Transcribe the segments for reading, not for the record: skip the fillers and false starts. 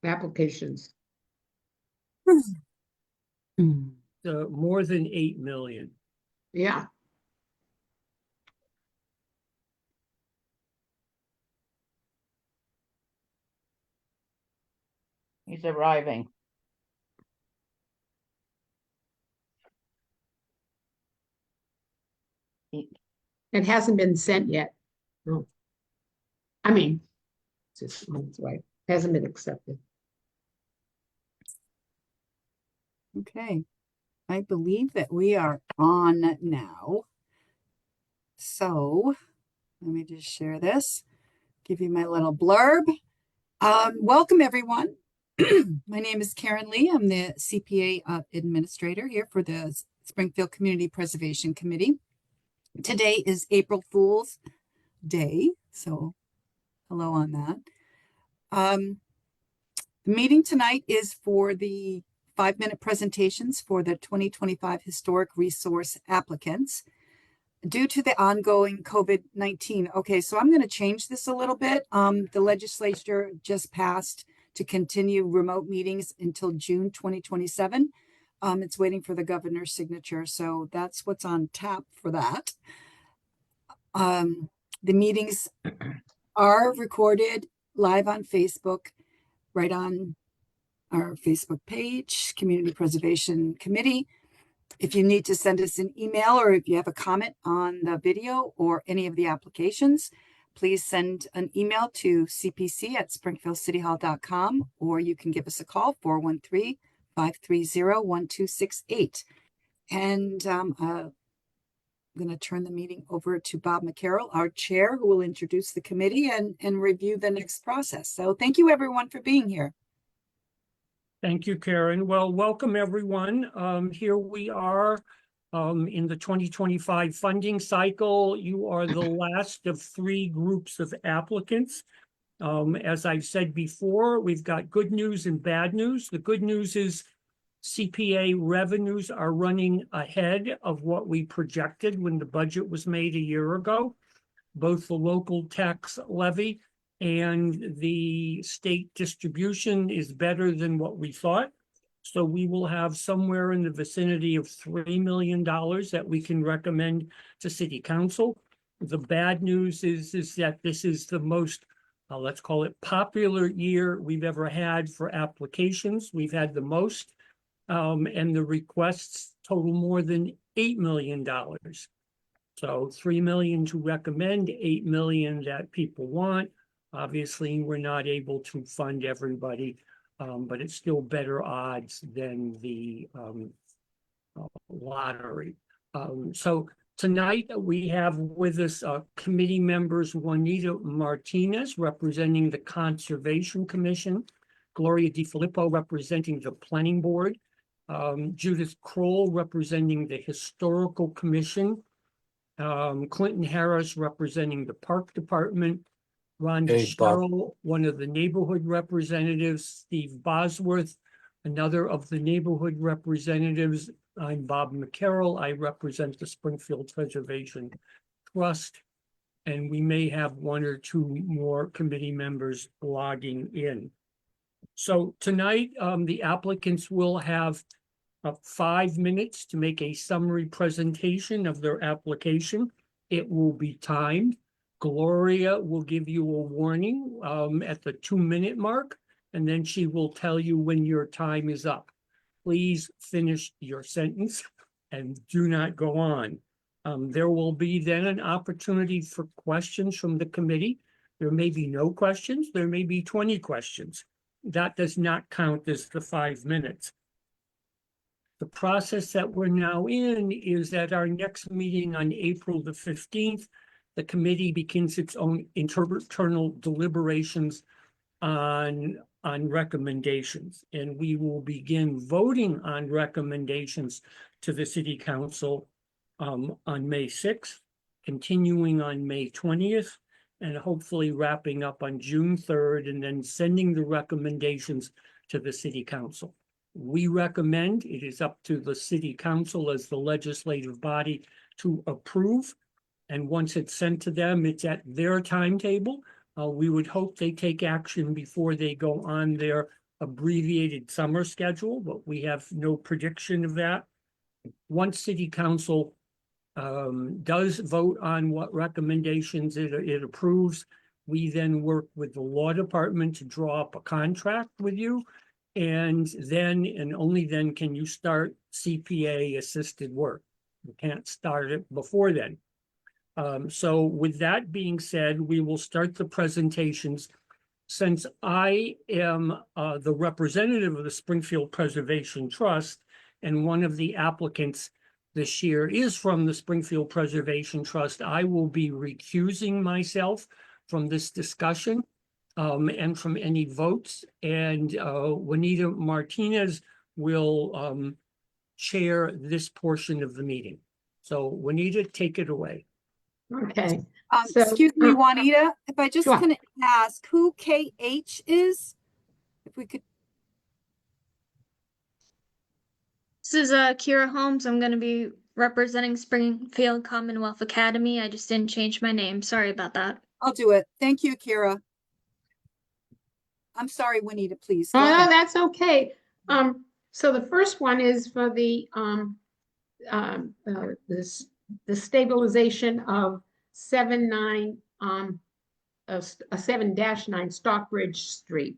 applications. More than 8 million. Yeah. He's arriving. It hasn't been sent yet. No. I mean, it's just right. Hasn't been accepted. Okay. I believe that we are on now. So let me just share this, give you my little blurb. Welcome, everyone. My name is Karen Lee. I'm the CPA administrator here for the Springfield Community Preservation Committee. Today is April Fool's Day, so hello on that. The meeting tonight is for the 5-minute presentations for the 2025 Historic Resource applicants. Due to the ongoing COVID-19, okay, so I'm going to change this a little bit. The legislature just passed to continue remote meetings until June 2027. It's waiting for the governor's signature, so that's what's on tap for that. The meetings are recorded live on Facebook, right on our Facebook page, Community Preservation Committee. If you need to send us an email or if you have a comment on the video or any of the applications, please send an email to cpc@springfieldcityhall.com, or you can give us a call, 413-530-1268. And I'm going to turn the meeting over to Bob McCarroll, our chair, who will introduce the committee and review the next process. So thank you, everyone, for being here. Thank you, Karen. Well, welcome, everyone. Here we are in the 2025 funding cycle. You are the last of 3 groups of applicants. As I've said before, we've got good news and bad news. The good news is CPA revenues are running ahead of what we projected when the budget was made a year ago. Both the local tax levy and the state distribution is better than what we thought. So we will have somewhere in the vicinity of $3 million that we can recommend to City Council. The bad news is that this is the most, let's call it, popular year we've ever had for applications. We've had the most, and the requests total more than $8 million. So $3 million to recommend, $8 million that people want. Obviously, we're not able to fund everybody, but it's still better odds than the lottery. So tonight we have with us committee members Juanita Martinez representing the Conservation Commission, Gloria DiFilippo representing the Planning Board, Judith Kroll representing the Historical Commission, Clinton Harris representing the Park Department, Rhonda Sherrill, one of the neighborhood representatives, Steve Bosworth, another of the neighborhood representatives. I'm Bob McCarroll. I represent the Springfield Preservation Trust, and we may have 1 or 2 more committee members logging in. So tonight, the applicants will have 5 minutes to make a summary presentation of their application. It will be timed. Gloria will give you a warning at the 2-minute mark, and then she will tell you when your time is up. Please finish your sentence and do not go on. There will be then an opportunity for questions from the committee. There may be no questions. There may be 20 questions. That does not count as the 5 minutes. The process that we're now in is at our next meeting on April the 15th, the committee begins its own internal deliberations on recommendations, and we will begin voting on recommendations to the City Council on May 6th, continuing on May 20th, and hopefully wrapping up on June 3rd, and then sending the recommendations to the City Council. We recommend, it is up to the City Council as the legislative body to approve. And once it's sent to them, it's at their timetable. We would hope they take action before they go on their abbreviated summer schedule, but we have no prediction of that. Once City Council does vote on what recommendations it approves, we then work with the law department to draw up a contract with you. And then, and only then, can you start CPA assisted work. You can't start it before then. So with that being said, we will start the presentations. Since I am the representative of the Springfield Preservation Trust, and one of the applicants this year is from the Springfield Preservation Trust, I will be recusing myself from this discussion and from any votes. And Juanita Martinez will chair this portion of the meeting. So Juanita, take it away. Okay. So, Excuse me, Juanita, if I just sure. can ask who KH is? If we could. This is Kira Holmes. I'm going to be representing Springfield Commonwealth Academy. I just didn't change my name. Sorry about that. I'll do it. Thank you, Kira. I'm sorry, Juanita, please. Go Oh, no, ahead. that's okay. So the first one is for the stabilization of 7-9 Stockbridge Street.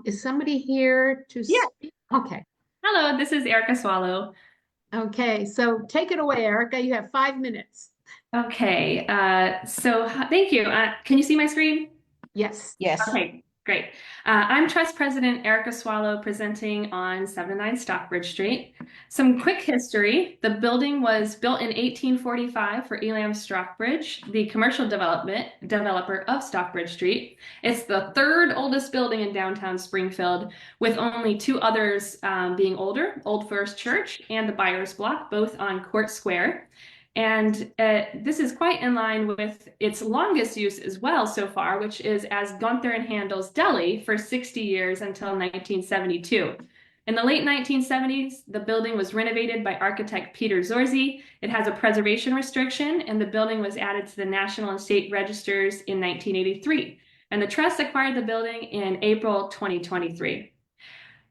Is somebody here to Yeah. speak? Okay. Hello, this is Erica Swallow. Okay, so take it away, Erica. You have 5 minutes. Okay, thank you. Can you see my screen? Yes. Yes. Okay, great. I'm Trust President Erica Swallow, presenting on 7-9 Stockbridge Street. Some quick history. The building was built in 1845 for Elam Stockbridge, the commercial developer of Stockbridge Street. It's the third oldest building in downtown Springfield, with only 2 others being older, Old First Church and the Byers Block, both on Court Square. And this is quite in line with its longest use as well so far, which is as Gunther and Handel's Deli for 60 years until 1972. In the late 1970s, the building was renovated by architect Peter Zorzi. It has a preservation restriction, and the building was added to the National and State Registers in 1983. And the trust acquired the building in April 2023.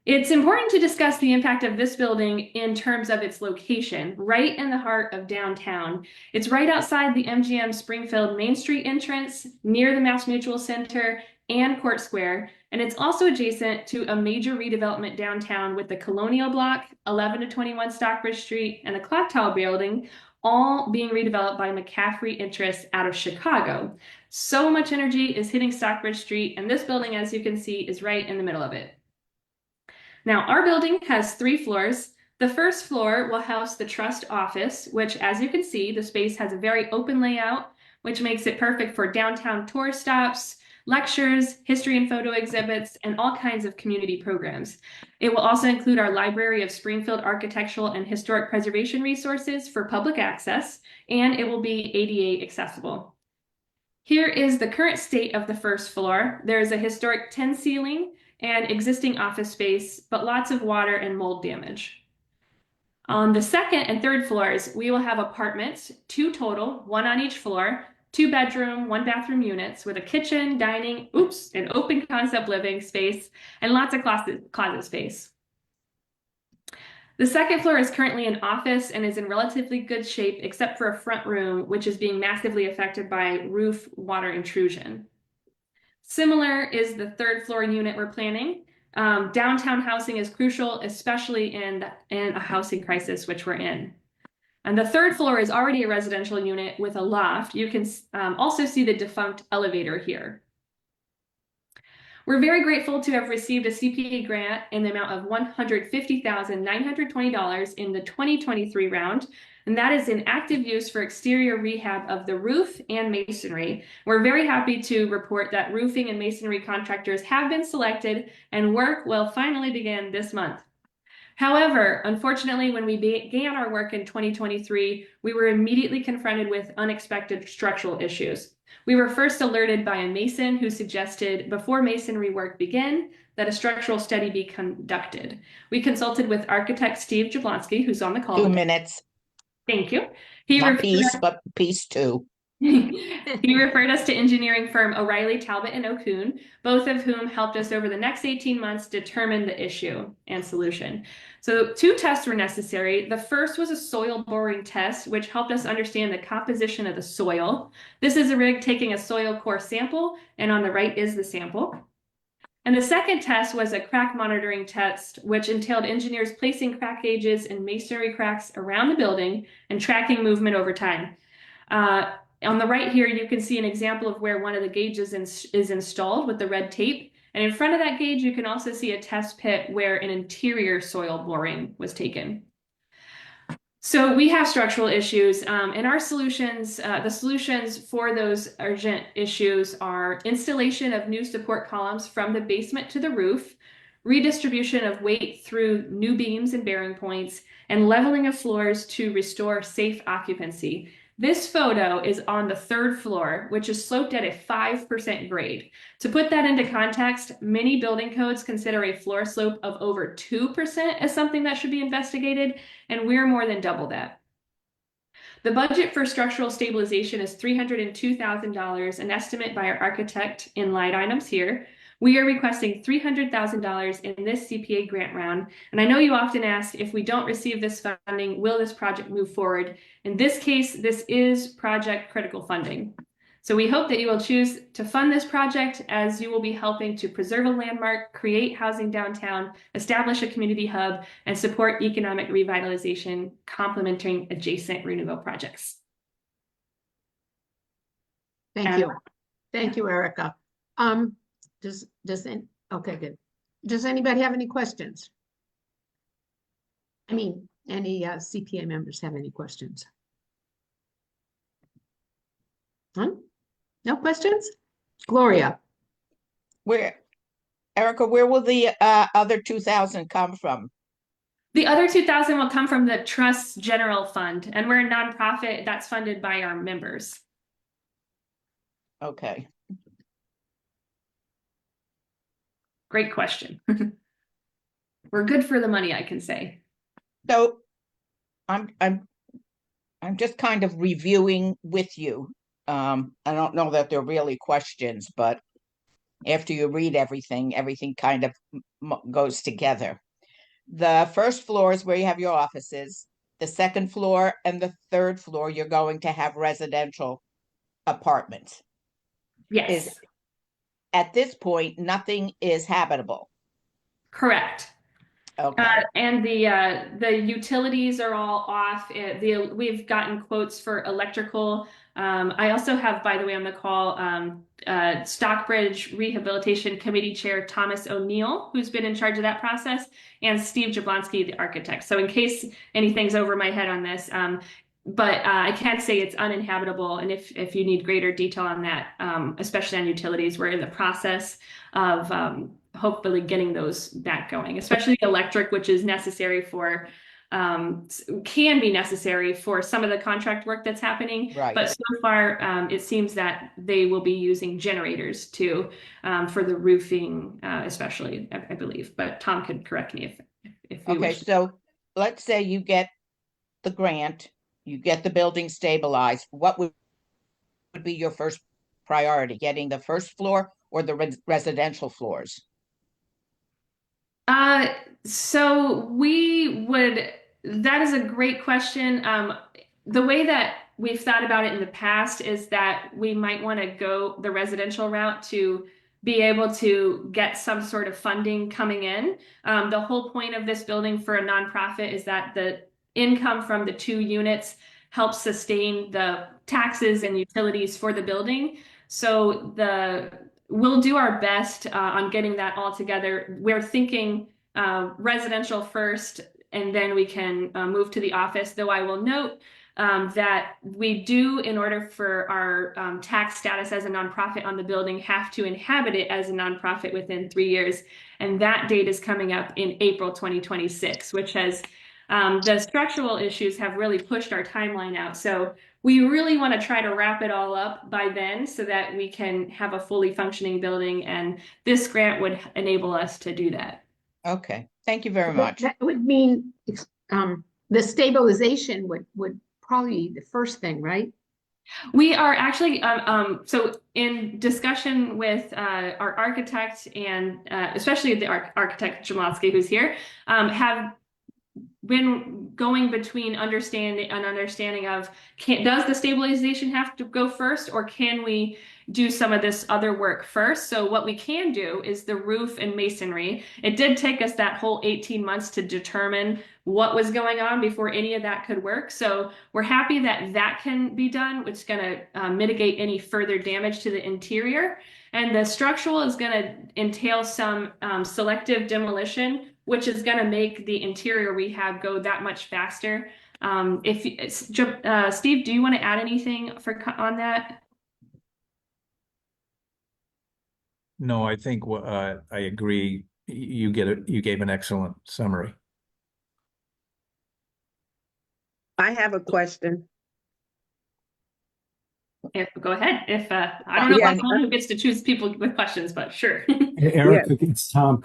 It's important to discuss the impact of this building in terms of its location, right in the heart of downtown. It's right outside the MGM Springfield Main Street entrance, near the Mass Mutual Center and Court Square, and it's also adjacent to a major redevelopment downtown with the Colonial Block, 11 to 21 Stockbridge Street, and the Clock Tower Building, all being redeveloped by McCaffrey interests out of Chicago. So much energy is hitting Stockbridge Street, and this building, as you can see, is right in the middle of it. Now, our building has 3 floors. The first floor will house the trust office, which, as you can see, the space has a very open layout, which makes it perfect for downtown tour stops, lectures, history and photo exhibits, and all kinds of community programs. It will also include our library of Springfield architectural and historic preservation resources for public access, and it will be ADA accessible. Here is the current state of the first floor. There is a historic tin ceiling and existing office space, but lots of water and mold damage. On the second and third floors, we will have apartments, 2 total, 1 on each floor, 2 bedroom, 1 bathroom units with a kitchen, dining, an open concept living space, and lots of closet space. The second floor is currently an office and is in relatively good shape, except for a front room, which is being massively affected by roof water intrusion. Similar is the third floor unit we're planning. Downtown housing is crucial, especially in a housing crisis, which we're in. And the third floor is already a residential unit with a loft. You can also see the defunct elevator here. We're very grateful to have received a CPA grant in the amount of $150,920 in the 2023 round. And that is in active use for exterior rehab of the roof and masonry. We're very happy to report that roofing and masonry contractors have been selected and work will finally begin this month. However, unfortunately, when we began our work in 2023, we were immediately confronted with unexpected structural issues. We were first alerted by a mason who suggested before masonry work begin that a structural study be conducted. We consulted with architect Steve Jablonski, who's on the call. 2 minutes. Thank you. Not piece, but piece 2. He referred us to engineering firm O'Reilly, Talbot, and Okun, both of whom helped us over the next 18 months determine the issue and solution. So 2 tests were necessary. The first was a soil boring test, which helped us understand the composition of the soil. This is a rig taking a soil core sample, and on the right is the sample. And the second test was a crack monitoring test, which entailed engineers placing crack gauges in masonry cracks around the building and tracking movement over time. On the right here, you can see an example of where one of the gauges is installed with the red tape. And in front of that gauge, you can also see a test pit where an interior soil boring was taken. So we have structural issues, and our solutions, the solutions for those urgent issues are installation of new support columns from the basement to the roof, redistribution of weight through new beams and bearing points, and leveling of floors to restore safe occupancy. This photo is on the 3rd floor, which is sloped at a 5% grade. To put that into context, many building codes consider a floor slope of over 2% as something that should be investigated, and we're more than double that. The budget for structural stabilization is $302,000, an estimate by our architect in line items here. We are requesting $300,000 in this CPA grant round. And I know you often ask, if we don't receive this funding, will this project move forward? In this case, this is project critical funding. So we hope that you will choose to fund this project, as you will be helping to preserve a landmark, create housing downtown, establish a community hub, and support economic revitalization, complementing adjacent renewal projects. Thank you. Thank you, Erica. Okay, good. Does anybody have any questions? I mean, any CPA members have any questions? Huh? No questions? Gloria, Erica, where will the other 2,000 come from? The other 2,000 will come from the Trust's general fund, and we're a nonprofit that's funded by our members. Okay. Great question. We're good for the money, I can say. So I'm just kind of reviewing with you. I don't know that they're really questions, but after you read everything kind of goes together. The first floor is where you have your offices. The second floor and the 3rd floor, you're going to have residential apartments. Yes. At this point, nothing is habitable. Correct. Okay. And the utilities are all off. We've gotten quotes for electrical. I also have, by the way, on the call, Stockbridge Rehabilitation Committee Chair Thomas O'Neill, who's been in charge of that process, and Steve Jablonski, the architect. So in case anything's over my head on this, but I can't say it's uninhabitable. And if you need greater detail on that, especially on utilities, we're in the process of hopefully getting those back going, especially electric, which is necessary for, can be necessary for some of the contract work that's happening. Right. But so far, it seems that they will be using generators too, for the roofing, especially, I believe. But Tom could correct me if you Okay, wish. so let's say you get the grant, you get the building stabilized. What would be your first priority? Getting the 1st floor or the residential floors? So that is a great question. The way that we've thought about it in the past is that we might want to go the residential route to be able to get some sort of funding coming in. The whole point of this building for a nonprofit is that the income from the 2 units helps sustain the taxes and utilities for the building. So we'll do our best on getting that all together. We're thinking residential first, and then we can move to the office, though I will note that we do, in order for our tax status as a nonprofit on the building, have to inhabit it as a nonprofit within 3 years. And that date is coming up in April 2026, which has the structural issues have really pushed our timeline out. So we really want to try to wrap it all up by then so that we can have a fully functioning building. And this grant would enable us to do that. Okay, thank you very much. that would mean the stabilization would probably be the first thing, right? We are actually, so in discussion with our architect and especially the architect Jamlatsky, who's here, have been going between understanding of does the stabilization have to go first, or can we do some of this other work first? So what we can do is the roof and masonry. It did take us that whole 18 months to determine what was going on before any of that could work. So we're happy that that can be done, which is going to mitigate any further damage to the interior. And the structural is going to entail some selective demolition, which is going to make the interior rehab go that much faster. Steve, do you want to add anything on that? No, I think I agree. You gave an excellent summary. I have a question. Go ahead. I don't know if Yeah. I'm the one who gets to choose people with questions, but sure. Hey, Eric, it's Tom.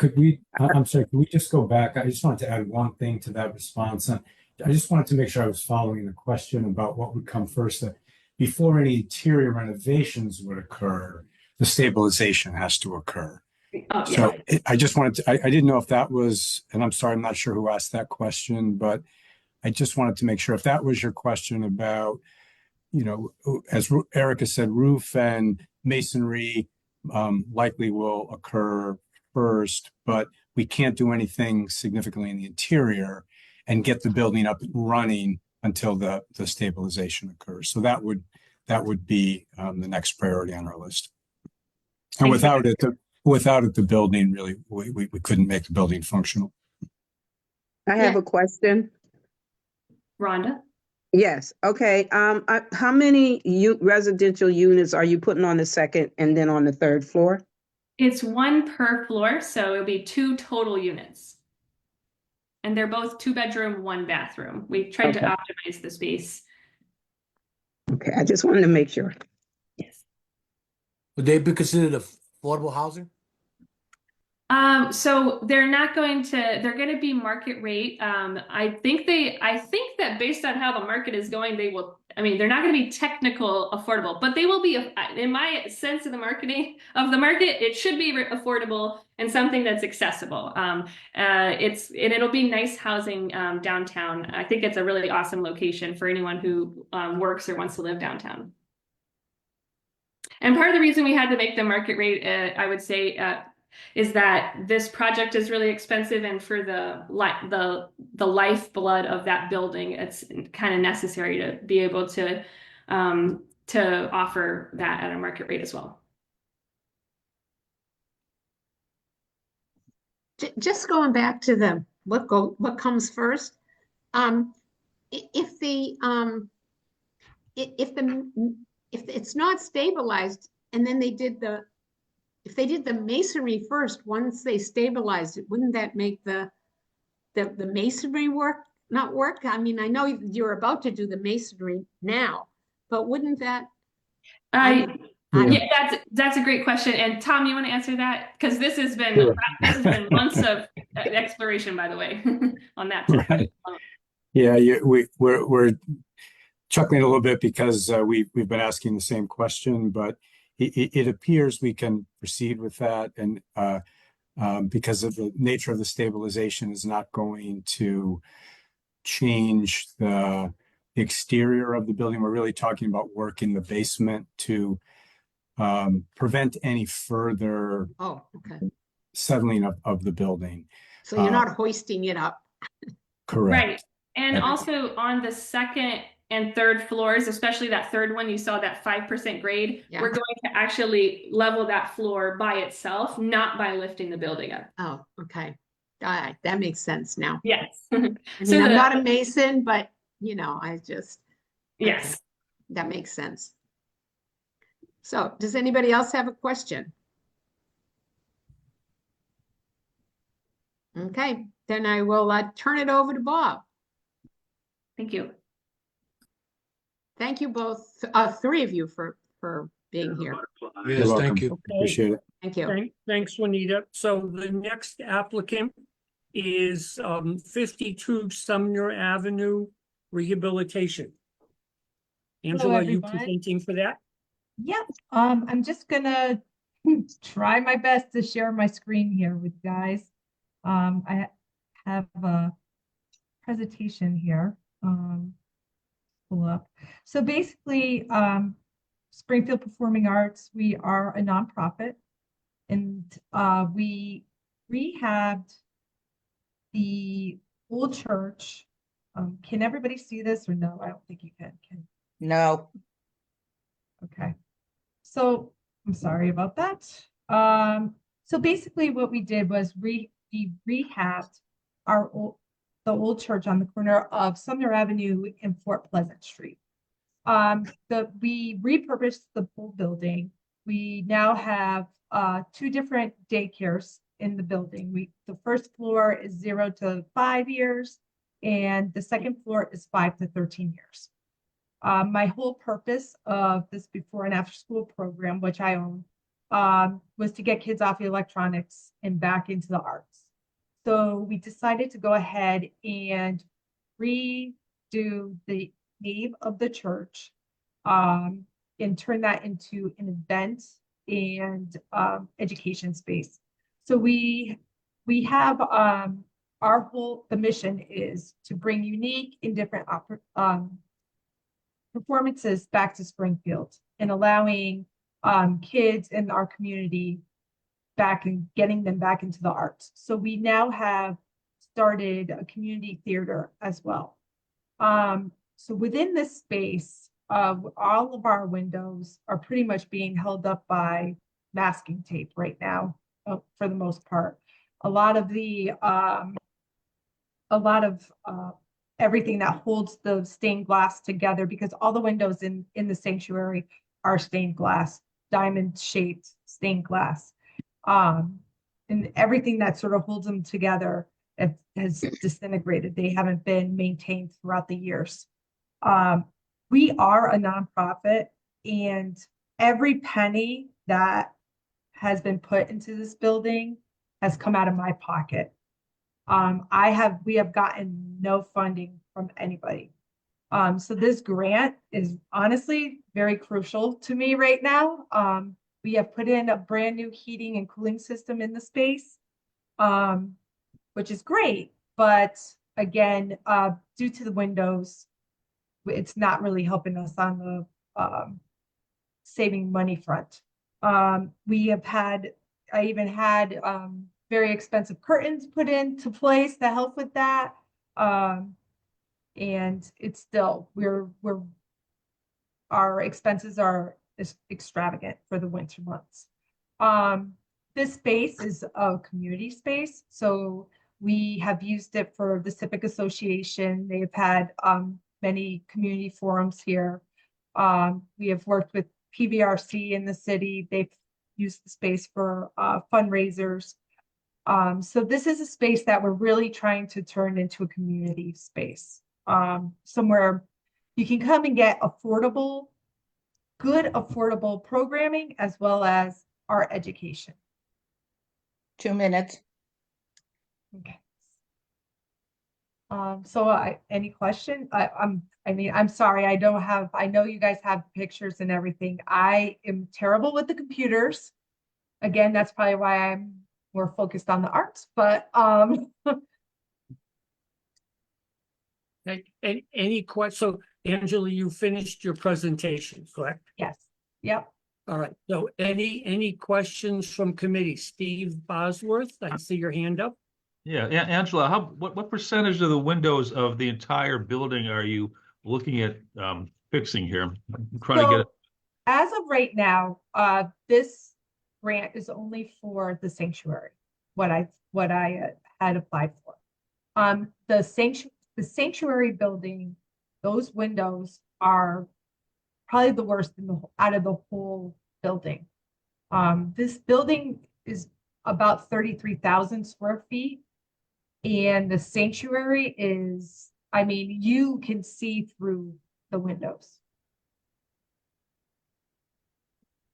I'm sorry, could we just go back? I just wanted to add one thing to that response. I just wanted to make sure I was following the question about what would come first. That before any interior renovations would occur, the stabilization has to occur. Oh, So yeah. I just wanted to, I didn't know if that was, and I'm sorry, I'm not sure who asked that question, but I just wanted to make sure if that was your question about, as Erica said, roof and masonry likely will occur first, but we can't do anything significantly in the interior and get the building up and running until the stabilization occurs. So that would be the next priority on our list. And without it, the building really, we couldn't make the building functional. I have a question. Rhonda? Yes. Okay. How many residential units are you putting on the second and then on the third floor? It's one per floor, so it'll be 2 total units. And they're both 2-bedroom, 1-bathroom. We tried to optimize the space. Okay. I just wanted to make sure. Yes. Would they be considered affordable housing? So they're going to be market rate. I think that based on how the market is going, they're not going to be technical affordable, but they will be, in my sense of the market, it should be affordable and something that's accessible. It'll be nice housing, downtown. I think it's a really awesome location for anyone who, works or wants to live downtown. And part of the reason we had to make the market rate, I would say, is that this project is really expensive, and for the lifeblood of that building, it's kind of necessary to be able to offer that at a market rate as well. Just going back to what comes first. If it's not stabilized, and then if they did the masonry first, once they stabilized it, wouldn't that make the masonry not work? I mean, I know you're about to do the masonry now, but wouldn't that? Yeah, that's a great question. And Tom, you want to answer that? Because this has been months of exploration, by the way, on that. Right. Yeah, we're chuckling a little bit because we've been asking the same question, but it appears we can proceed with that, and because of the nature of the stabilization is not going to change the exterior of the building. We're really talking about work in the basement to prevent any further settling of the building. So you're not hoisting it up. Correct. Right. And also on the second and third floors, especially that third one, you saw that 5% grade. Yeah. We're going to actually level that floor by itself, not by lifting the building up. Oh, okay. All right. That makes sense now. Yes. I'm not a mason, but I just. Yes. Okay. That makes sense. So does anybody else have a question? Okay, then I will turn it over to Bob. Thank you. Thank you both, 3 of you for being here. Yes, thank you. Okay. Appreciate it. Thank you. Thanks, Juanita. So the next applicant is 52 Sumner Avenue Rehabilitation. Angela, are you everyone. presenting for that? Yep, I'm just gonna try my best to share my screen here with you guys. I have a presentation here. Pull up. So basically, Springfield Performing Arts, we are a nonprofit, and we rehabbed the old church. Can everybody see this or no? I don't think you can. No, Okay. So I'm sorry about that. So basically what we did was we rehabbed the old church on the corner of Sumner Avenue and Fort Pleasant Street. We repurposed the whole building. We now have 2 different daycares in the building. The first floor is 0 to 5 years, and the second floor is 5 to 13 years. My whole purpose of this before and after school program, which I own, was to get kids off the electronics and back into the arts. So we decided to go ahead and redo the nave of the church, and turn that into an event and education space. So we have the mission is to bring unique and different performances back to Springfield and allowing kids in our community back and getting them back into the arts. So we now have started a community theater as well. So within this space, all of our windows are pretty much being held up by masking tape right now, for the most part. A lot of everything that holds the stained glass together, because all the windows in the sanctuary are stained glass, diamond shaped stained glass. And everything that sort of holds them together has disintegrated. They haven't been maintained throughout the years. We are a nonprofit, and every penny that has been put into this building has come out of my pocket. We have gotten no funding from anybody. So this grant is honestly very crucial to me right now. We have put in a brand new heating and cooling system in the space, which is great. But again, due to the windows, it's not really helping us on the saving money front. I even had very expensive curtains put into place to help with that. And it's still, our expenses are extravagant for the winter months. This space is a community space, so we have used it for the Civic Association. They have had many community forums here. We have worked with PVRC in the city. They've used the space for fundraisers. So this is a space that we're really trying to turn into a community space, somewhere you can come and get good affordable programming as well as our education. 2 minutes. Okay. Any question? I'm sorry, I know you guys have pictures and everything. I am terrible with the computers. Again, that's probably why I'm more focused on the arts, but Any questions? So Angela, you finished your presentation, correct? yes. Yep. All right. So any questions from committee? Steve Bosworth, I see your hand up. Yeah, Angela, what percentage of the windows of the entire building are you looking at fixing here? I'm trying to get it. As of right now, this grant is only for the sanctuary, what I had applied for. The sanctuary building, those windows are probably the worst out of the whole building. This building is about 33,000 square feet. And the sanctuary is, you can see through the windows.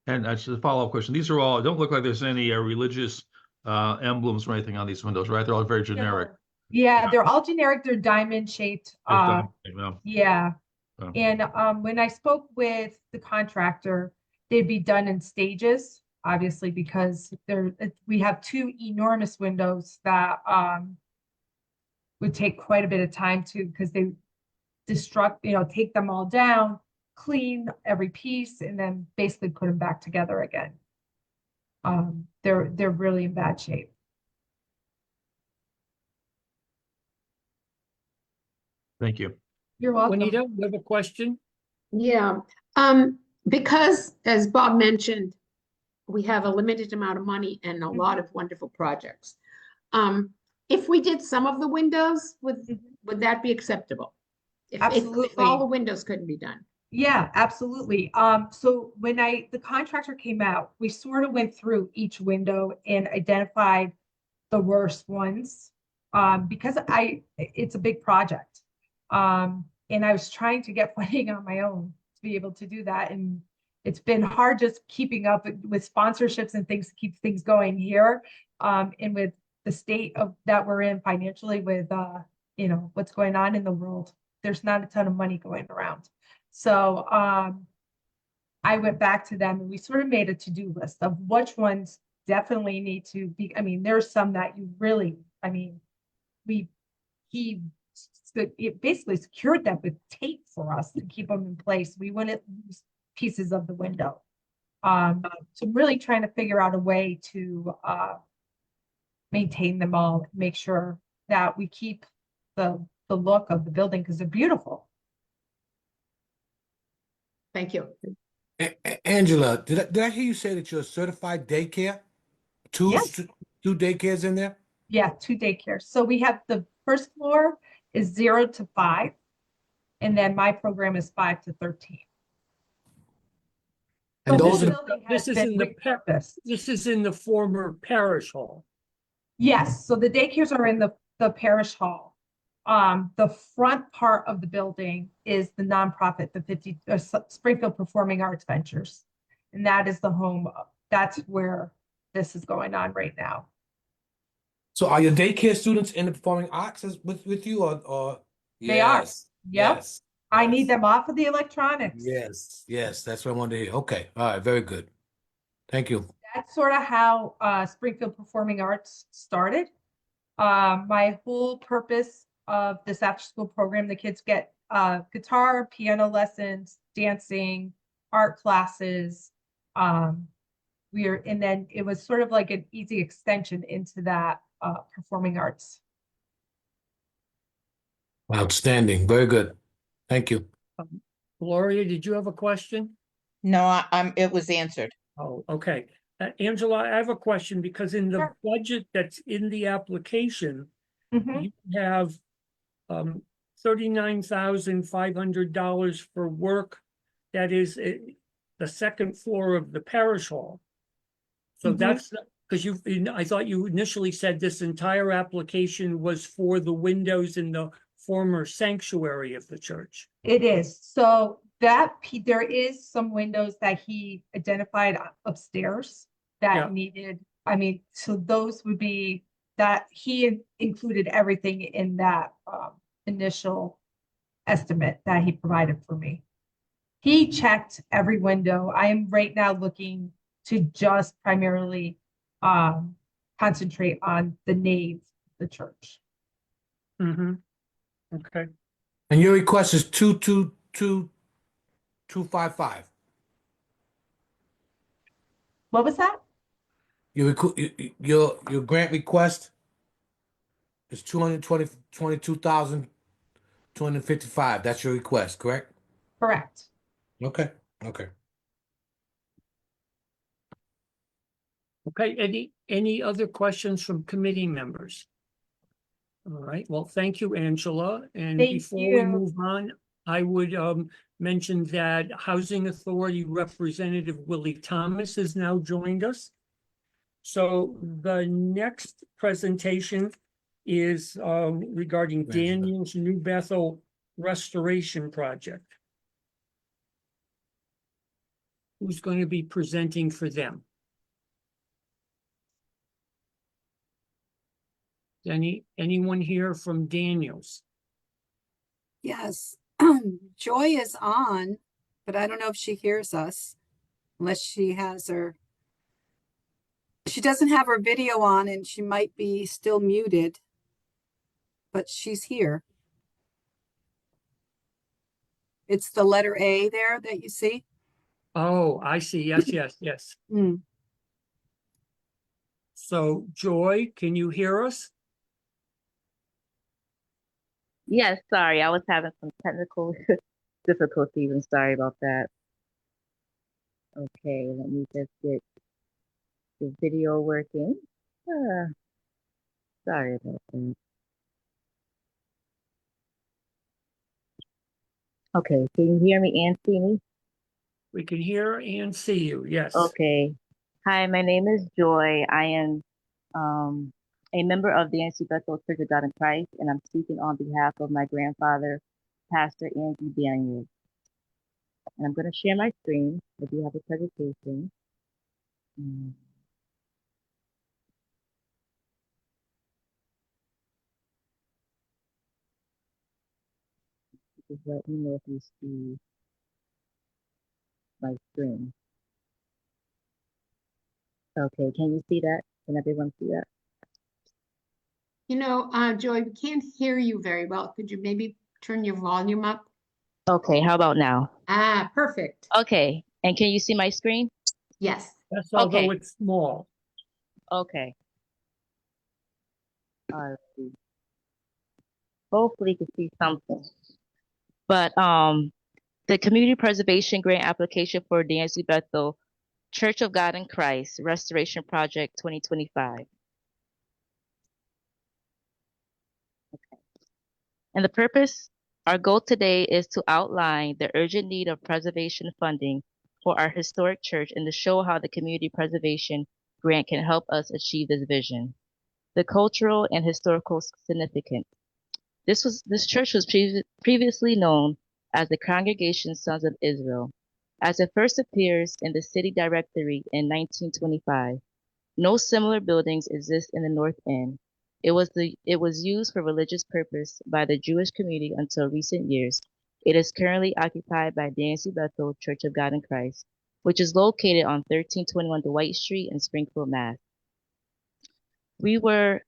And that's a follow-up question. These are all, don't look like there's any religious emblems or anything on these windows, right? They're all very generic. Yeah, they're all generic. They're diamond shaped. Yeah. Oh. And when I spoke with the contractor, they'd be done in stages, obviously, because we have two enormous windows that would take quite a bit of time to, because they take them all down, clean every piece, and then basically put them back together again. They're really in bad shape. Thank you. You're welcome. Juanita, you have a question? Yeah, because as Bob mentioned, we have a limited amount of money and a lot of wonderful projects. If we did some of the windows, would that be acceptable? If all Absolutely. the windows couldn't be done? Yeah, absolutely. So when the contractor came out, we sort of went through each window and identified the worst ones. Because it's a big project. And I was trying to get funding on my own to be able to do that. And it's been hard just keeping up with sponsorships and things to keep things going here. And with the state of that we're in financially with what's going on in the world, there's not a ton of money going around. So I went back to them and we sort of made a to-do list of which ones definitely need to be. I mean, there's some that you really, I mean, he basically secured them with tape for us to keep them in place. We wouldn't lose pieces of the window. So I'm really trying to figure out a way to maintain them all, make sure that we keep the look of the building because they're beautiful. Thank you. Angela, did I hear you say that you're a certified daycare? Yes. Two daycares in there? Yeah, 2 daycares. So we have the first floor is 0 to 5, and then my program is 5 to 13. And So those this are building This has is been in the repurposed. This is in the former parish hall. Yes, so the daycares are in the parish hall. The front part of the building is the nonprofit, the Springfield Performing Arts Ventures. And that is the home, that's where this is going on right now. So are your daycare students in the performing arts with you or They are. yes, Yep. yes, I need yes, them off of the electronics. yes, that's what I wanted to hear. Okay, all right, very good. Thank you. That's sort of how Springfield Performing Arts started. My whole purpose of this after school program, the kids get guitar, piano lessons, dancing, art classes. And then it was sort of like an easy extension into that performing arts. Outstanding, very good. Thank you. Gloria, did you have a question? No, it was answered. Oh, okay. Angela, I have a question because in the Sure. budget that's in the application, Mhm. you have $39,500 for work that is the second floor of the parish hall. So that's because I thought you initially said this entire application was for the windows in the former sanctuary of the church. It is. So there is some windows that he identified upstairs that needed, so those would be that he included everything in that initial estimate that he provided for me. He checked every window. I am right now looking to just primarily concentrate on the nave of the church. Okay. And your request is 222,255. What was that? Your grant request is 22,255. That's your request, correct? Correct. Okay. Okay, any other questions from committee members? All right, well, thank you, Angela. And Thank before we you. move on, I would mention that Housing Authority Representative Willie Thomas has now joined us. So the next presentation is regarding Daniel's New Bethel Restoration Project. Who's going to be presenting for them? Anyone here from Daniels? Yes, Joy is on, but I don't know if she hears us unless she has her. She doesn't have her video on and she might be still muted, but she's here. It's the letter A there that you see. Oh, I see. Yes, yes, yes. Mm. So Joy, can you hear us? Yes, sorry, I was having some technical difficulties and sorry about that. Okay, let me just get the video working. Ah, sorry about that. Okay, can you hear me and see me? We can hear and see you. Yes. Okay. Hi, my name is Joy. I am a member of the NC Bethel Church of God in Christ, and I'm speaking on behalf of my grandfather, Pastor Andy Daniels. And I'm going to share my screen. I do have a presentation. Just let me know if you see my screen. Okay, can you see that? Can everyone see that? You know, Joy, we can't hear you very well. Could you maybe turn your volume up? Okay, how about now? Ah, perfect. Okay, and can you see my screen? Yes. That's although Okay. it's small. Okay. Let's see. Hopefully you can see something. But the Community Preservation Grant application for DNC Bethel Church of God in Christ Restoration Project 2025. Okay. And the purpose, our goal today is to outline the urgent need of preservation funding for our historic church and to show how the Community Preservation Grant can help us achieve this vision. The cultural and historical significance. This church was previously known as the Congregation Sons of Israel. As it first appears in the city directory in 1925, no similar buildings exist in the North End. It was used for religious purpose by the Jewish community until recent years. It is currently occupied by DNC Bethel Church of God in Christ, which is located on 1321 Dwight Street in Springfield, Mass. We were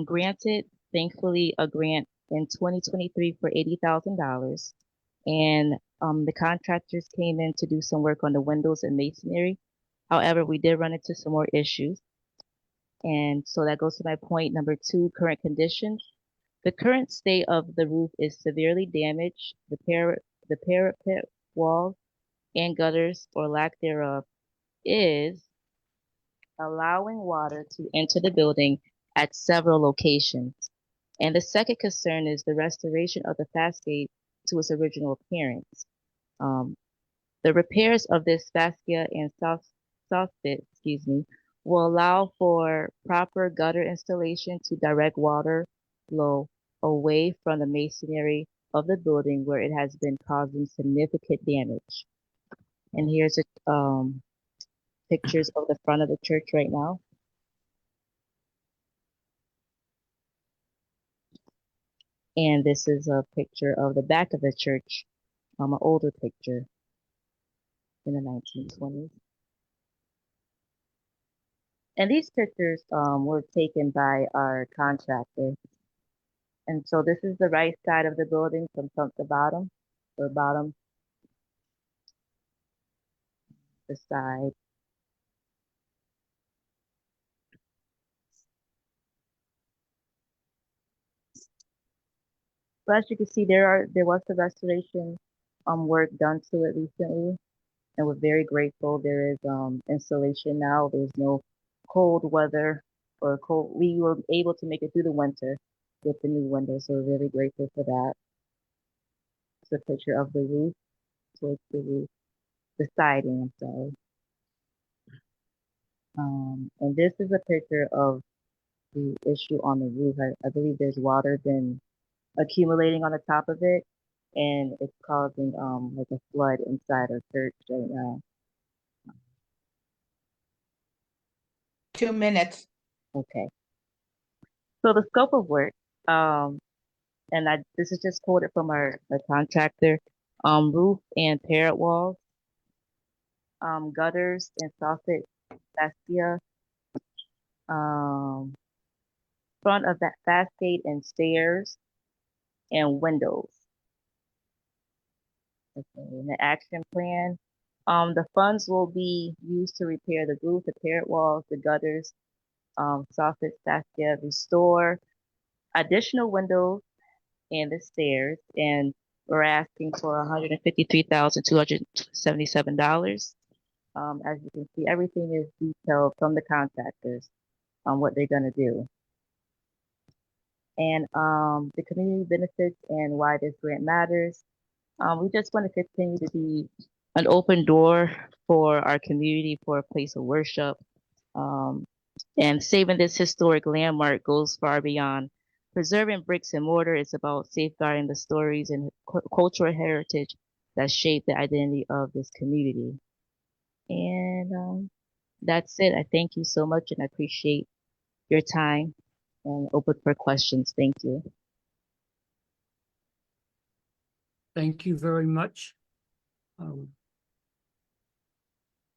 granted, thankfully, a grant in 2023 for $80,000. And the contractors came in to do some work on the windows and masonry. However, we did run into some more issues. And so that goes to my point number 2, current conditions. The current state of the roof is severely damaged. The parapet walls and gutters, or lack thereof, is allowing water to enter the building at several locations. And the second concern is the restoration of the facade to its original appearance. The repairs of this fascia and soffit, will allow for proper gutter installation to direct water flow away from the masonry of the building where it has been causing significant damage. And here's pictures of the front of the church right now. And this is a picture of the back of the church, an older picture in the 1920s. And these pictures were taken by our contractor. And so this is the right side of the building from front to bottom, or bottom, the side. So as you can see, there was the restoration work done to it recently, and we're very grateful. There is installation now. There's no cold weather or cold. We were able to make it through the winter with the new windows, so we're really grateful for that. It's a picture of the roof, towards the roof, the siding, I'm sorry. And this is a picture of the issue on the roof. I believe there's water been accumulating on the top of it, and it's causing like a flood inside our church right now. 2 minutes. Okay. So the scope of work, and this is just quoted from our contractor. Roof and parrot walls, gutters and soffit fascia, um, front of that facade and stairs and windows. Okay, and the action plan. The funds will be used to repair the roof, the parrot walls, the gutters, soffit fascia, restore additional windows and the stairs, and we're asking for $153,277. As you can see, everything is detailed from the contractors on what they're gonna do. And the community benefits and why this grant matters. We just want to continue to be an open door for our community, for a place of worship. And saving this historic landmark goes far beyond preserving bricks and mortar. It's about safeguarding the stories and cultural heritage that shape the identity of this community. And that's it. I thank you so much, and I appreciate your time and open for questions. Thank you. Thank you very much.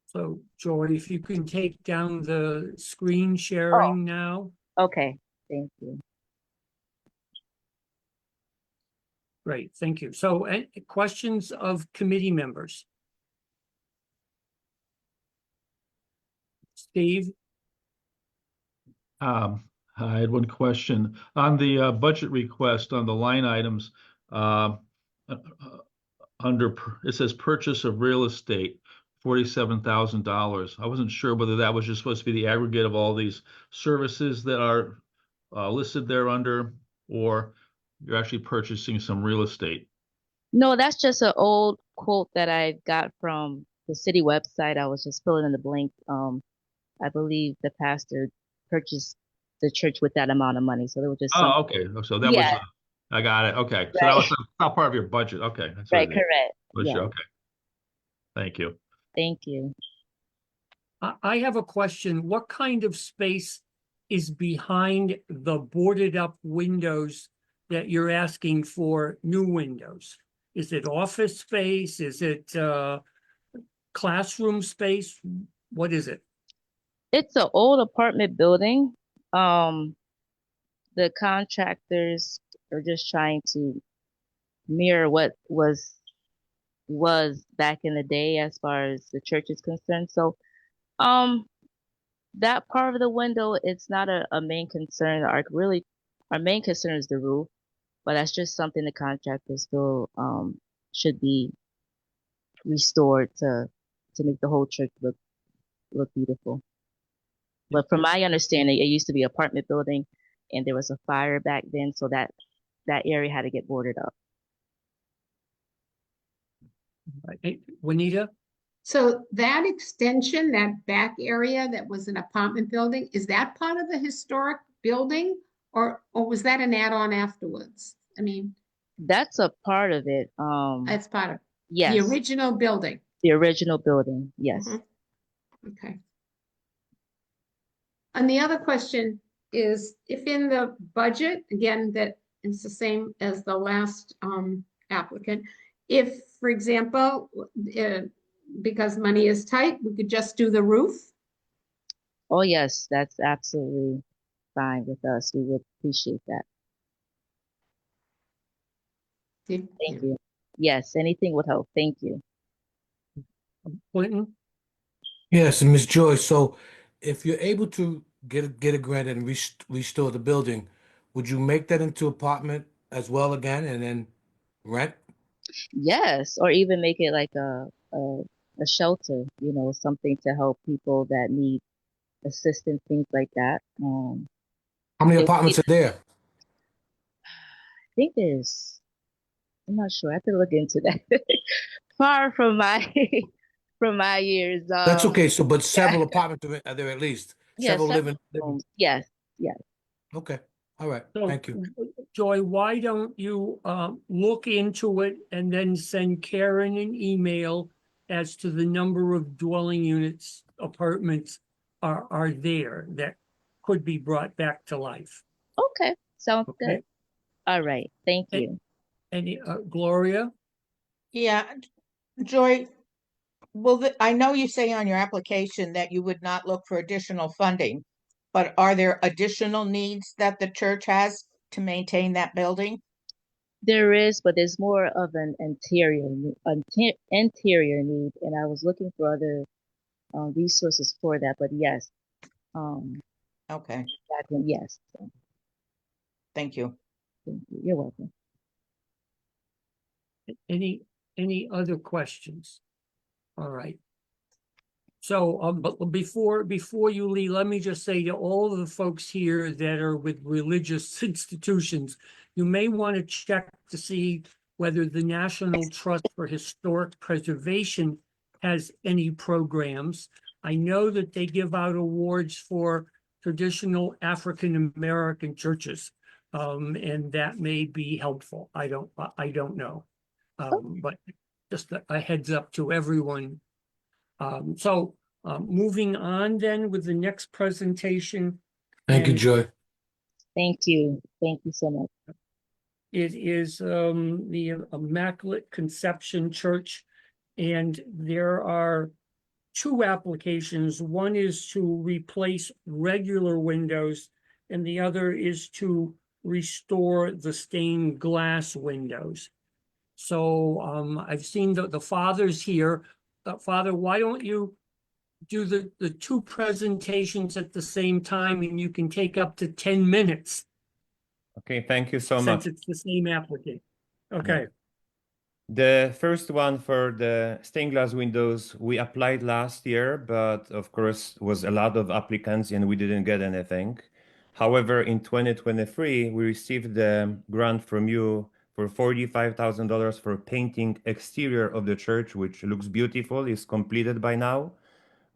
So Joy, if you can take down the screen sharing now. Okay, thank you. Great, thank you. So questions of committee members? Steve? I had one question on the budget request on the line items. It says purchase of real estate, $47,000. I wasn't sure whether that was just supposed to be the aggregate of all these services that are listed there under, or you're actually purchasing some real estate. No, that's just an old quote that I got from the city website. I was just filling in the blank. I believe the pastor purchased the church with that amount of money. So there was just Oh, okay. So that was, I got it. Okay. So that was not part of your budget. Okay. That's right. Correct. Yeah. Okay. Thank you. Thank you. I have a question. What kind of space is behind the boarded up windows that you're asking for new windows? Is it office space? Is it classroom space? What is it? It's an old apartment building. The contractors are just trying to mirror what was back in the day as far as the church is concerned. So that part of the window, it's not a main concern. Our main concern is the roof, but that's just something the contractors feel should be restored to make the whole church look beautiful. But from my understanding, it used to be an apartment building, and there was a fire back then, so that area had to get boarded up. Hey, Juanita? So that extension, that back area that was an apartment building, is that part of the historic building, or was that an add-on afterwards? I mean, that's a part of it. That's part of yes, the original building. The original building, yes. Okay. And the other question is, if in the budget, again, that it's the same as the last applicant, if, for example, because money is tight, we could just do the roof? Oh, yes, that's absolutely fine with us. We would appreciate that. Thank you. Yes, anything would help. Thank you. Clinton? Yes, and Ms. Joy, so if you're able to get a grant and restore the building, would you make that into apartment as well again and then rent? Yes, or even make it like a shelter, something to help people that need assistance, things like that. How many apartments are there? I think I'm not sure. I have to look into that. Far from my years. That's okay. So, but several apartments are there at least? Several living rooms. Yes. Okay. All right. So, thank you. Joy, why don't you look into it and then send Karen an email as to the number of dwelling units, apartments are there that could be brought back to life? Okay. Sounds good. All right, thank A- you. Any, Gloria? Yeah, Joy, I know you say on your application that you would not look for additional funding, but are there additional needs that the church has to maintain that building? There is, but there's more of an interior need, and I was looking for other resources for that. But yes, um, Okay, yes. So, thank you. thank you. You're welcome. Any other questions? All right. So, but before you leave, let me just say to all of the folks here that are with religious institutions, you may want to check to see whether the National Trust for Historic Preservation has any programs. I know that they give out awards for traditional African American churches, and that may be helpful. I don't know. But just a heads up to everyone. Moving on then with the next presentation. Thank you, and Joy. Thank you. Thank you so much. It is the Immaculate Conception Church, and there are two applications. One is to replace regular windows, and the other is to restore the stained glass windows. So I've seen the fathers here. Father, why don't you do the two presentations at the same time, and you can take up to 10 minutes Okay, thank you so since much. it's the same applicant. Okay. The first one for the stained glass windows, we applied last year, but of course was a lot of applicants and we didn't get anything. However, in 2023, we received the grant from you for $45,000 for painting exterior of the church, which looks beautiful, is completed by now.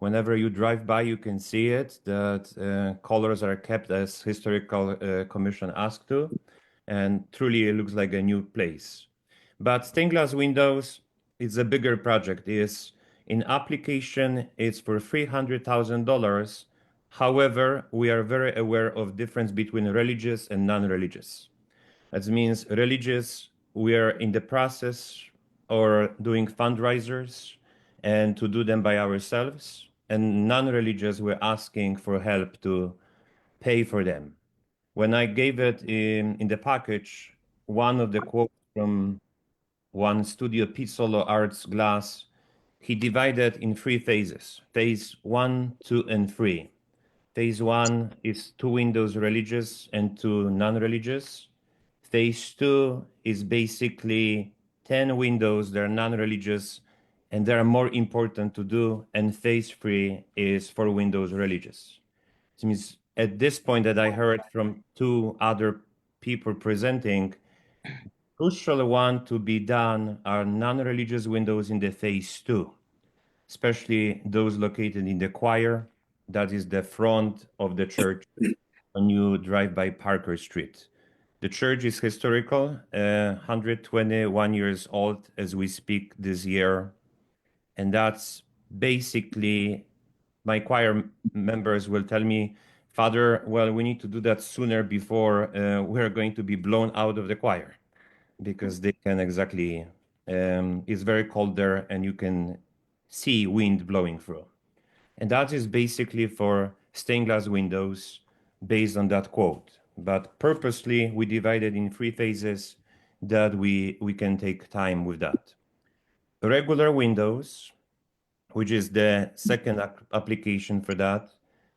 Whenever you drive by, you can see it, that colors are kept as historical commission asked to, and truly it looks like a new place. But stained glass windows is a bigger project. Is in application, it's for $300,000. However, we are very aware of difference between religious and non-religious. That means religious, we are in the process or doing fundraisers and to do them by ourselves. And non-religious, we're asking for help to pay for them. When I gave it in the package, one of the quotes from one studio Pizzolo Arts glass, he divided in three phases. Phase 1, 2, and 3. Phase 1 is 2 windows religious and 2 non-religious. Phase 2 is basically 10 windows that are non-religious and they are more important to do. And phase 3 is 4 windows religious. It means at this point that I heard from 2 other people presenting, crucial one to be done are non-religious windows in the phase 2, especially those located in the choir, that is the front of the church when you drive by Parker Street. The church is historical, 121 years old as we speak this year. And that's basically, my choir members will tell me, Father, well, we need to do that sooner before we're going to be blown out of the choir, because they can exactly, it's very cold there and you can see wind blowing through. And that is basically for stained glass windows based on that quote. But purposely, we divided in 3 phases that we can take time with that. Regular windows, which is the second application for that,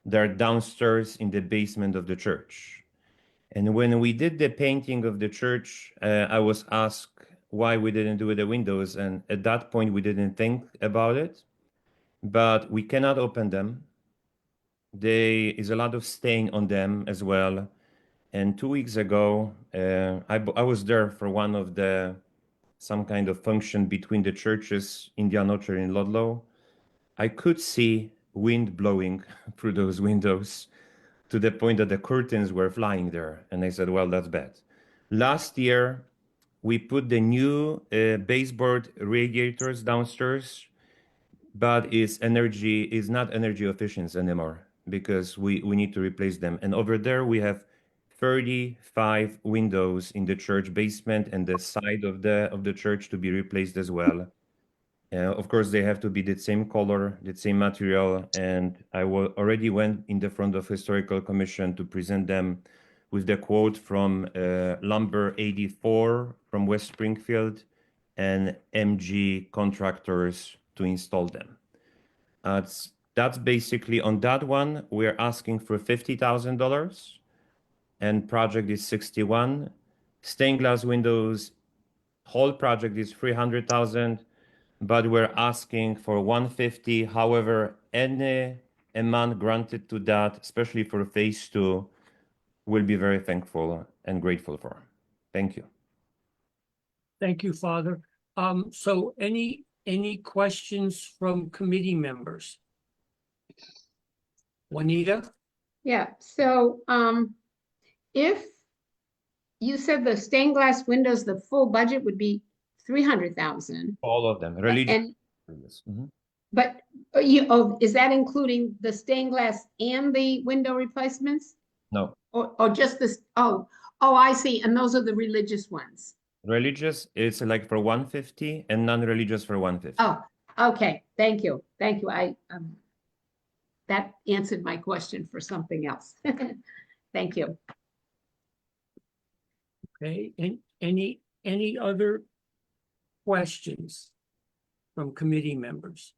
they're downstairs in the basement of the church. And when we did the painting of the church, I was asked why we didn't do the windows. And at that point, we didn't think about it. But we cannot open them. There is a lot of stain on them as well. And 2 weeks ago, I was there for one of the, some kind of function between the churches, Indian Orchard in Ludlow. I could see wind blowing through those windows to the point that the curtains were flying there. And I said, well, that's bad. Last year, we put the new baseboard radiators downstairs, but its energy is not energy efficient anymore because we need to replace them. And over there, we have 35 windows in the church basement and the side of the church to be replaced as well. Of course, they have to be the same color, the same material, and I already went in the front of Historical Commission to present them with the quote from Lumber 84 from West Springfield and MG Contractors to install them. That's basically on that one. We're asking for $50,000 and project is 61. Stained glass windows, whole project is 300,000, but we're asking for 150. However, any amount granted to that, especially for phase 2, we'll be very thankful and grateful for. Thank you. Thank you, Father. So any questions from committee members? Juanita? Yeah, so if you said the stained glass windows, the full budget would be 300,000. All of them. Religious. And Mhm. but is that including the stained glass and the window replacements? No. Or just this? Oh, I see. And those are the religious ones. Religious, it's like for 150 and non-religious for 150. Oh, okay. Thank you. Thank you. That answered my question for something else. Thank you. Okay, and any other questions from committee members?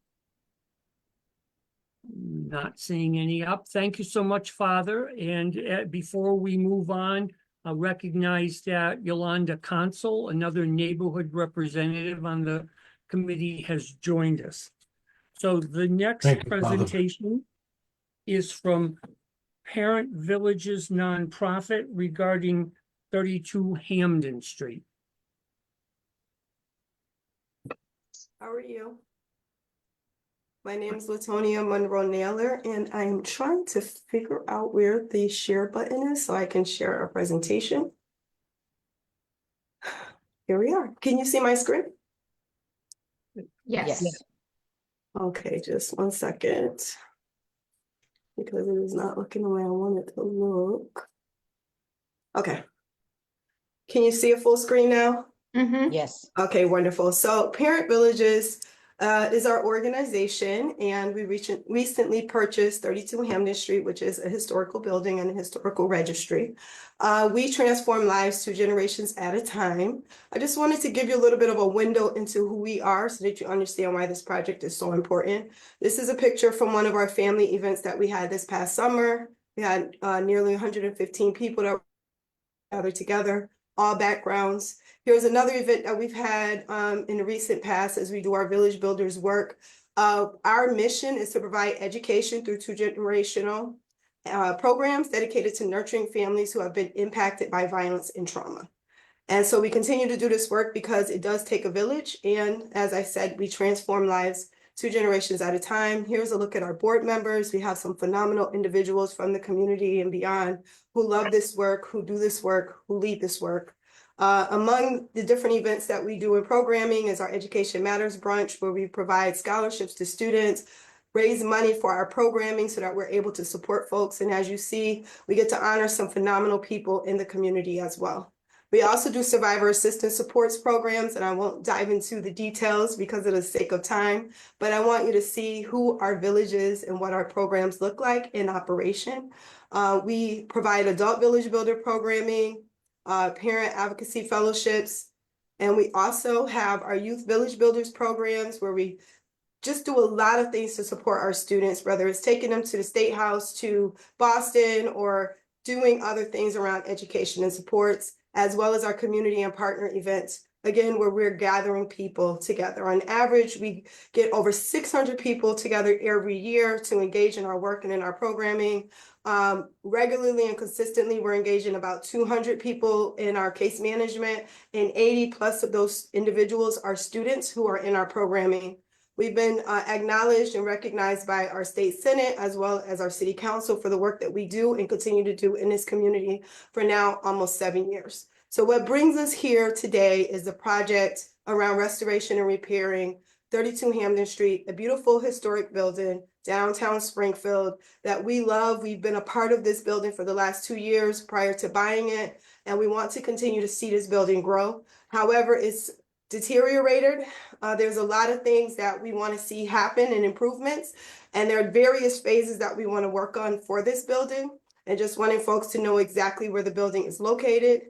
Not seeing any up. Thank you so much, Father. And before we move on, I recognize that Yolanda Consul, another neighborhood representative on the committee, has joined us. So the next Thank you, Father. presentation is from Parent Villages Nonprofit regarding 32 Hamden Street. How are you? My name is Latonia Monroe Naylor, and I am trying to figure out where the share button is so I can share our presentation. Here we are. Can you see my screen? Yes. Yes. Okay, just 1 second. Because it is not looking the way I want it to look. Okay. Can you see a full screen now? Yes. Okay, wonderful. So Parent Villages is our organization, and we recently purchased 32 Hamden Street, which is a historical building and a historical registry. We transform lives 2 generations at a time. I just wanted to give you a little bit of a window into who we are so that you understand why this project is so important. This is a picture from one of our family events that we had this past summer. We had nearly 115 people that gathered together, all backgrounds. Here's another event that we've had in the recent past as we do our Village Builders work. Our mission is to provide education through 2 generational programs dedicated to nurturing families who have been impacted by violence and trauma. And so we continue to do this work because it does take a village. And as I said, we transform lives 2 generations at a time. Here's a look at our board members. We have some phenomenal individuals from the community and beyond who love this work, who do this work, who lead this work. Among the different events that we do in programming is our Education Matters Brunch, where we provide scholarships to students, raise money for our programming so that we're able to support folks. And as you see, we get to honor some phenomenal people in the community as well. We also do survivor assistance supports programs, and I won't dive into the details because of the sake of time, but I want you to see who our village is and what our programs look like in operation. We provide adult village builder programming, parent advocacy fellowships, and we also have our youth village builders programs where we just do a lot of things to support our students, whether it's taking them to the State House, to Boston, or doing other things around education and supports, as well as our community and partner events, again, where we're gathering people together. On average, we get over 600 people together every year to engage in our work and in our programming. Regularly and consistently, we're engaging about 200 people in our case management, and 80 plus of those individuals are students who are in our programming. We've been acknowledged and recognized by our state senate as well as our city council for the work that we do and continue to do in this community for now almost 7 years. So what brings us here today is the project around restoration and repairing 32 Hamden Street, a beautiful historic building, downtown Springfield, that we love. We've been a part of this building for the last 2 years prior to buying it, and we want to continue to see this building grow. However, it's deteriorated. There's a lot of things that we want to see happen and improvements, and there are various phases that we want to work on for this building, and just wanting folks to know exactly where the building is located.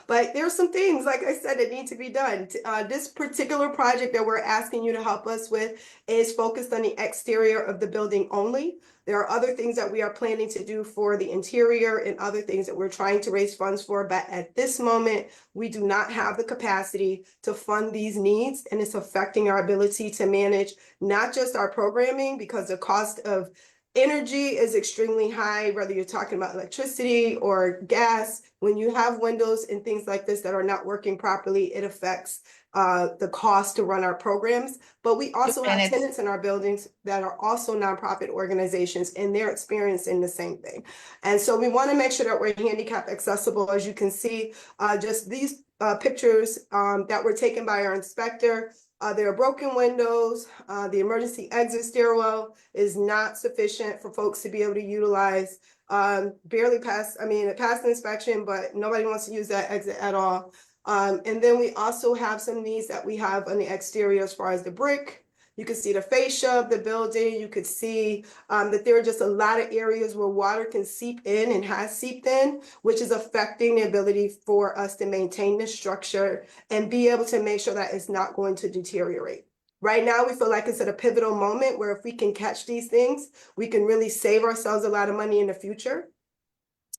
But there are some things, like I said, that need to be done. This particular project that we're asking you to help us with is focused on the exterior of the building only. There are other things that we are planning to do for the interior and other things that we're trying to raise funds for. But at this moment, we do not have the capacity to fund these needs, and it's affecting our ability to manage not just our programming, because the cost of energy is extremely high, whether you're talking about electricity or gas. When you have windows and things like this that are not working properly, it affects the cost to run our programs. But we also have tenants in our buildings that are also nonprofit organizations, and they're experiencing the same thing. And so we want to make sure that we're handicap accessible. As you can see, just these pictures that were taken by our inspector. There are broken windows. The emergency exit stairwell is not sufficient for folks to be able to utilize. Barely passed, it passed the inspection, but nobody wants to use that exit at all. And then we also have some needs that we have on the exterior as far as the brick. You can see the fascia of the building. You could see that there are just a lot of areas where water can seep in and has seeped in, which is affecting the ability for us to maintain this structure and be able to make sure that it's not going to deteriorate. Right now, we feel like it's at a pivotal moment where if we can catch these things, we can really save ourselves a lot of money in the future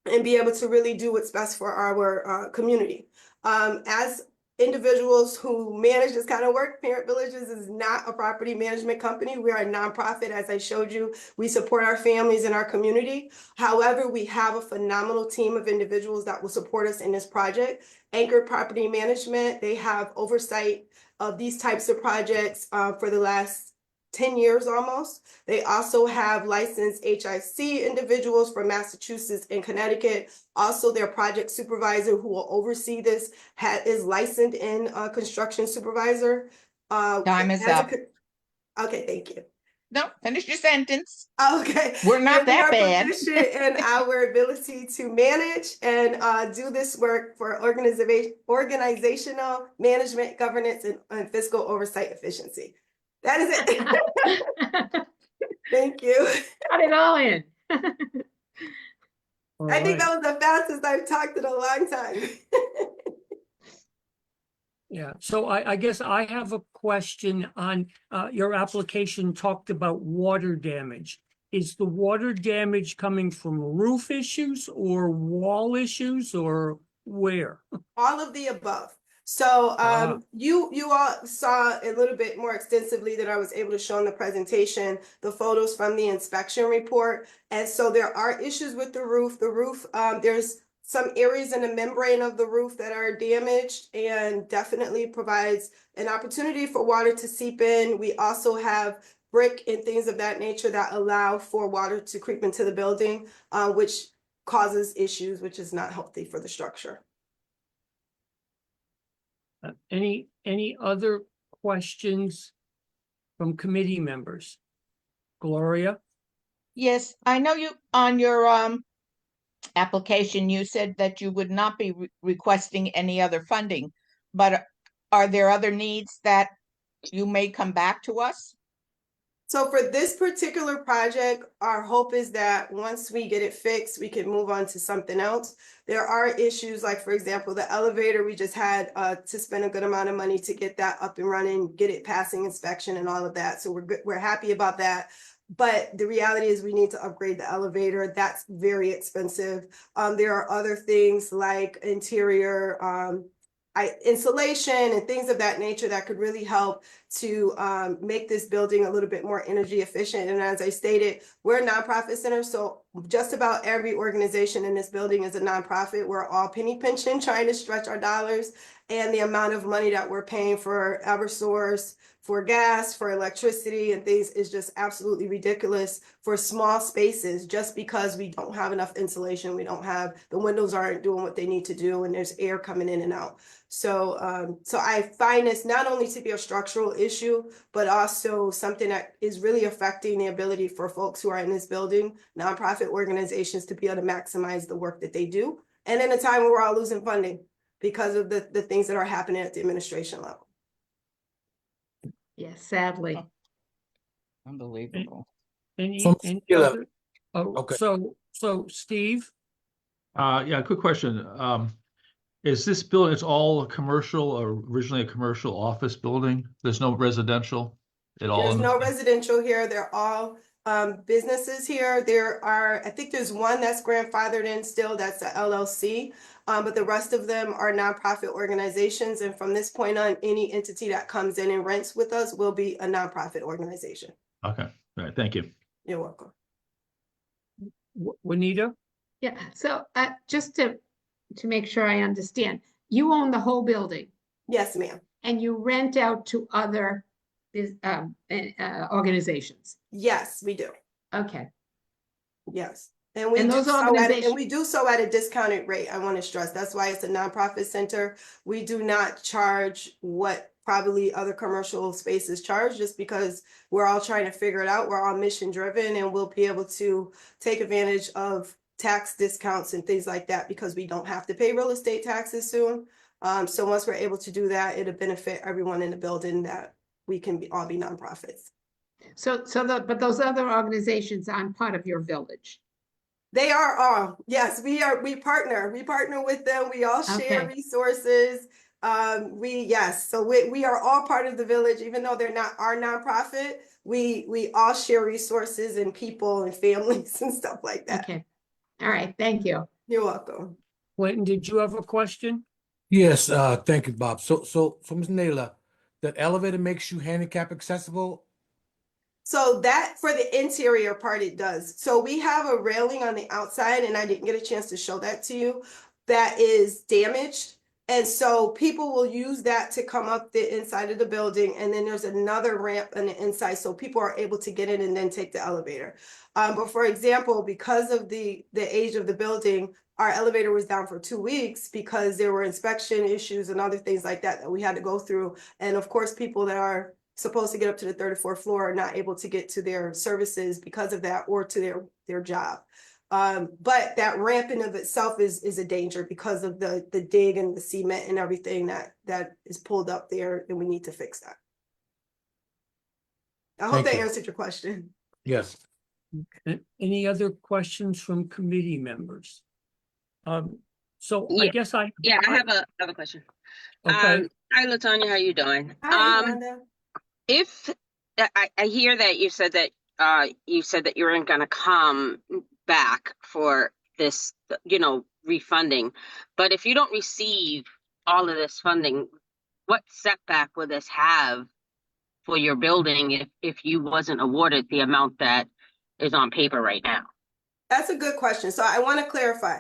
and be able to really do what's best for our community. As individuals who manage this kind of work, Parent Villages is not a property management company. We are a nonprofit. As I showed you, we support our families and our community. However, we have a phenomenal team of individuals that will support us in this project. Anchored Property Management, they have oversight of these types of projects for the last 10 years almost. They also have licensed HIC individuals from Massachusetts and Connecticut. Also, their project supervisor who will oversee this is licensed in construction supervisor. Time is up. Okay, thank you. No, finish your sentence. Okay. We're not And we that are bad. proficient in our ability to manage and do this work for organizational management, governance, and fiscal oversight efficiency. That is it. Thank you. Got it all in. I think that was the fastest I've talked in a long time. Yeah, so I guess I have a question on your application talked about water damage. Is the water damage coming from roof issues or wall issues or where? All of the above. So you all saw a little bit more extensively than I was able to show in the presentation, the photos from the inspection report. And so there are issues with the roof. The roof, there's some areas in the membrane of the roof that are damaged and definitely provides an opportunity for water to seep in. We also have brick and things of that nature that allow for water to creep into the building, which causes issues, which is not healthy for the structure. Any other questions from committee members? Gloria? Yes, I know you on your application, you said that you would not be requesting any other funding, but are there other needs that you may come back to us? So for this particular project, our hope is that once we get it fixed, we can move on to something else. There are issues like, for example, the elevator, we just had to spend a good amount of money to get that up and running, get it passing inspection and all of that. So we're happy about that. But the reality is we need to upgrade the elevator. That's very expensive. There are other things like interior insulation and things of that nature that could really help to make this building a little bit more energy efficient. And as I stated, we're a nonprofit center, so just about every organization in this building is a nonprofit. We're all penny pinching, trying to stretch our dollars, and the amount of money that we're paying for Eversource, for gas, for electricity and things is just absolutely ridiculous for small spaces, just because we don't have enough insulation. We don't have, the windows aren't doing what they need to do, and there's air coming in and out. So, so I find this not only to be a structural issue, but also something that is really affecting the ability for folks who are in this building, nonprofit organizations, to be able to maximize the work that they do. And in a time where we're all losing funding because of the things that are happening at the administration level. Yes, sadly. Unbelievable. Any Yeah. other? Oh, Okay. so Steve, Yeah, quick question. Is this building, it's all a commercial, or originally a commercial office building? There's no residential at all? There's in no this? residential here. They're all businesses here. There are, I think there's one that's grandfathered in still, that's the LLC. But the rest of them are nonprofit organizations. And from this point on, any entity that comes in and rents with us will be a nonprofit organization. Okay, all right, thank you. You're welcome. Juanita? Yeah, so just to make sure I understand, you own the whole building Yes, ma'am. and you rent out to other organizations. Yes, we do. Okay. Yes. And we And do those so organizations- and we do so at a discounted rate. I want to stress that's why it's a nonprofit center. We do not charge what probably other commercial spaces charge, just because we're all trying to figure it out. We're all mission driven, and we'll be able to take advantage of tax discounts and things like that because we don't have to pay real estate taxes soon. So once we're able to do that, it'll benefit everyone in the building that we can all be nonprofits. But those other organizations aren't part of your village. They are all, yes, we partner with them. We all share Okay. resources. So we are all part of the village, even though they're not our nonprofit. We all share resources and people and families and stuff like that. Okay. All right. Thank you. You're welcome. Quentin, did you have a question? Yes, thank you, Bob. So Ms. Naylor, that elevator makes you handicap accessible? So that for the interior part, it does. So we have a railing on the outside, and I didn't get a chance to show that to you, that is damaged. And so people will use that to come up the inside of the building. And then there's another ramp on the inside, so people are able to get in and then take the elevator. But for example, because of the age of the building, our elevator was down for 2 weeks because there were inspection issues and other things like that that we had to go through. And of course, people that are supposed to get up to the 34th floor are not able to get to their services because of that, or to their job. But that ramp in of itself is a danger because of the dig and the cement and everything that is pulled up there, and we need to fix that. I hope Thank that you. answered your question. Yes. Any other questions from committee members? So I Yeah. guess I have a question. okay. Hi, Latonya, how you doing? Hi, Yolanda. If I hear that you said that you weren't going to come back for this, refunding, but if you don't receive all of this funding, what setback will this have for your building if you wasn't awarded the amount that is on paper right now? That's a good question. So I want to clarify.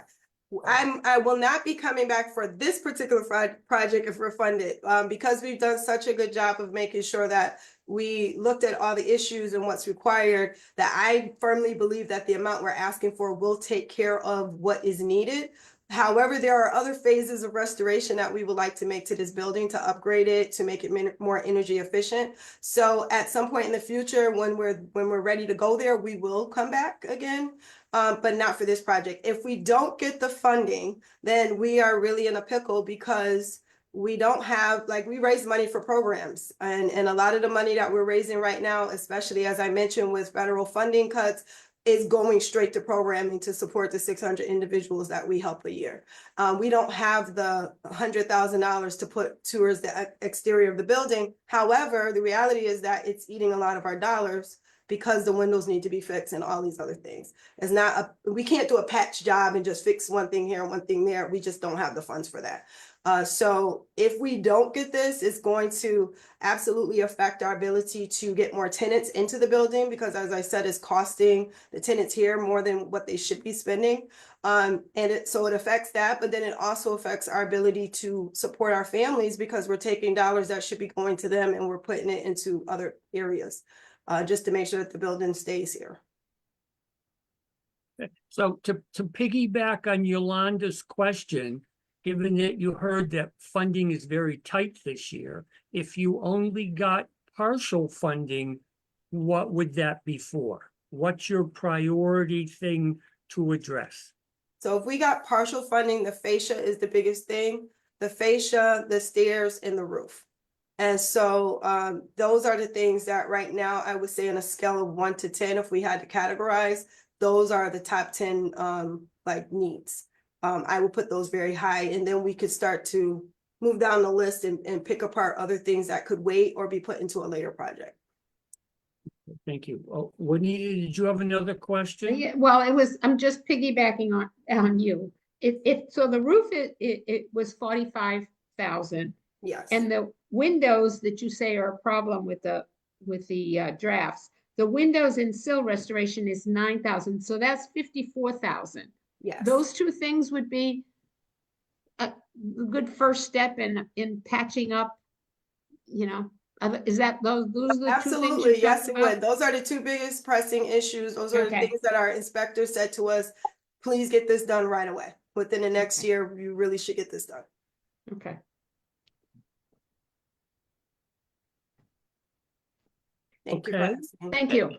I will not be coming back for this particular project if we're funded, because we've done such a good job of making sure that we looked at all the issues and what's required, that I firmly believe that the amount we're asking for will take care of what is needed. However, there are other phases of restoration that we would like to make to this building to upgrade it, to make it more energy efficient. So at some point in the future, when we're ready to go there, we will come back again. But not for this project. If we don't get the funding, then we are really in a pickle, because we don't have, we raise money for programs, and a lot of the money that we're raising right now, especially as I mentioned with federal funding cuts, is going straight to programming to support the 600 individuals that we help a year. We don't have the $100,000 to put towards the exterior of the building. However, the reality is that it's eating a lot of our dollars. because the windows need to be fixed and all these other things. It's not we can't do a patch job and just fix one thing here and one thing there. We just don't have the funds for that. So if we don't get this, it's going to absolutely affect our ability to get more tenants into the building, because as I said, it's costing the tenants here more than what they should be spending. So it affects that, but then it also affects our ability to support our families, because we're taking dollars that should be going to them and we're putting it into other areas, just to make sure that the building stays here. So to piggyback on Yolanda's question, given that you heard that funding is very tight this year, if you only got partial funding, what would that be for? What's your priority thing to address? So if we got partial funding, the fascia is the biggest thing. The fascia, the stairs, and the roof. And so those are the things that right now I would say on a scale of 1 to 10, if we had to categorize, those are the top 10 like needs. I would put those very high, and then we could start to move down the list and pick apart other things that could wait or be put into a later project. Thank you. Oh, Juanita, did you have another question? Yeah, well, I'm just piggybacking on you. So the roof, it was 45,000. Yes. And the windows that you say are a problem with the drafts, the windows in sill restoration is 9,000. So that's 54,000. Yes. Those two things would be a good first step in patching up, is that those are the 2 things? Absolutely, yes, it would. Those are the 2 biggest pressing issues. Those are the things that our inspector said to us, please get this done right away. Within the next year, you really should get this done. Okay. Thank you. Thank you.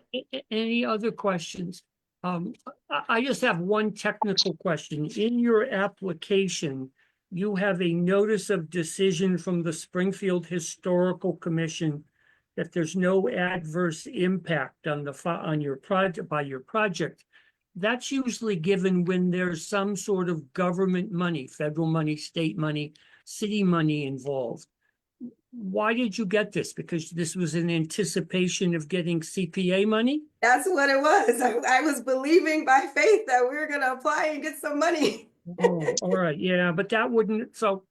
Any other questions? I just have one technical question. In your application, you have a notice of decision from the Springfield Historical Commission that there's no adverse impact on your project by your project. That's usually given when there's some sort of government money, federal money, state money, city money involved. Why did you get this? Because this was in anticipation of getting CPA money? That's what it was. I was believing by faith that we were going to apply and get some money. Oh, all right. Yeah, but that wouldn't, so.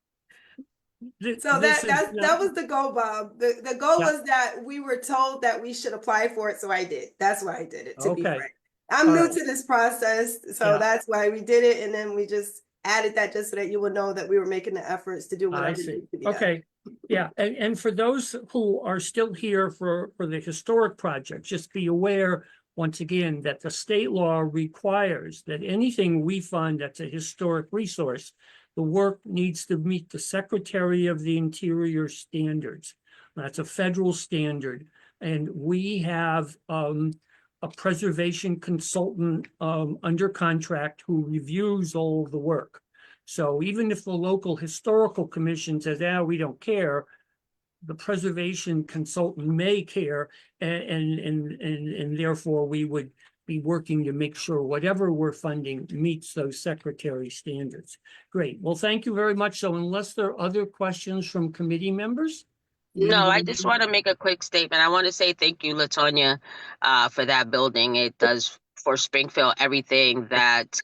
That was the goal, Bob. The goal was that we were told that we should apply for it. So I did. That's why I did it, to be frank. I'm new to this process. So that's why we did it. And then we just added that just so that you would know that we were making the efforts to do whatever needed to be done. Okay. Yeah, and for those who are still here for the historic project, just be aware, once again, that the state law requires that anything we fund that's a historic resource, the work needs to meet the Secretary of the Interior standards. That's a federal standard. And we have a preservation consultant under contract who reviews all of the work. So even if the local historical commission says, we don't care, the preservation consultant may care, and therefore we would be working to make sure whatever we're funding meets those secretary standards. Great. Well, thank you very much. So unless there are other questions from committee members? No, I just want to make a quick statement. I want to say thank you, Latonia, for that building. It does for Springfield everything that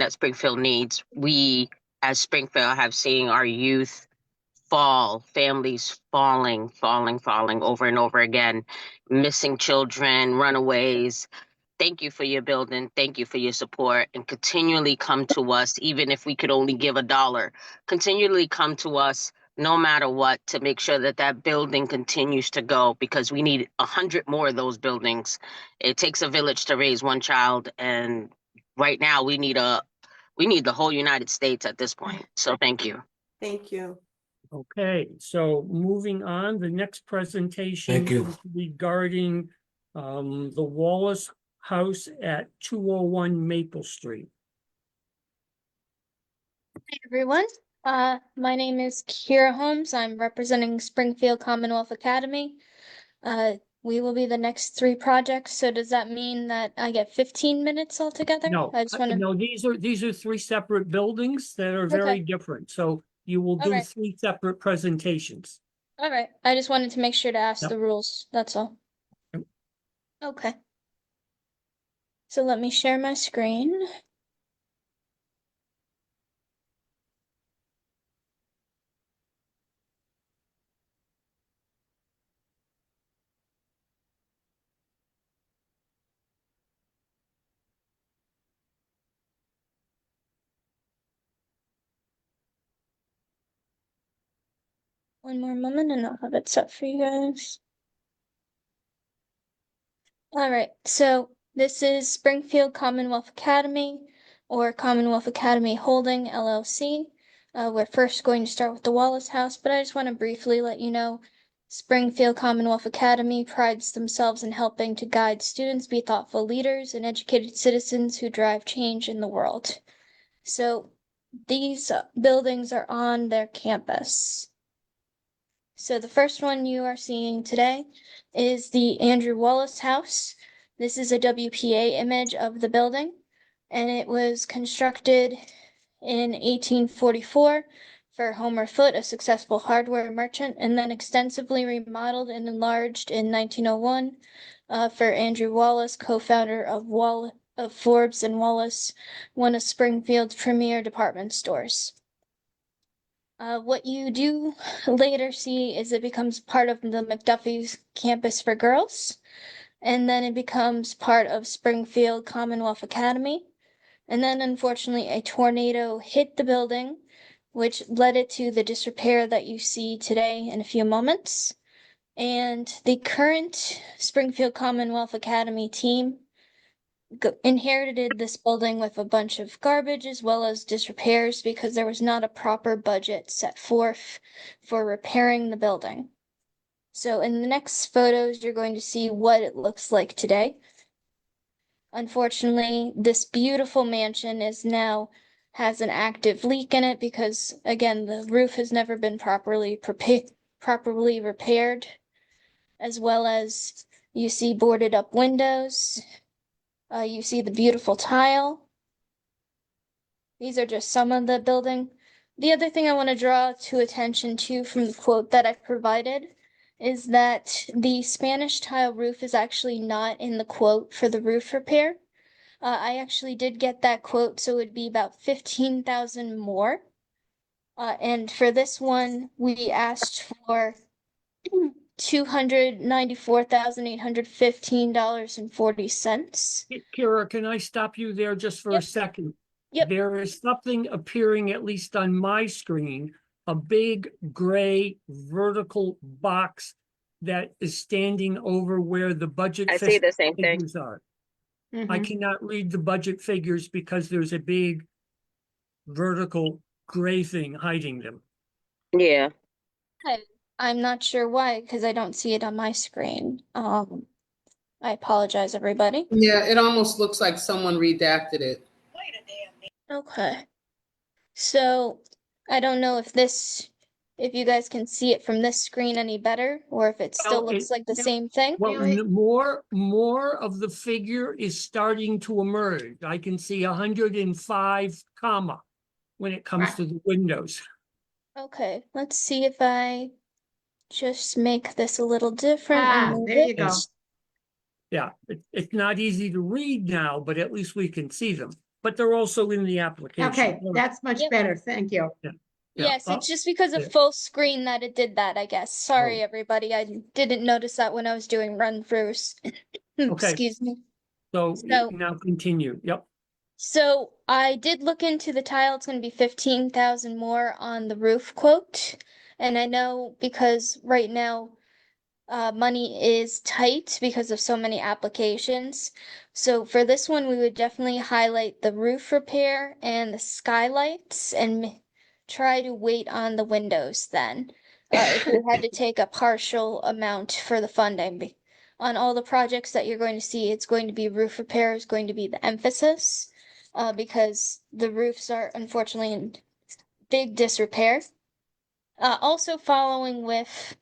Springfield needs. We, as Springfield, have seen our youth fall, families falling over and over again, missing children, runaways. Thank you for your building. Thank you for your support, and continually come to us, even if we could only give $1, continually come to us no matter what, to make sure that that building continues to go, because we need 100 more of those buildings. It takes a village to raise one child, and right now we need the whole United States at this point. So thank you. Thank you. Okay, so moving on, the next presentation is regarding the Wallace House at 201 Maple Street. Hi, everyone. My name is Kira Holmes. I'm representing Springfield Commonwealth Academy. We will be the next 3 projects. So does that mean that I get 15 minutes altogether? No, I just want to. no, these are 3 separate buildings that are very different. So you will do 3 separate presentations. All right. I just wanted to make sure to ask the rules. That's all. Okay. So let me share my screen. One more moment and I'll have it set for you guys. All right, so this is Springfield Commonwealth Academy or Commonwealth Academy Holding LLC. We're first going to start with the Wallace House, but I just want to briefly let you know Springfield Commonwealth Academy prides themselves in helping to guide students be thoughtful leaders and educated citizens who drive change in the world. So these buildings are on their campus. So the first one you are seeing today is the Andrew Wallace House. This is a WPA image of the building, and it was constructed in 1844 for Homer Foote, a successful hardware merchant, and then extensively remodeled and enlarged in 1901 for Andrew Wallace, co-founder of Forbes and Wallace, one of Springfield's premier department stores. What you do later see is it becomes part of the McDuffie's campus for girls, and then it becomes part of Springfield Commonwealth Academy. And then unfortunately, a tornado hit the building, which led it to the disrepair that you see today in a few moments. And the current Springfield Commonwealth Academy team inherited this building with a bunch of garbage as well as disrepairs because there was not a proper budget set forth for repairing the building. So in the next photos, you're going to see what it looks like today. Unfortunately, this beautiful mansion has an active leak in it because, again, the roof has never been properly repaired, as well as you see boarded up windows. You see the beautiful tile. These are just some of the building. The other thing I want to draw to attention to from the quote that I provided is that the Spanish tile roof is actually not in the quote for the roof repair. I actually did get that quote, so it would be about 15,000 more. And for this one, we asked for $294,815.40. Kira, can I stop you there just for a second? Yep. There is something appearing, at least on my screen, a big gray vertical box that is standing over where the budget I see the same thing. figures are. I Mhm. cannot read the budget figures because there's a big vertical gray thing hiding them. Yeah. I'm not sure why, because I don't see it on my screen. I apologize, everybody. Yeah, it almost looks like someone redacted it. Okay. So I don't know if you guys can see it from this screen any better, or if it still Well, looks like the same thing. Well, more of the figure is starting to emerge. I can see 105 comma when it comes to the windows. Okay, let's see if I just make this a little different and move There you it. go. Yeah, it's not easy to read now, but at least we can see them. But they're also in the application. Okay, that's much Yep. better. Thank you. Yeah. Yes, Oh, it's just because of yeah. full screen that it did that, I guess. Sorry, Oh. everybody. I didn't notice that when I was doing run-throughs. Okay. Excuse me. So So- now continue. Yep. So I did look into the tile. It's going to be 15,000 more on the roof quote. And I know because right now money is tight because of so many applications. So for this one, we would definitely highlight the roof repair and the skylights and try to wait on the windows then. If we had to take a partial amount for the funding. On all the projects that you're going to see, it's going to be roof repair is going to be the emphasis because the roofs are unfortunately in big disrepair. Also following with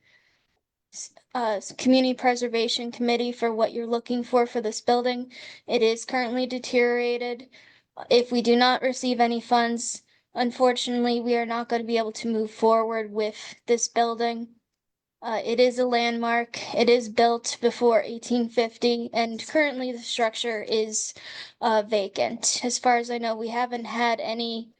Community Preservation Committee for what you're looking for this building. It is currently deteriorated. If we do not receive any funds, unfortunately, we are not going to be able to move forward with this building. It is a landmark. It is built before 1850, and currently the structure is vacant. As far as I know, we haven't had any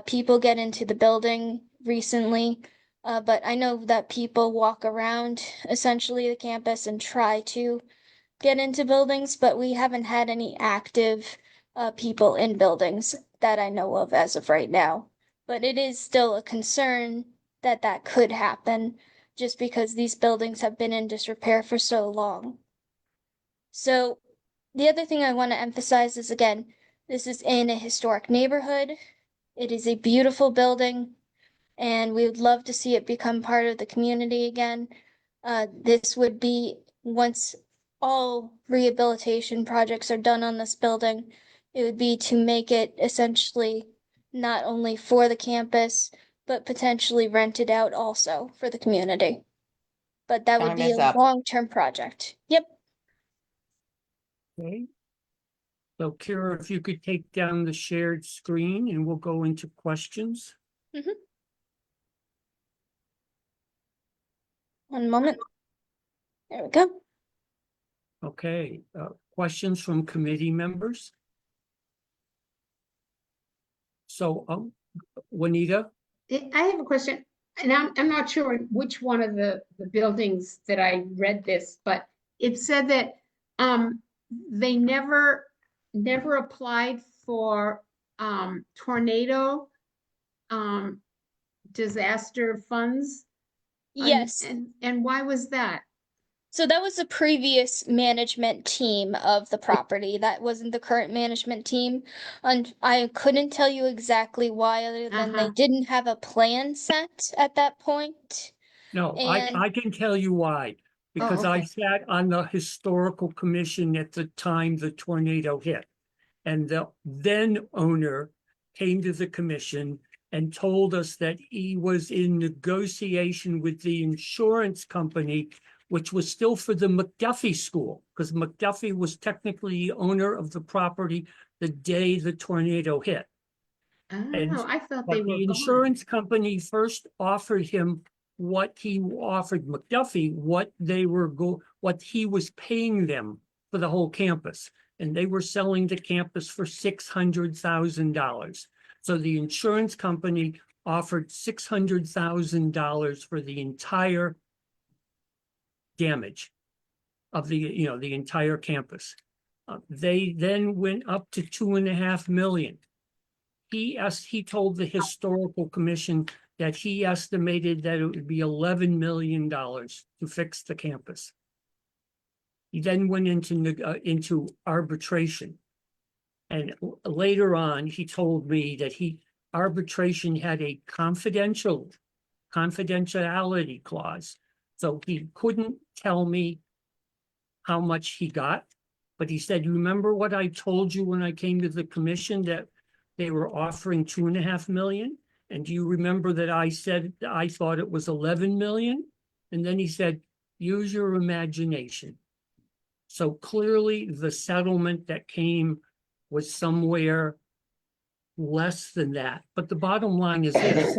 people get into the building recently, but I know that people walk around essentially the campus and try to get into buildings, but we haven't had any active people in buildings that I know of as of right now. But it is still a concern that that could happen just because these buildings have been in disrepair for so long. So the other thing I want to emphasize is, again, this is in a historic neighborhood. It is a beautiful building, and we would love to see it become part of the community again. This would be, once all rehabilitation projects are done on this building, it would be to make it essentially not only for the campus, but potentially rented out also for the community. But that would Time be is a up. long-term project. Yep. Okay. So Kira, if you could take down the shared screen and we'll go into questions. One moment. There we go. Okay, questions from committee members? So, Juanita? I have a question, and I'm not sure which one of the buildings that I read this, but it said that they never applied for tornado disaster funds. Yes. And why was that? So that was the previous management team of the property. That wasn't the current management team. And I couldn't tell you exactly why, other than they didn't have a plan set at that point. No, And I can tell you why. Because I okay. sat on the historical commission at the time the tornado hit. And the then owner came to the commission and told us that he was in negotiation with the insurance company, which was still for the McDuffie School, because McDuffie was technically the owner of the property the day the tornado hit. And Oh, I thought but they were the gone. insurance company first offered him what he offered McDuffie, what he was paying them for the whole campus. And they were selling the campus for $600,000. So the insurance company offered $600,000 for the entire damage of the entire campus. They then went up to $2.5 million. He told the historical commission that he estimated that it would be $11 million to fix the campus. He then went into arbitration. And later on, he told me that arbitration had a confidentiality clause. So he couldn't tell me how much he got, but he said, "You remember what I told you when I came to the commission, that they were offering $2.5 million? And do you remember that I said I thought it was 11 million?" And then he said, "Use your imagination." So clearly the settlement that came was somewhere less than that. But the bottom line is this: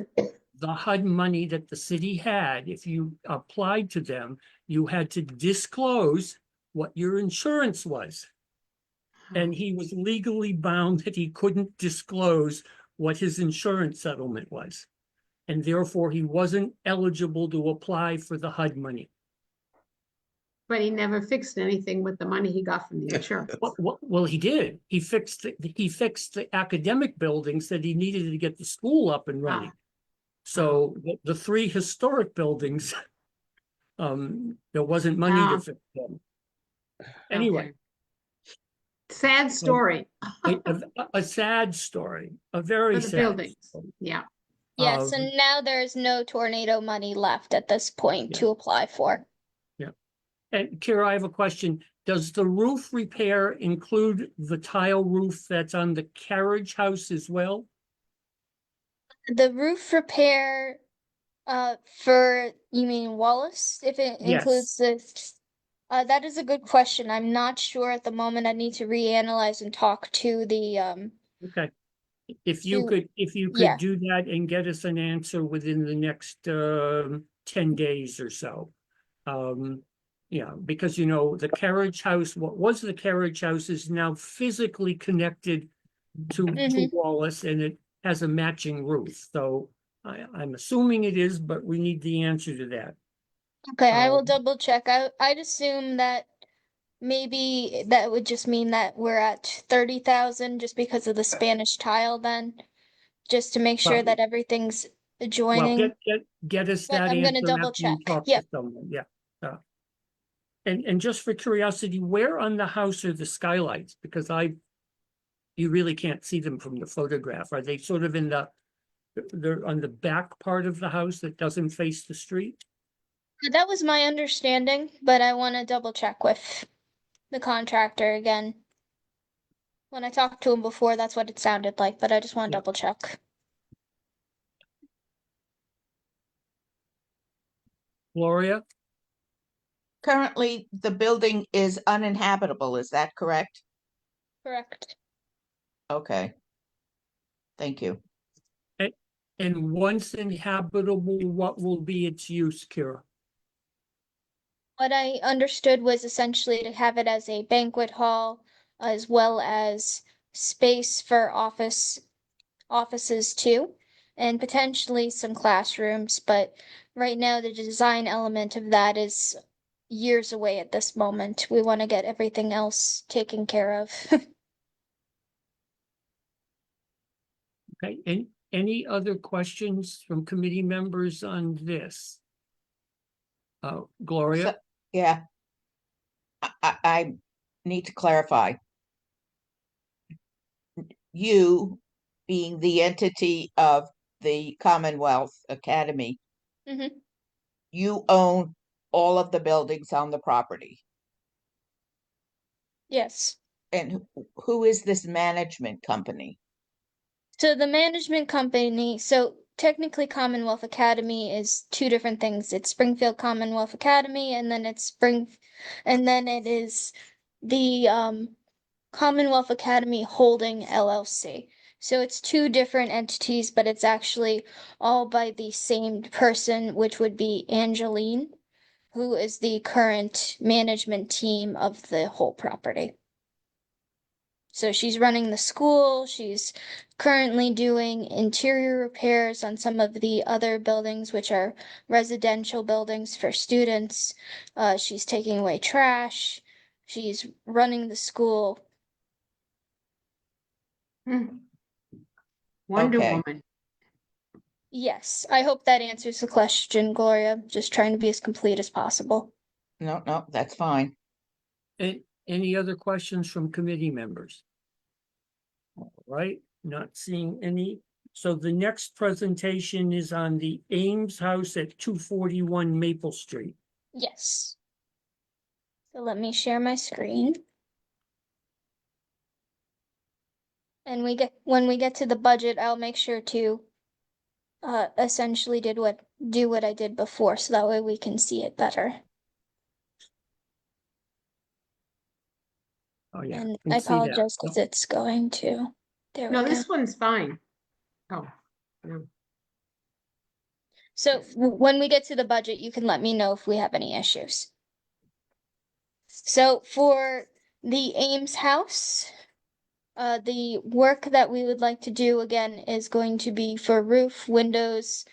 the HUD money that the city had, if you applied to them, you had to disclose what your insurance was. And he was legally bound that he couldn't disclose what his insurance settlement was. And therefore, he wasn't eligible to apply for the HUD money. But he never fixed anything with the money he got from the insurance. Well, he did. He fixed the academic buildings that he needed to get the school up and running. So the three historic buildings, there wasn't money to fix them. Anyway. Okay. Sad story. A sad story, a very For the sad buildings. story. Yeah. yes, and now there's no tornado money left at this point to apply for. Yeah. And Kira, I have a question. Does the roof repair include the tile roof that's on the carriage house as well? The roof repair, you mean Wallace, if it includes this? That is a good question. I'm not sure at the moment. I need to reanalyze and talk to the Okay. If you to- could, if you yeah. could do that and get us an answer within the next 10 days or so. Yeah, because you know, the carriage house, what was the carriage house is now physically connected to Mhm. Wallace, and it has a matching roof. So I'm assuming it is, but we need the answer to that. Okay, I will Um, double check. I'd assume that maybe that would just mean that we're at 30,000 just because of the Spanish tile then, just to make sure Well- that everything's Well, adjoining. get us But that I'm gonna answer double after you check. talk to Yep. someone, yeah. And just for curiosity, where on the house are the skylights? Because you really can't see them from the photograph. Are they sort of they're on the back part of the house that doesn't face the street? That was my understanding, but I want to double check with the contractor again. When I talked to him before, that's what it sounded like, but I just want to Yeah. double check. Gloria? Currently, the building is uninhabitable, is that correct? Correct. Okay. Thank you. And once inhabitable, what will be its use, Kira? What I understood was essentially to have it as a banquet hall as well as space for offices too, and potentially some classrooms, but right now the design element of that is years away at this moment. We want to get everything else taken care of. Okay, and any other questions from committee members on this? Gloria? So, yeah. I need to clarify. You, being the entity of the Commonwealth Academy, Mhm. you own all of the buildings on the property. Yes. And who is this management company? So the management company, so technically Commonwealth Academy is two different things. It's Springfield Commonwealth Academy and then and then it is the Commonwealth Academy Holding LLC. So it's two different entities, but it's actually all by the same person, which would be Angeline, who is the current management team of the whole property. So she's running the school, she's currently doing interior repairs on some of the other buildings, which are residential buildings for students. She's taking away trash, she's running the school. Wonder Okay. Woman. Yes, I hope that answers the question, Gloria. Just trying to be as complete as possible. No, that's fine. Any other questions from committee members? All right, not seeing any. So the next presentation is on the Ames House at 241 Maple Street. Yes. So let me share my screen. And when we get to the budget, I'll make sure to essentially do what I did before, so that way we can see it better. Oh, yeah. And can I see that. apologize because it's going to. There we No, go. this one's fine. Oh, no. So when we get to the budget, you can let me know if we have any issues. So for the Ames house, the work that we would like to do again is going to be for roof, windows,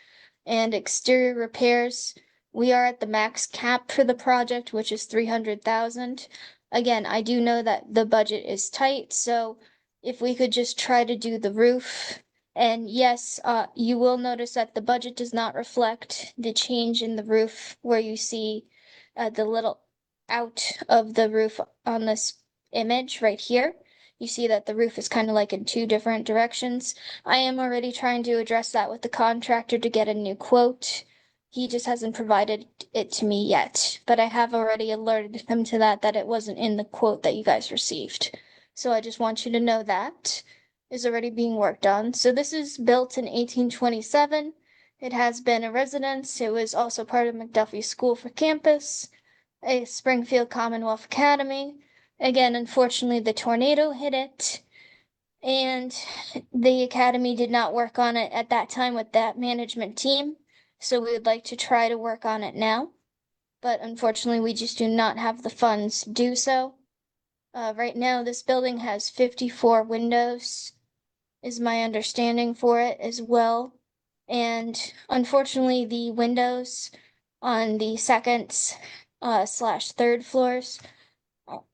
and exterior repairs. We are at the max cap for the project, which is 300,000. Again, I do know that the budget is tight, so if we could just try to do the roof. And yes, you will notice that the budget does not reflect the change in the roof where you see the little out of the roof on this image right here. You see that the roof is kind of like in two different directions. I am already trying to address that with the contractor to get a new quote. He just hasn't provided it to me yet, but I have already alerted him to that it wasn't in the quote that you guys received. So I just want you to know that is already being worked on. So this is built in 1827. It has been a residence. It was also part of McDuffie School for Campus, a Springfield Commonwealth Academy. Again, unfortunately, the tornado hit it. And the academy did not work on it at that time with that management team. So we would like to try to work on it now. But unfortunately, we just do not have the funds to do so. Right now, this building has 54 windows, is my understanding for it as well. And unfortunately, the windows on the second slash third floors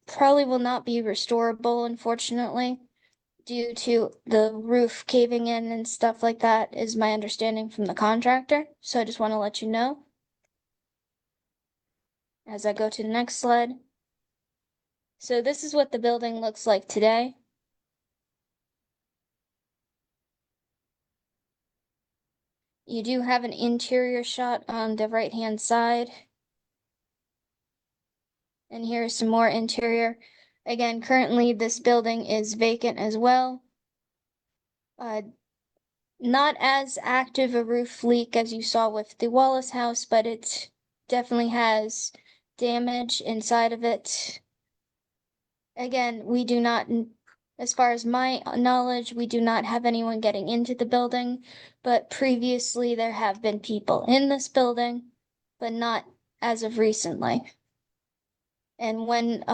probably will not be restorable, unfortunately, due to the roof caving in and stuff like that, is my understanding from the contractor. So I just want to let you know. As I go to the next slide. So this is what the building looks like today. You do have an interior shot on the right-hand side. And here's some more interior. Again, currently this building is vacant as well. Not as active a roof leak as you saw with the Wallace house, but it definitely has damage inside of it. Again, we do not, as far as my knowledge, we do not have anyone getting into the building, but previously there have been people in this building, but not as of recently. And when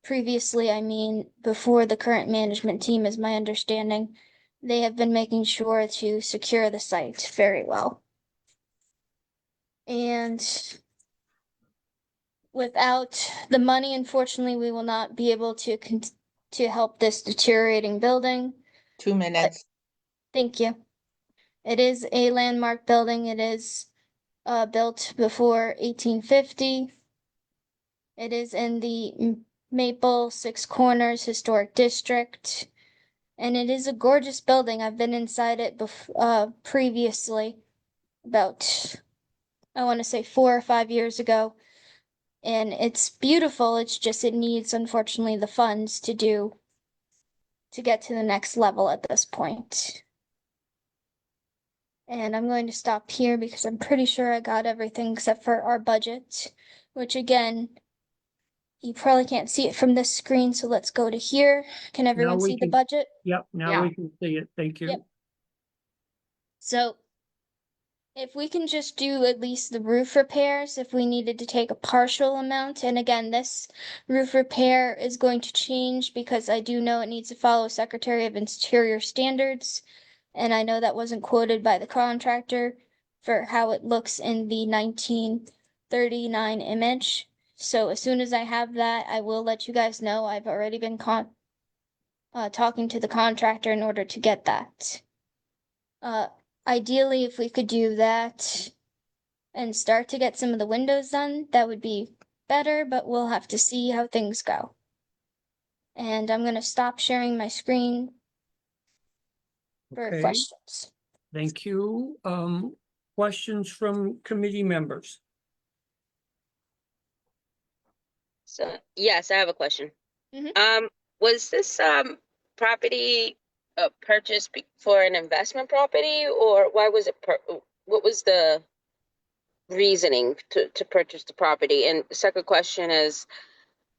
previously, I mean before the current management team, is my understanding, they have been making sure to secure the site very well. And without the money, unfortunately, we will not be able to help this deteriorating building. 2 minutes. Thank you. It is a landmark building. It is built before 1850. It is in the Maple Six Corners Historic District, and it is a gorgeous building. I've been inside it previously, about, I want to say 4 or 5 years ago, and it's beautiful. It's just it needs, unfortunately, the funds to get to the next level at this point. And I'm going to stop here because I'm pretty sure I got everything except for our budget, which again, you probably can't see it from this screen, so let's go to here. Can everyone see the budget? Yep, now we can see it. Thank you. Yep. So if we can just do at least the roof repairs, if we needed to take a partial amount, and again, this roof repair is going to change because I do know it needs to follow Secretary of Interior standards, and I know that wasn't quoted by the contractor for how it looks in the 1939 image. So as soon as I have that, I will let you guys know. I've already been talking to the contractor in order to get that. Ideally, if we could do that and start to get some of the windows done, that would be better, but we'll have to see how things go. And I'm going to stop sharing my screen for Okay. questions. Thank you. Questions from committee members? So, yes, I have a question. Mhm. Was this property purchased for an investment property, or why was it what was the reasoning to purchase the property? And the second question is,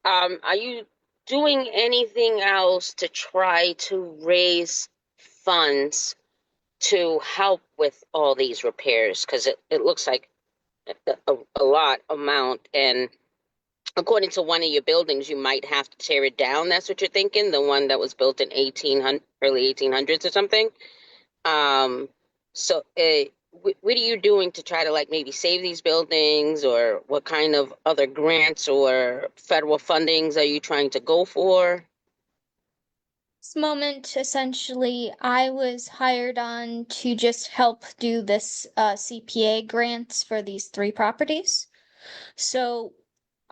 are you doing anything else to try to raise funds to help with all these repairs? Because it looks like a lot amount, and according to one of your buildings, you might have to tear it down. That's what you're thinking? The one that was built in early 1800s or something? So what are you doing to try to like maybe save these buildings, or what kind of other grants or federal fundings are you trying to go for? This moment, essentially, I was hired on to just help do this CPA grants for these 3 properties. So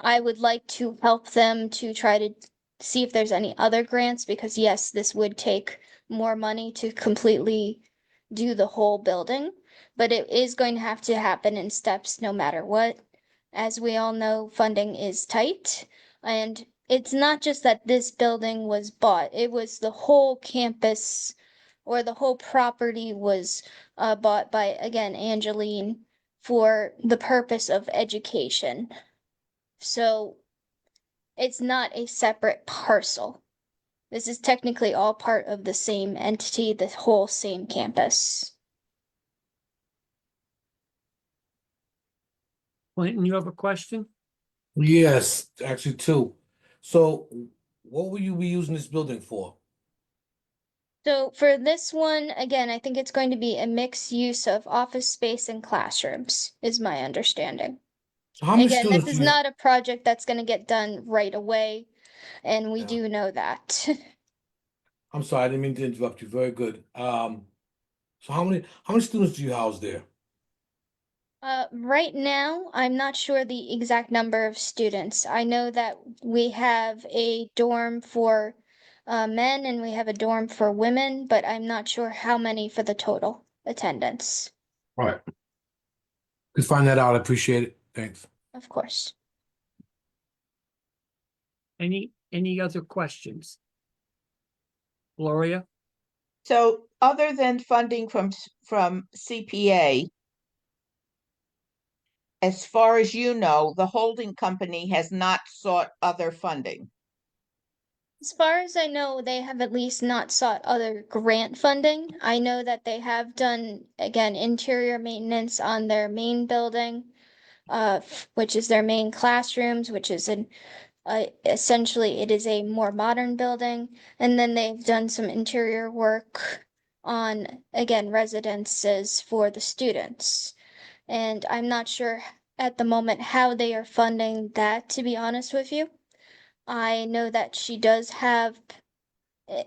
I would like to help them to try to see if there's any other grants, because yes, this would take more money to completely do the whole building, but it is going to have to happen in steps no matter what. As we all know, funding is tight, and it's not just that this building was bought, it was the whole campus or the whole property was bought by, again, Angeline for the purpose of education. So it's not a separate parcel. This is technically all part of the same entity, the whole same campus. Clinton, you have a question? Yes, actually two. So what will you be using this building for? So for this one, again, I think it's going to be a mixed use of office space and classrooms, is my understanding. So how many Again, this students is do you have? not a project that's going to get done right away, and we Yeah. do know that. I'm sorry, I didn't mean to interrupt you. Very good. So how many students do you house there? Right now, I'm not sure the exact number of students. I know that we have a dorm for men and we have a dorm for women, but I'm not sure how many for the total attendance. Right. Could find that out. I appreciate it. Thanks. Of course. Any other questions? Gloria? So other than funding from CPA, as far as you know, the holding company has not sought other funding. As far as I know, they have at least not sought other grant funding. I know that they have done, again, interior maintenance on their main building, which is their main classrooms, which is essentially it is a more modern building. And then they've done some interior work on, again, residences for the students. And I'm not sure at the moment how they are funding that, to be honest with you. I know that she does have,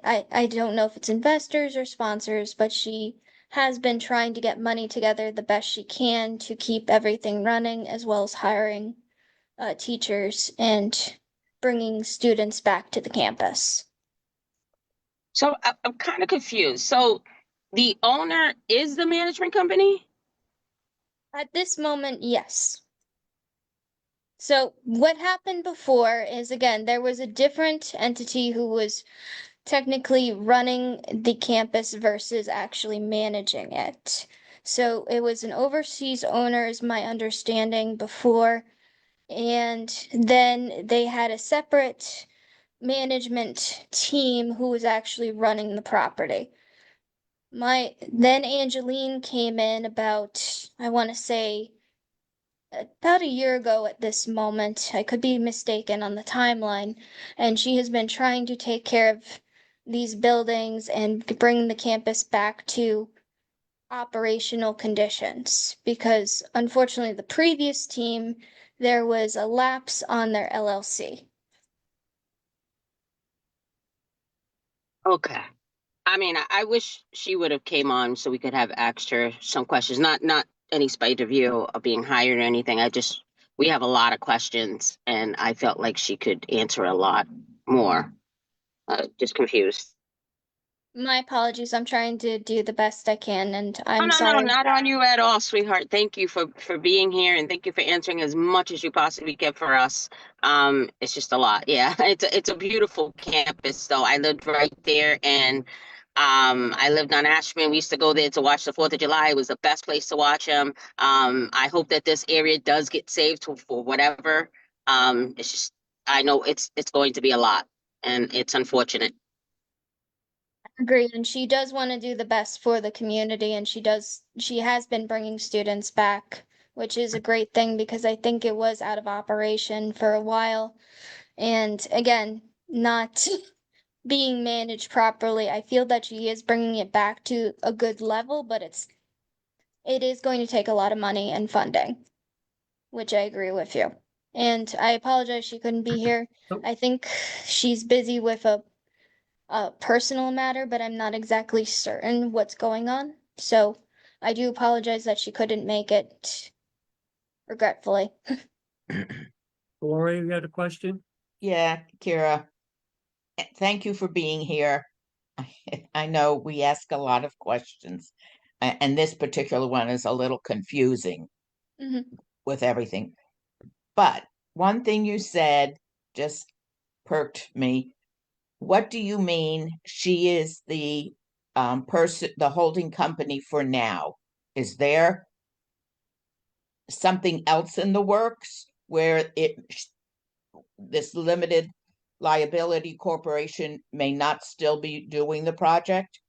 I don't know if it's investors or sponsors, but she has been trying to get money together the best she can to keep everything running, as well as hiring teachers and bringing students back to the campus. So I'm kind of confused. So the owner is the management company? At this moment, yes. So what happened before is, again, there was a different entity who was technically running the campus versus actually managing it. So it was an overseas owner, is my understanding before, and then they had a separate management team who was actually running the property. Then Angeline came in about, I want to say, about a year ago at this moment. I could be mistaken on the timeline, and she has been trying to take care of these buildings and bring the campus back to operational conditions because unfortunately the previous team there was a lapse on their LLC. Okay. I mean, I wish she would have came on so we could have asked her some questions. Not any spite of you of being hired or anything. We have a lot of questions, and I felt like she could answer a lot more. Just confused. My apologies. I'm trying to do the best I can, and No, I'm no, sorry. not on you at all, sweetheart. Thank you for being here, and thank you for answering as much as you possibly can for us. It's just a lot. Yeah, it's a beautiful campus, though. I lived right there, and I lived on Ashburn. We used to go there to watch the 4th of July. It was the best place to watch them. I hope that this area does get saved for whatever. It's just I know it's going to be a lot, and it's unfortunate. Agreed, and she does want to do the best for the community, and she has been bringing students back, which is a great thing because I think it was out of operation for a while. And again, not being managed properly. I feel that she is bringing it back to a good level, but it is going to take a lot of money and funding, which I agree with you. And I apologize she couldn't be here. I think she's busy with a personal matter, but I'm not exactly certain what's going on. So I do apologize that she couldn't make it, regretfully. Gloria, you had a question? Yeah, Kira, thank you for being here. I know we ask a lot of questions, and this particular one is a little confusing with everything. But one thing you said just perked me. What do you mean she is the person, the holding company for now? Is there something else in the works where this limited Liability Corporation may not still be doing the project?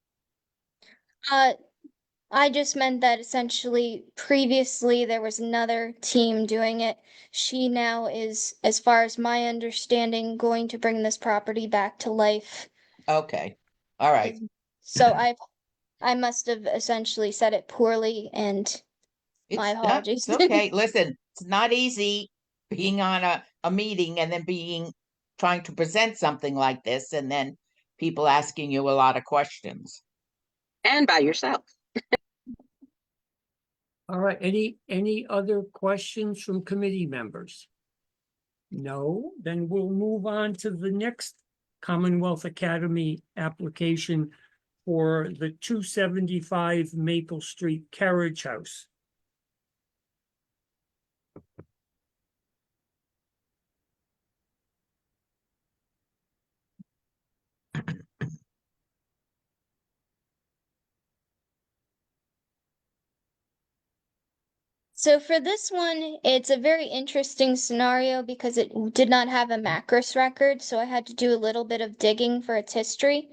I just meant that essentially previously there was another team doing it. She now is, as far as my understanding, going to bring this property back to life. Okay, all right. So I must have essentially said it poorly, and my It's apologies. okay. Listen, it's not easy being on a meeting and then trying to present something like this and then people asking you a lot of questions. And by yourself. All right, any other questions from committee members? No, then we'll move on to the next Commonwealth Academy application for the 275 Maple Street Carriage House. So for this one, it's a very interesting scenario because it did not have a Macris record, so I had to do a little bit of digging for its history.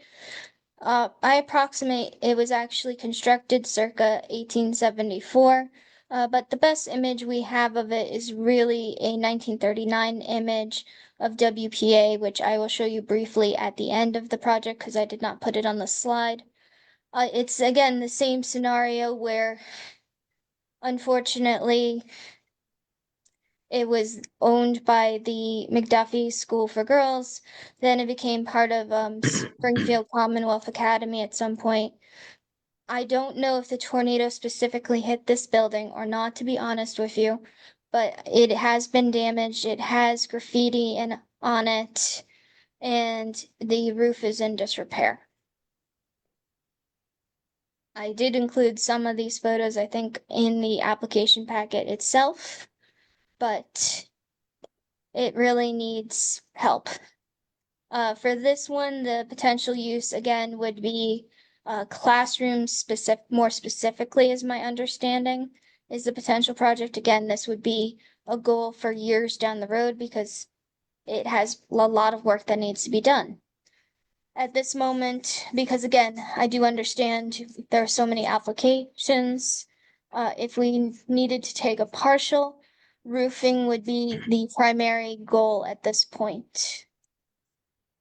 I approximate it was actually constructed circa 1874, but the best image we have of it is really a 1939 image of WPA, which I will show you briefly at the end of the project because I did not put it on the slide. It's again the same scenario where unfortunately it was owned by the McDuffie School for Girls. Then it became part of Springfield Commonwealth Academy at some point. I don't know if the tornado specifically hit this building or not, to be honest with you, but it has been damaged. It has graffiti on it, and the roof is in disrepair. I did include some of these photos, I think, in the application packet itself, but it really needs help. For this one, the potential use again would be classrooms more specifically, is my understanding, is the potential project. Again, this would be a goal for years down the road because it has a lot of work that needs to be done. At this moment, because again, I do understand there are so many applications, if we needed to take a partial, roofing would be the primary goal at this point.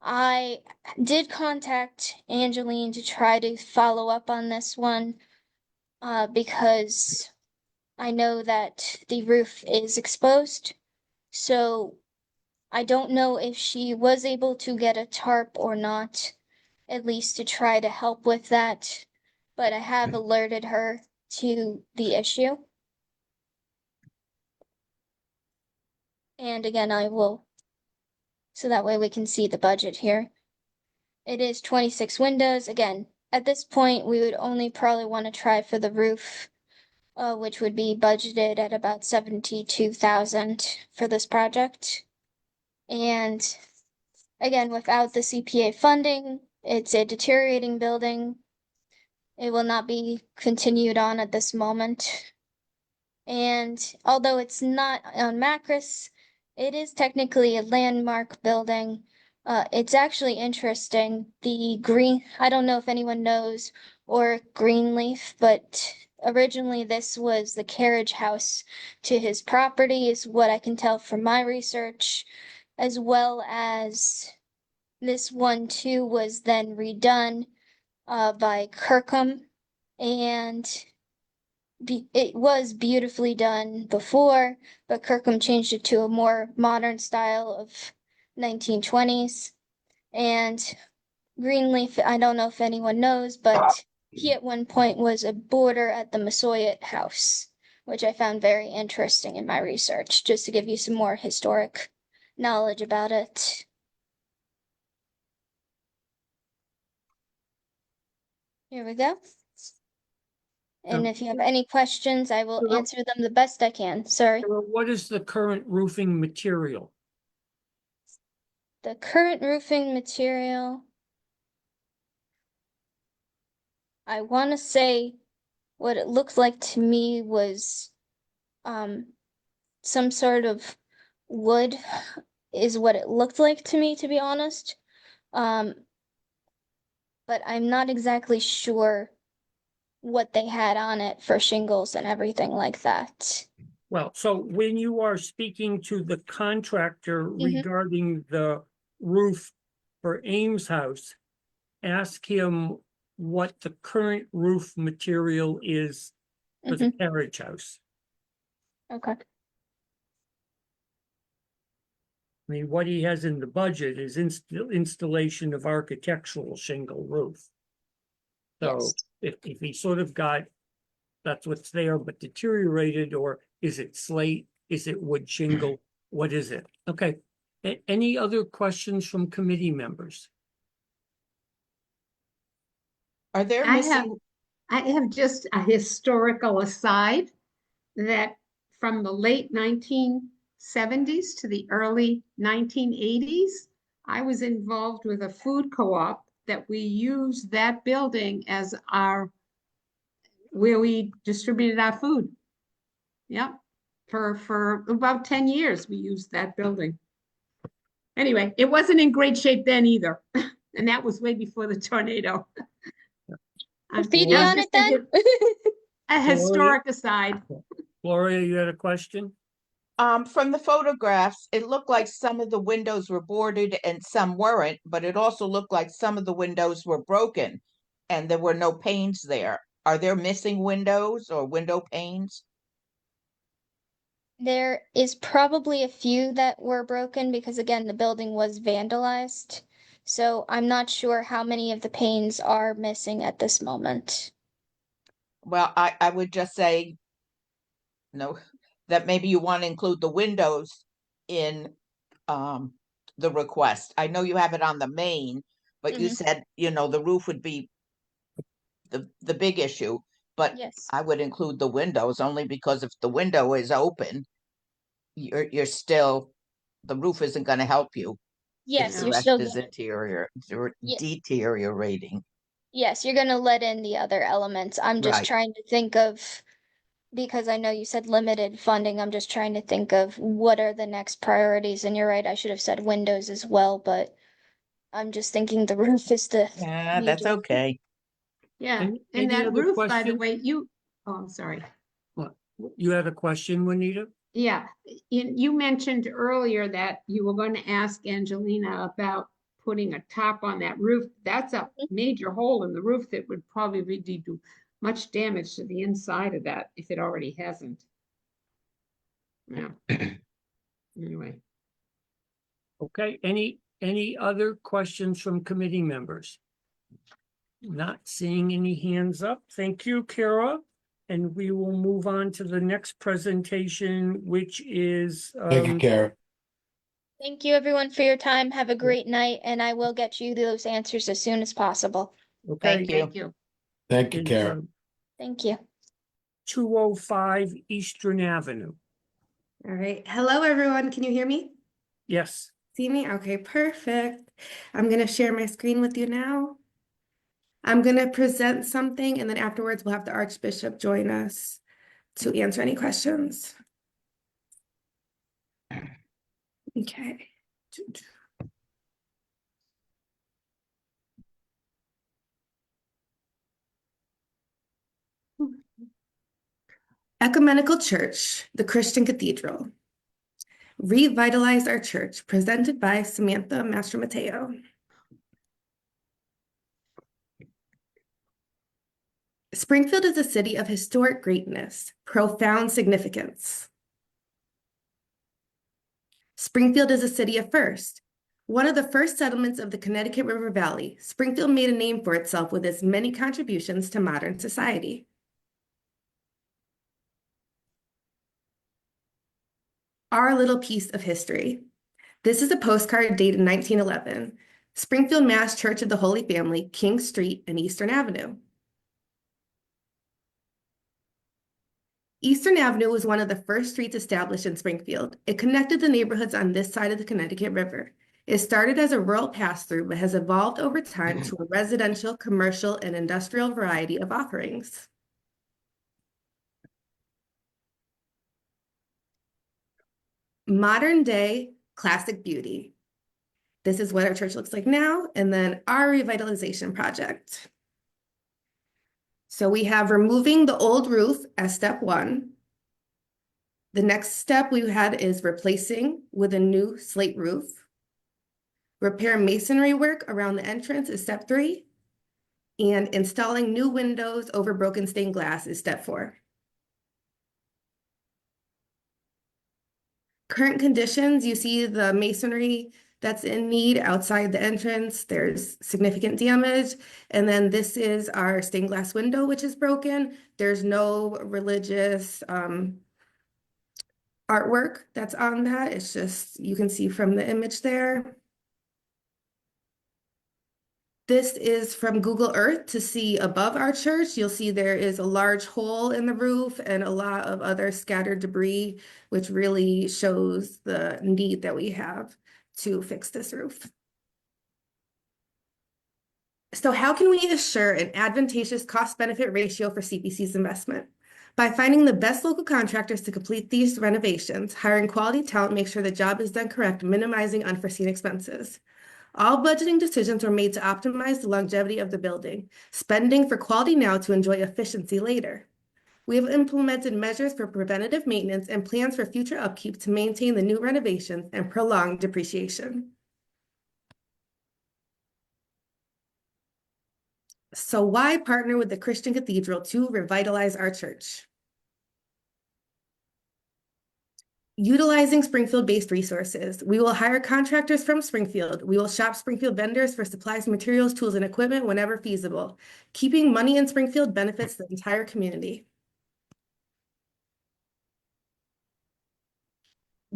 I did contact Angeline to try to follow up on this one, because I know that the roof is exposed. So I don't know if she was able to get a tarp or not, at least to try to help with that. But I have alerted her to the issue. And again, I will, so that way we can see the budget here. It is 26 windows. Again, at this point, we would only probably want to try for the roof, which would be budgeted at about 72,000 for this project. And again, without the CPA funding, it's a deteriorating building. It will not be continued on at this moment. And although it's not on Macris, it is technically a landmark building. It's actually interesting. The green, I don't know if anyone knows, or Greenleaf, but originally this was the carriage house to his property, is what I can tell from my research, as well as this one too was then redone by Kirkham, and it was beautifully done before, but Kirkham changed it to a more modern style of 1920s. And Greenleaf, I don't know if anyone knows, but he at one point was a boarder at the Massoyat House, which I found very interesting in my research, just to give you some more historic knowledge about it. Here we go. And if you have any questions, I will answer them the best I can. Sorry. What is the current roofing material? The current roofing material, I want to say what it looked like to me was some sort of wood. is what it looked like to me, to be honest. But I'm not exactly sure what they had on it for shingles and everything like that. Well, so when you are speaking to the contractor regarding the roof for Ames House, ask him what the current roof material is for the carriage house. Okay. I mean, what he has in the budget is installation of architectural shingle roof. So if he sort of got, that's what's there, but deteriorated, or is it slate? Is it wood shingle? What is it? Okay. Any other questions from committee members? Are there I missing? have just a historical aside that from the late 1970s to the early 1980s, I was involved with a food co-op that we used that building as where we distributed our food. Yep. For about 10 years, we used that building. Anyway, it wasn't in great shape then either. And that was way before the tornado. Graffiti on it then? A historic aside. Gloria, you had a question? From the photographs, it looked like some of the windows were boarded and some weren't, but it also looked like some of the windows were broken and there were no panes there. Are there missing windows or window panes? There is probably a few that were broken because again, the building was vandalized. So I'm not sure how many of the panes are missing at this moment. Well, I would just say, no, that maybe you want to include the windows in the request. I know you have it on the main, but you said, the roof would be the big issue, but I would include the windows only because if the window is open, you're still, the roof isn't going to help you. Yes, if the you're rest still is deteriorating. Yes, you're gonna let in the other elements. I'm just Right. trying to think of, because I know you said limited funding, I'm just trying to think of what are the next priorities. And you're right, I should have said windows as well, but I'm just thinking the roof is the Yeah, that's major. okay. Yeah, Any and that other roof, by the questions? way, I'm sorry. What? You had a question, Juanita? Yeah, you mentioned earlier that you were going to ask Angelina about putting a top on that roof. That's a major hole in the roof that would probably do much damage to the inside of that if it already hasn't. Yeah. Anyway. Okay, any other questions from committee members? Not seeing any hands up. Thank you, Kara. And we will move on to the next presentation, which is Thank you, Kara. Thank you everyone for your time. Have a great night, and I will get you those answers as soon as possible. Okay. Thank you. Thank you, Kara. Thank you. 205 Eastern Avenue. All right. Hello, everyone. Can you hear me? Yes. See me? Okay, perfect. I'm going to share my screen with you now. I'm going to present something, and then afterwards we'll have the Archbishop join us to answer any questions. Okay. Ecumenical Church, the Christian Cathedral. Revitalize our church, presented by Samantha Mastromateo. Springfield is a city of historic greatness, profound significance. Springfield is a city of first. One of the first settlements of the Connecticut River Valley, Springfield made a name for itself with its many contributions to modern society. Our little piece of history. This is a postcard dated 1911. Springfield Mass Church of the Holy Family, King Street and Eastern Avenue. Eastern Avenue was one of the first streets established in Springfield. It connected the neighborhoods on this side of the Connecticut River. It started as a rural pass-through, but has evolved over time to a residential, commercial, and industrial variety of offerings. Modern day classic beauty. This is what our church looks like now, and then our revitalization project. So we have removing the old roof as step one. The next step we had is replacing with a new slate roof. Repair masonry work around the entrance is step 3. And installing new windows over broken stained glass is step 4. Current conditions, you see the masonry that's in need outside the entrance. There's significant damage. And then this is our stained glass window, which is broken. There's no religious artwork that's on that. It's just, you can see from the image there. This is from Google Earth to see above our church. You'll see there is a large hole in the roof and a lot of other scattered debris, which really shows the need that we have to fix this roof. So how can we assure an advantageous cost-benefit ratio for CPC's investment? By finding the best local contractors to complete these renovations, hiring quality talent, make sure the job is done correct, minimizing unforeseen expenses. All budgeting decisions were made to optimize the longevity of the building, spending for quality now to enjoy efficiency later. We have implemented measures for preventative maintenance and plans for future upkeep to maintain the new renovations and prolong depreciation. So why partner with the Christian Cathedral to revitalize our church? Utilizing Springfield-based resources, we will hire contractors from Springfield. We will shop Springfield vendors for supplies, materials, tools, and equipment whenever feasible. Keeping money in Springfield benefits the entire community.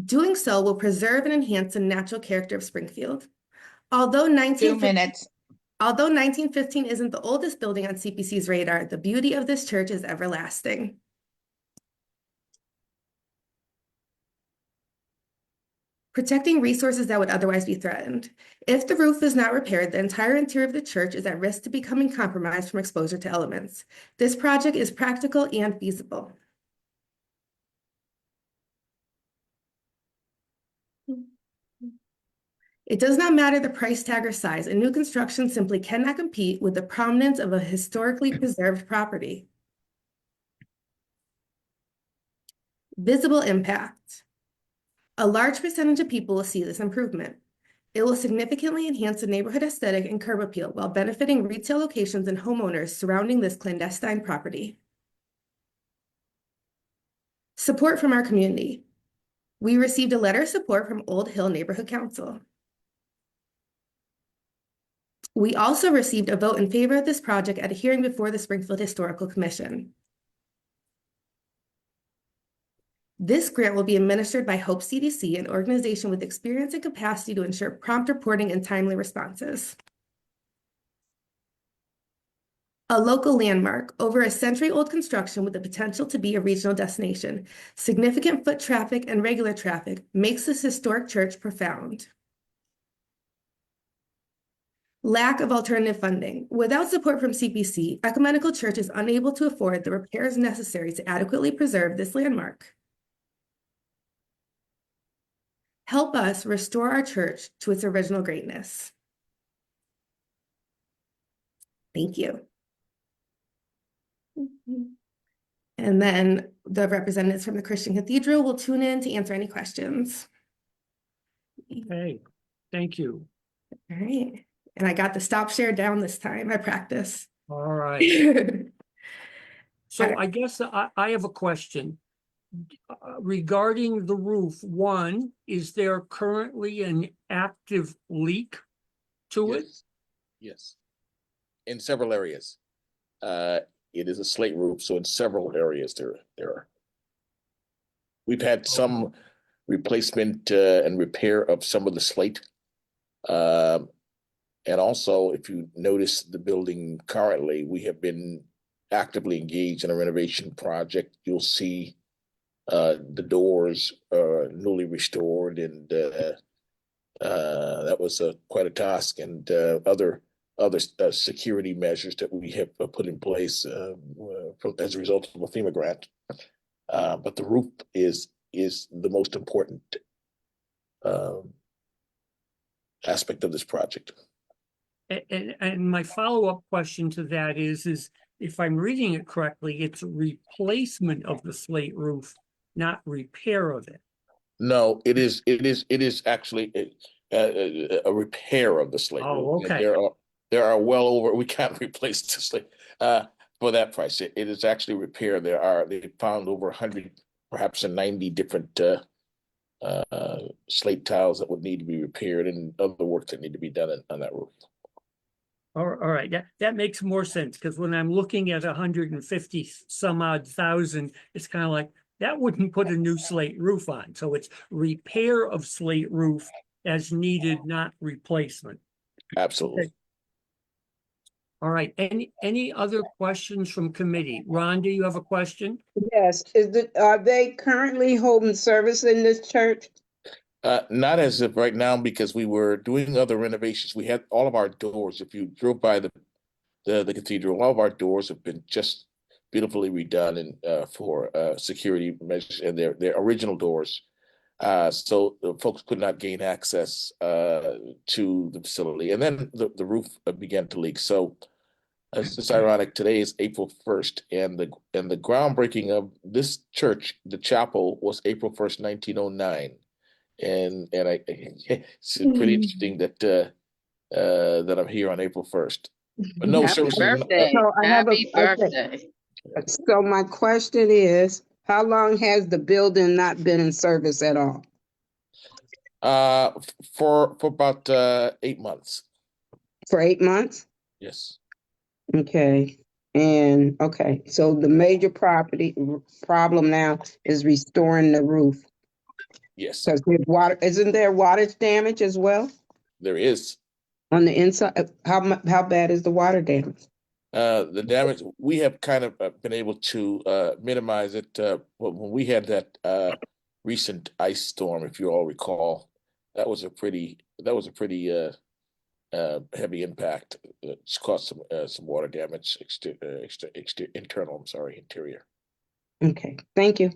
Doing so will preserve and enhance the natural character of Springfield. Although 1915 isn't the oldest building on CPC's radar, the beauty of this church is everlasting. Protecting resources that would otherwise be threatened. If the roof is not repaired, the entire interior of the church is at risk to becoming compromised from exposure to elements. This project is practical and feasible. It does not matter the price tag or size. A new construction simply cannot compete with the prominence of a historically preserved property. Visible impact. A large percentage of people will see this improvement. It will significantly enhance the neighborhood aesthetic and curb appeal while benefiting retail locations and homeowners surrounding this clandestine property. Support from our community. We received a letter of support from Old Hill Neighborhood Council. We also received a vote in favor of this project at a hearing before the Springfield Historical Commission. This grant will be administered by Hope CDC, an organization with experience and capacity to ensure prompt reporting and timely responses. A local landmark, over a century-old construction with the potential to be a regional destination. Significant foot traffic and regular traffic makes this historic church profound. Lack of alternative funding. Without support from CPC, Ecumenical Church is unable to afford the repairs necessary to adequately preserve this landmark. Help us restore our church to its original greatness. Thank you. And then the representatives from the Christian Cathedral will tune in to answer any questions. Okay, thank you. All right. And I got the stop share down this time. I practice. All right. So I guess I have a question. Regarding the roof, one, is there currently an active leak to it? Yes, in several areas. It is a slate roof, so in several areas there are. We've had some replacement and repair of some of the slate. And also, if you notice the building currently, we have been actively engaged in a renovation project. You'll see the doors newly restored, and that was quite a task, and other security measures that we have put in place as a result of a FEMA grant. But the roof is the most important aspect of this project. And my follow-up question to that is if I'm reading it correctly, it's a replacement of the slate roof, not repair of it. No, it is actually a repair of the slate roof. Oh, And okay. there are well over, we can't replace the slate for that price. It is actually repair. They found over 100, perhaps 90 different slate tiles that would need to be repaired and other work that need to be done on that roof. All right, that makes more sense, because when I'm looking at 150 some odd thousand, it's kind of like, that wouldn't put a new slate roof on. So it's repair of slate roof as needed, not replacement. Absolutely. Okay. All right, any other questions from committee? Ron, do you have a question? Yes, are they currently holding service in this church? Not as of right now, because we were doing other renovations. We had all of our doors. If you drove by the cathedral, all of our doors have been just beautifully redone and for security measures, and their original doors. So the folks could not gain access to the facility. And then the roof began to leak. So it's ironic. Today is April 1st, and the groundbreaking of this church, the chapel, was April 1st, 1909. And it's pretty interesting that that I'm here on April 1st. But no Happy services. birthday. So I have Happy birthday. So my question is, how long has the building not been in service at all? For about 8 months. For 8 months? Yes. Okay. And okay, so the major problem now is restoring the roof. Yes. Because there's water, isn't there water damage as well There is. on the inside? How bad is the water damage? The damage, we have kind of been able to minimize it. When we had that recent ice storm, if you all recall, that was a pretty heavy impact. It's caused some water damage, interior. Okay, thank you.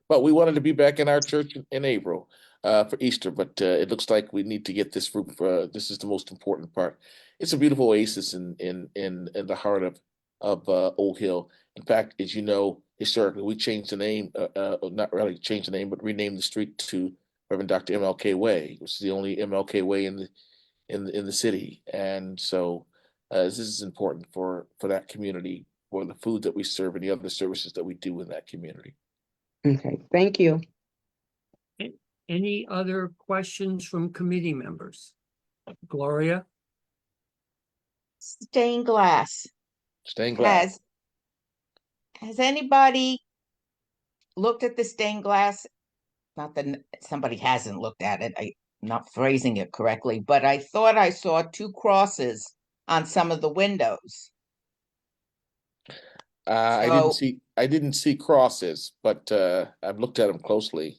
But we wanted to be back in our church in April for Easter, but it looks like we need to get this roof. This is the most important part. It's a beautiful oasis in the heart of Old Hill. In fact, as you know, historically, we changed the name, not really changed the name, but renamed the street to Reverend Dr. MLK Way, which is the only MLK Way in the city. And so this is important for that community, for the food that we serve and the other services that we do in that community. Okay, thank you. Any other questions from committee members? Gloria? Stained glass. Stained glass. Has anybody looked at the stained glass? Not that somebody hasn't looked at it. I'm not phrasing it correctly, but I thought I saw 2 crosses on some of the windows. I didn't see crosses, but I've looked at them closely.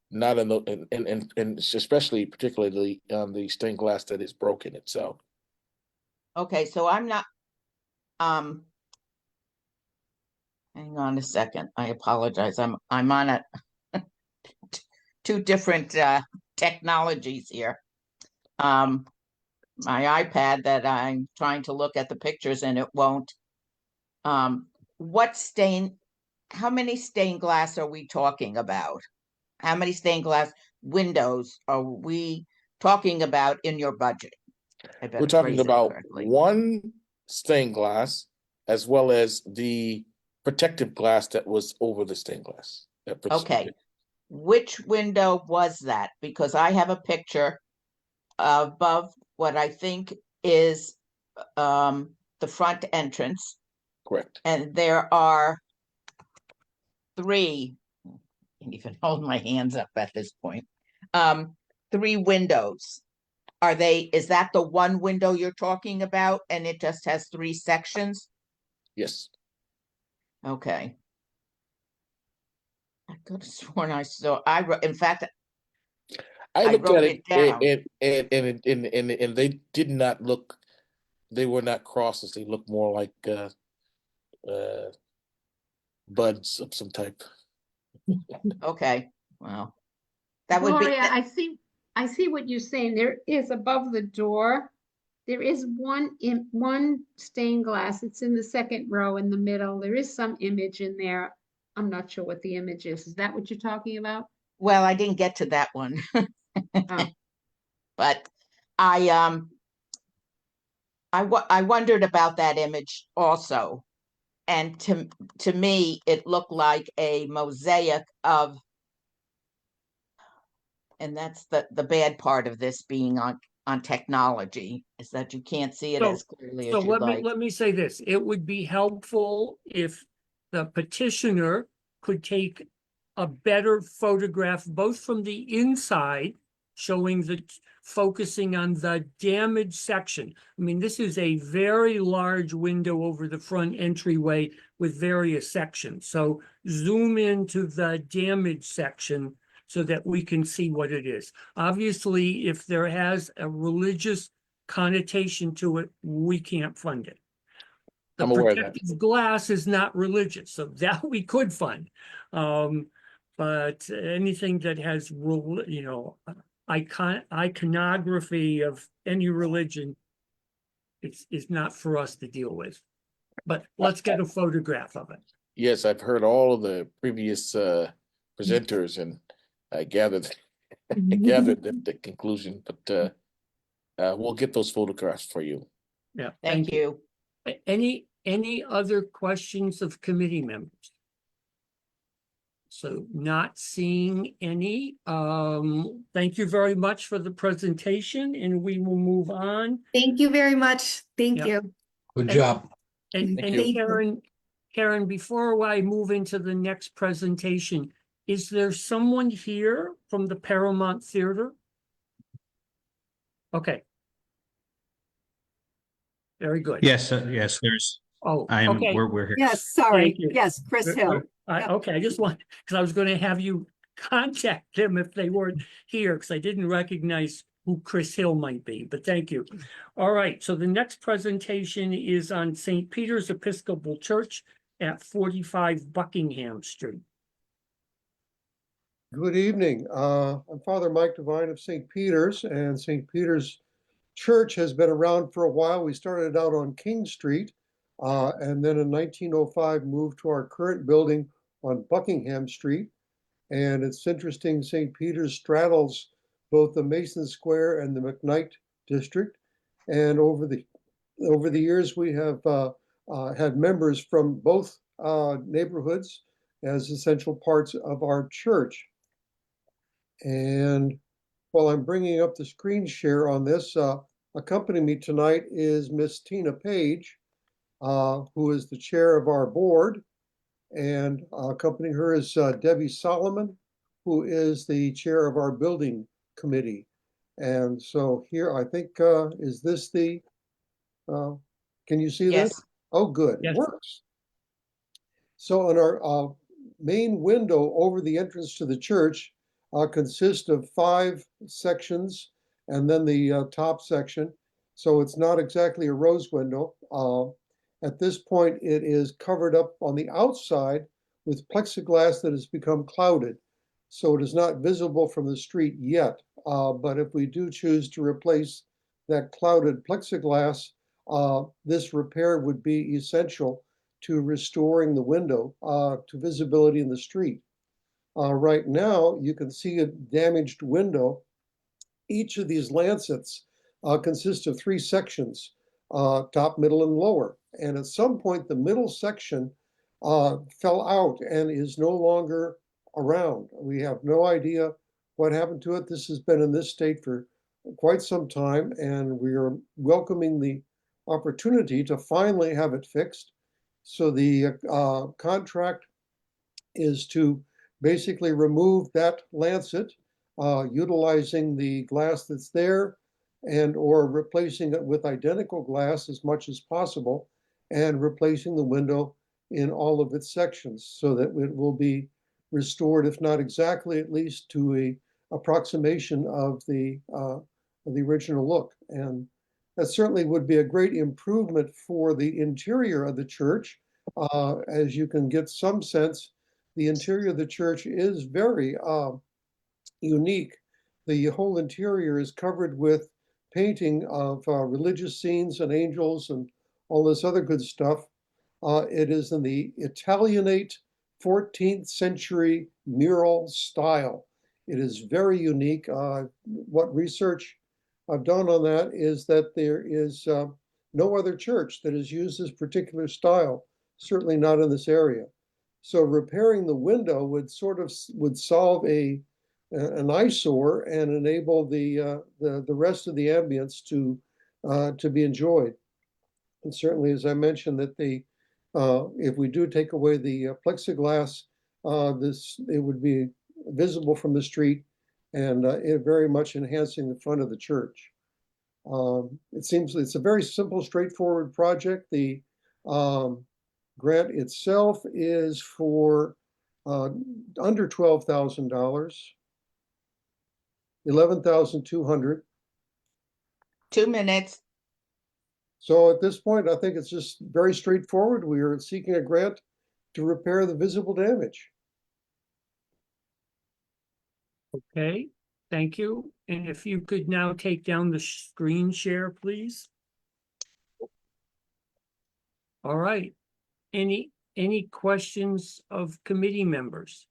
Not in the and especially particularly on the stained glass that is broken itself. Okay, so I'm not hang on a second. I apologize. I'm on a 2 different technologies here. My iPad that I'm trying to look at the pictures and it won't. How many stained glass are we talking about? How many stained glass windows are we talking about in your budget? We're talking about 1 stained glass as well as the protective glass that was over the stained glass. Okay. Which window was that? Because I have a picture above what I think is the front entrance. Correct. And there are 3, I can't even hold my hands up at this point. 3 windows. Is that the one window you're talking about and it just has 3 sections? Yes. Okay. I could have sworn I saw, in fact, I looked wrote at it down. and they did not look, they were not crosses. They looked more like buds of some type. Okay, well, that would be, Gloria, I see what you're saying. There is above the door. There is one stained glass. It's in the second row in the middle. There is some image in there. I'm not sure what the image is. Is that what you're talking about? well, I didn't get to that one. Oh. But I I wondered about that image also. And to me, it looked like a mosaic of, and that's the bad part of this being on technology, is that you can't see it So, as clearly so as you'd like. let me say this. It would be helpful if the petitioner could take a better photograph, both from the inside, showing focusing on the damaged section. I mean, this is a very large window over the front entryway with various sections. So zoom into the damaged section so that we can see what it is. Obviously, if there has a religious connotation to it, we can't fund it. The I'm aware of that. protective glass is not religious, so that we could fund. But anything that has, iconography of any religion, is not for us to deal with. But let's get a photograph of it. Yes, I've heard all of the previous presenters, and I gathered the conclusion, but we'll get those photographs for you. Yeah. Thank you. Any other questions of committee members? So not seeing any. Thank you very much for the presentation, and we will move on. Thank you very much. Thank Yep. you. Good job. And Thank you. Karen, before I move into the next presentation, is there someone here from the Paramount Theater? Okay. Very good. Yes, yes, there's, Oh, I am, okay. we're here. Yes, sorry. Thank you. Yes, Chris Hill. Yep. Okay, I just want, because I was going to have you contact them if they weren't here, because I didn't recognize who Chris Hill might be, but thank you. All right, so the next presentation is on St. Peter's Episcopal Church at 45 Buckingham Street. Good evening. I'm Father Mike Devine of St. Peter's, and St. Peter's Church has been around for a while. We started out on King Street, and then in 1905 moved to our current building on Buckingham Street. And it's interesting, St. Peter's straddles both the Mason Square and the McKnight district. And over the years, we have had members from both neighborhoods as essential parts of our church. And while I'm bringing up the screen share on this, accompanying me tonight is Miss Tina Page, who is the chair of our board. And accompanying her is Debbie Solomon, who is the chair of our building committee. And so here, I think, is this the, can you see Yes. this? Oh, good, Yes. it works. So in our main window over the entrance to the church consists of 5 sections and then the top section. So it's not exactly a rose window. At this point, it is covered up on the outside with plexiglass that has become clouded. So it is not visible from the street yet. But if we do choose to replace that clouded plexiglass, this repair would be essential to restoring the window to visibility in the street. Right now, you can see a damaged window. Each of these lancets consists of 3 sections, top, middle, and lower. And at some point, the middle section fell out and is no longer around. We have no idea what happened to it. This has been in this state for quite some time, and we are welcoming the opportunity to finally have it fixed. So the contract is to basically remove that lancet, utilizing the glass that's there and or replacing it with identical glass as much as possible, and replacing the window in all of its sections so that it will be restored, if not exactly, at least to a approximation of the original look. And that certainly would be a great improvement for the interior of the church, as you can get some sense The interior of the church is very unique. The whole interior is covered with painting of religious scenes and angels and all this other good stuff. It is in the Italianate 14th century mural style. It is very unique. What research I've done on that is that there is no other church that has used this particular style, certainly not in this area. So repairing the window would solve an eyesore and enable the rest of the ambience to be enjoyed. And certainly, as I mentioned, that if we do take away the plexiglass, it would be visible from the street, and it very much enhancing the front of the church. It seems it's a very simple, straightforward project. The grant itself is for under $12,000, $11,200. 2 minutes. So at this point, I think it's just very straightforward. We are seeking a grant to repair the visible damage. Okay, thank you. And if you could now take down the screen share, please. All right. Any questions of committee members?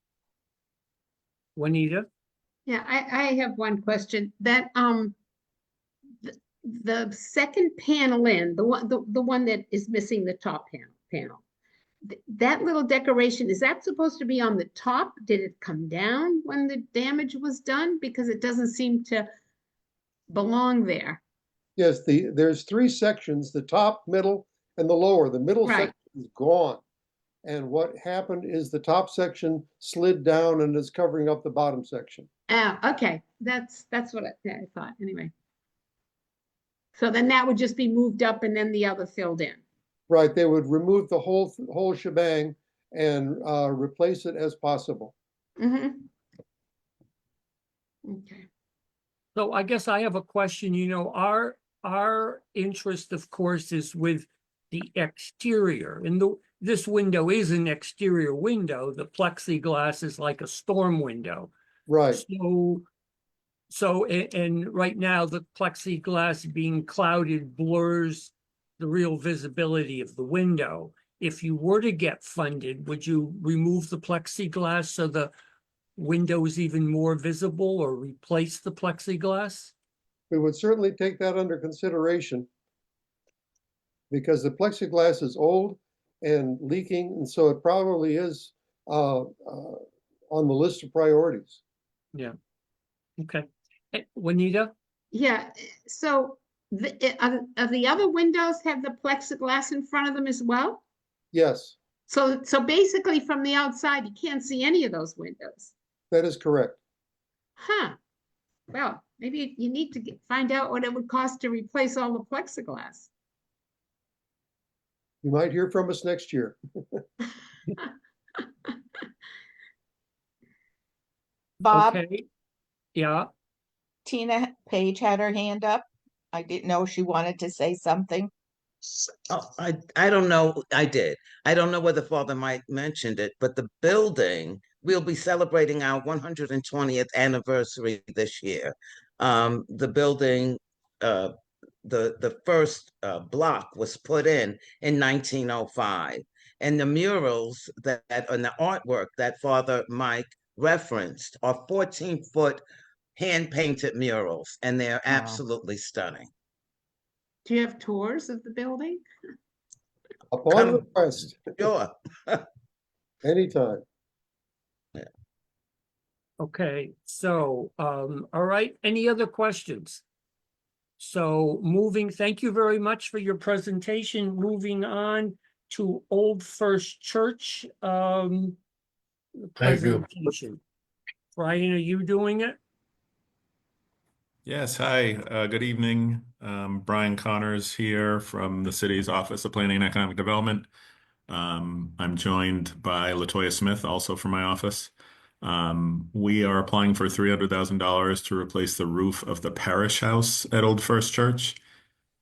Juanita? Yeah, I have one question. That the second panel in, the one that is missing the top panel. That little decoration, is that supposed to be on the top? Did it come down when the damage was done? Because it doesn't seem to belong there. Yes, there's 3 sections, the top, middle, and the lower. The middle section is gone. And what happened is the top section slid down and is covering up the bottom section. Okay, that's what I thought anyway. So then that would just be moved up and then the other filled in. Right, they would remove the whole shebang and replace it as possible. Mm-hmm. Okay. So I guess I have a question. You know, our interest, of course, is with the exterior, and this window is an exterior window. The plexiglass is like a storm window. Right. So and right now the plexiglass being clouded blurs the real visibility of the window. If you were to get funded, would you remove the plexiglass so the window is even more visible, or replace the plexiglass? We would certainly take that under consideration, because the plexiglass is old and leaking, and so it probably is on the list of priorities. Yeah. Okay. Juanita? Yeah, so are the other windows have the plexiglass in front of them as well? Yes. So basically from the outside, you can't see any of those windows. That is correct. Huh. Well, maybe you need to find out what it would cost to replace all the plexiglass. You might hear from us next year. Bob? Okay. Yeah. Tina Page had her hand up. I didn't know she wanted to say something. Oh, I don't know. I did. I don't know whether Father Mike mentioned it, but the building, we'll be celebrating our 120th anniversary this year. The building, the first block was put in 1905, and the murals and the artwork that Father Mike referenced are 14-foot hand-painted murals, and they're absolutely stunning. Do you have tours of the building? Upon request. Sure. Anytime. Yeah. Okay, so all right, any other questions? So thank you very much for your presentation. Moving on to Old First Church presentation. Brian, are you doing it? Yes, hi, good evening. Brian Connors here from the city's Office of Planning and Economic Development. I'm joined by Latoya Smith, also from my office. We are applying for $300,000 to replace the roof of the parish house at Old First Church.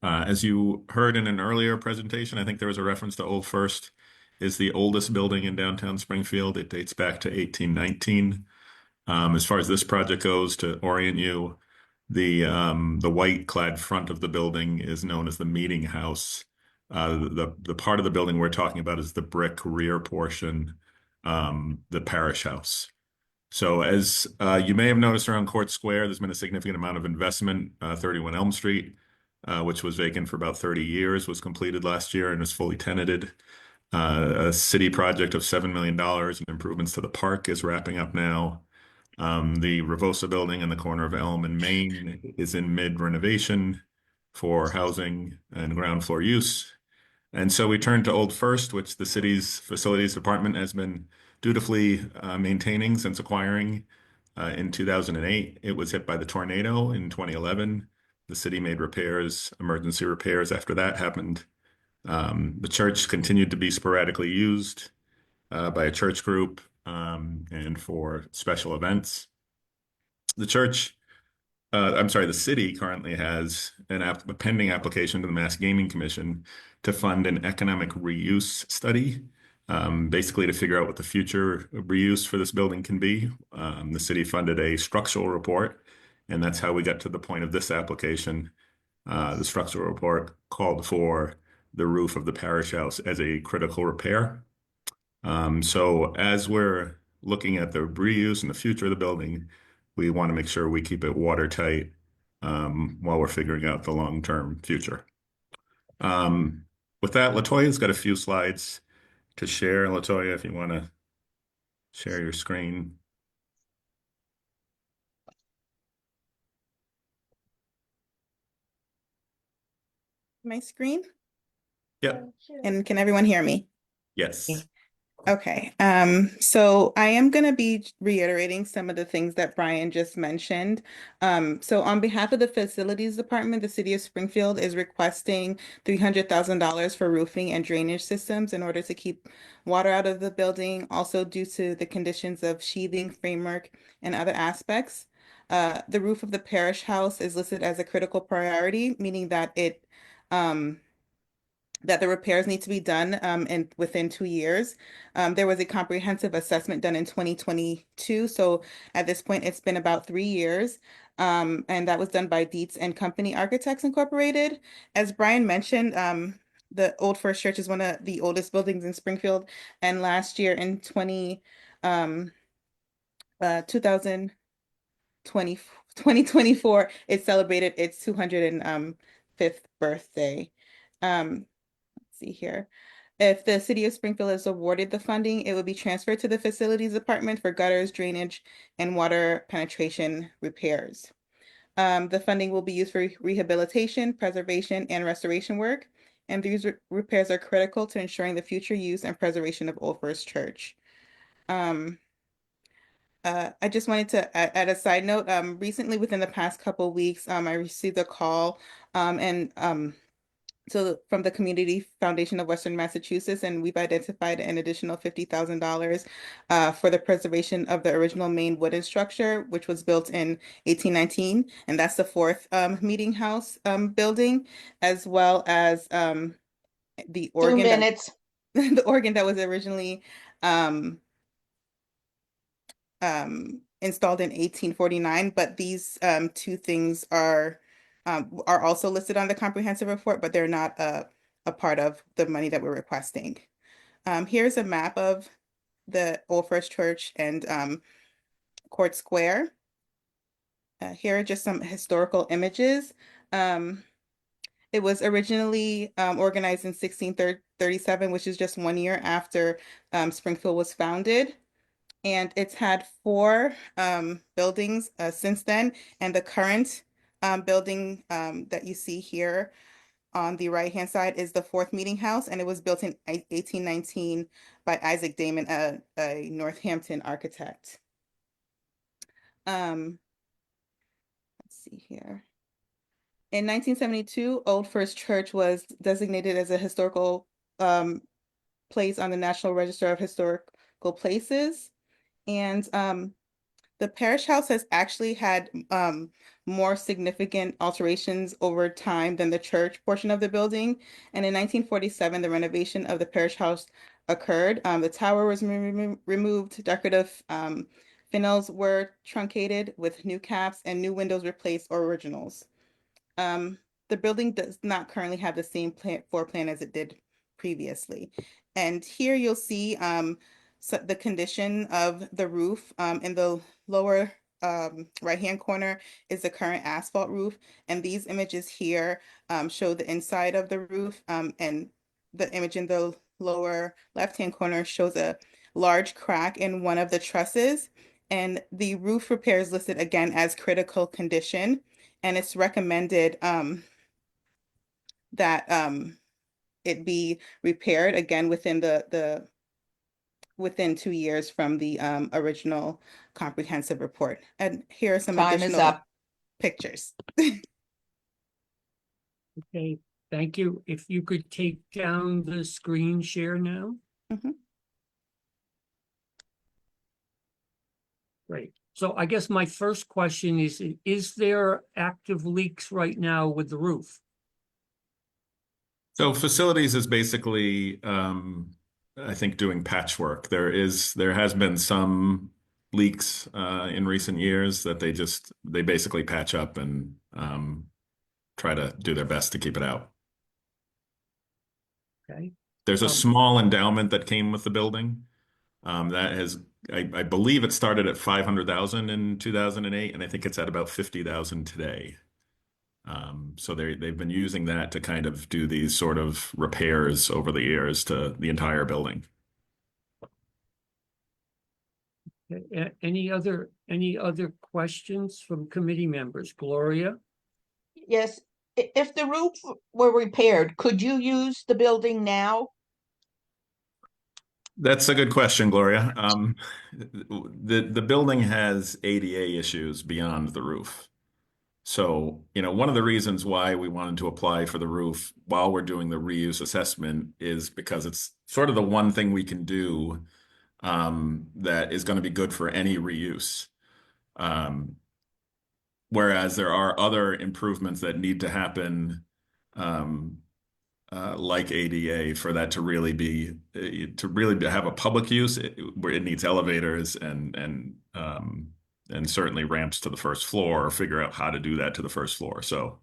As you heard in an earlier presentation, I think there was a reference to Old First. is the oldest building in downtown Springfield. It dates back to 1819. As far as this project goes, to orient you, the white clad front of the building is known as the meeting house. The part of the building we're talking about is the brick rear portion, the parish house. So as you may have noticed around Court Square, there's been a significant amount of investment. 31 Elm Street, which was vacant for about 30 years, was completed last year and is fully tenanted. A city project of $7 million in improvements to the park is wrapping up now. The Revosa building in the corner of Elm and Main is in mid renovation for housing and ground floor use. And so we turn to Old First, which the city's facilities department has been dutifully maintaining since acquiring in 2008. It was hit by the tornado in 2011. The city made repairs, emergency repairs after that happened. The church continued to be sporadically used by a church group and for special events. The city currently has a pending application to the Mass Gaming Commission to fund an economic reuse study, basically to figure out what the future reuse for this building can be. The city funded a structural report, and that's how we got to the point of this application. The structural report called for the roof of the parish house as a critical repair. So as we're looking at the reuse and the future of the building, we want to make sure we keep it watertight while we're figuring out the long-term future. With that, Latoya's got a few slides to share. Latoya, if you want to share your screen. My screen? Yep. And can everyone hear me? Yes. Okay, so I am going to be reiterating some of the things that Brian just mentioned. So on behalf of the Facilities Department, the City of Springfield is requesting $300,000 for roofing and drainage systems in order to keep water out of the building, also due to the conditions of sheathing, framework, and other aspects. The roof of the parish house is listed as a critical priority, meaning that that the repairs need to be done within 2 years. There was a comprehensive assessment done in 2022. So at this point, it's been about 3 years. And that was done by Dietz and Company Architects Incorporated. As Brian mentioned, the Old First Church is one of the oldest buildings in Springfield. And last year in 2024, it celebrated its 205th birthday. See here. If the City of Springfield is awarded the funding, it will be transferred to the Facilities Department for gutters, drainage, and water penetration repairs. The funding will be used for rehabilitation, preservation, and restoration work, and these repairs are critical to ensuring the future use and preservation of Old First Church. I just wanted to add a side note. Recently, within the past couple of weeks, I received a call from the Community Foundation of Western Massachusetts, and we've identified an additional $50,000 for the preservation of the original main wooden structure, which was built in 1819, and that's the fourth meeting house building, as well as the organ. 2 minutes. The organ that was originally installed in 1849, but these two things are also listed on the comprehensive report, but they're not a part of the money that we're requesting. Here's a map of the Old First Church and Court Square. Here are just some historical images. It was originally organized in 1637, which is just 1 year after Springfield was founded. And it's had 4 buildings since then, and the current building that you see here on the right-hand side is the 4th meeting house, and it was built in 1819 by Isaac Damon, a Northampton architect. Let's see here. In 1972, Old First Church was designated as a historical place on the National Register of Historical Places. And The parish house has actually had more significant alterations over time than the church portion of the building. And in 1947, the renovation of the parish house occurred. The tower was removed, decorative finials were truncated with new caps, and new windows replaced originals. The building does not currently have the same floor plan as it did previously. And here you'll see the condition of the roof. In the lower right-hand corner is the current asphalt roof. And these images here show the inside of the roof. And the image in the lower left-hand corner shows a large crack in one of the trusses. And the roof repair is listed again as critical condition. And it's recommended that it be repaired again within within 2 years from the original comprehensive report. And here are some Time is additional up. pictures. Okay, thank you. If you could take down the screen share now. Mhm. Great. So I guess my first question is there active leaks right now with the roof? So facilities is basically, I think, doing patchwork. There has been some leaks in recent years that they basically patch up and try to do their best to keep it out. Okay. There's a small endowment that came with the building. That has, I believe it started at 500,000 in 2008, and I think it's at about 50,000 today. So they've been using that to kind of do these sort of repairs over the years to the entire building. Any other questions from committee members? Gloria? Yes, if the roof were repaired, could you use the building now? That's a good question, Gloria. The building has ADA issues beyond the roof. So, one of the reasons why we wanted to apply for the roof while we're doing the reuse assessment is because it's sort of the one thing we can do that is going to be good for any reuse. Whereas there are other improvements that need to happen, like ADA, for that to really have a public use, where it needs elevators and certainly ramps to the first floor, or figure out how to do that to the first floor. So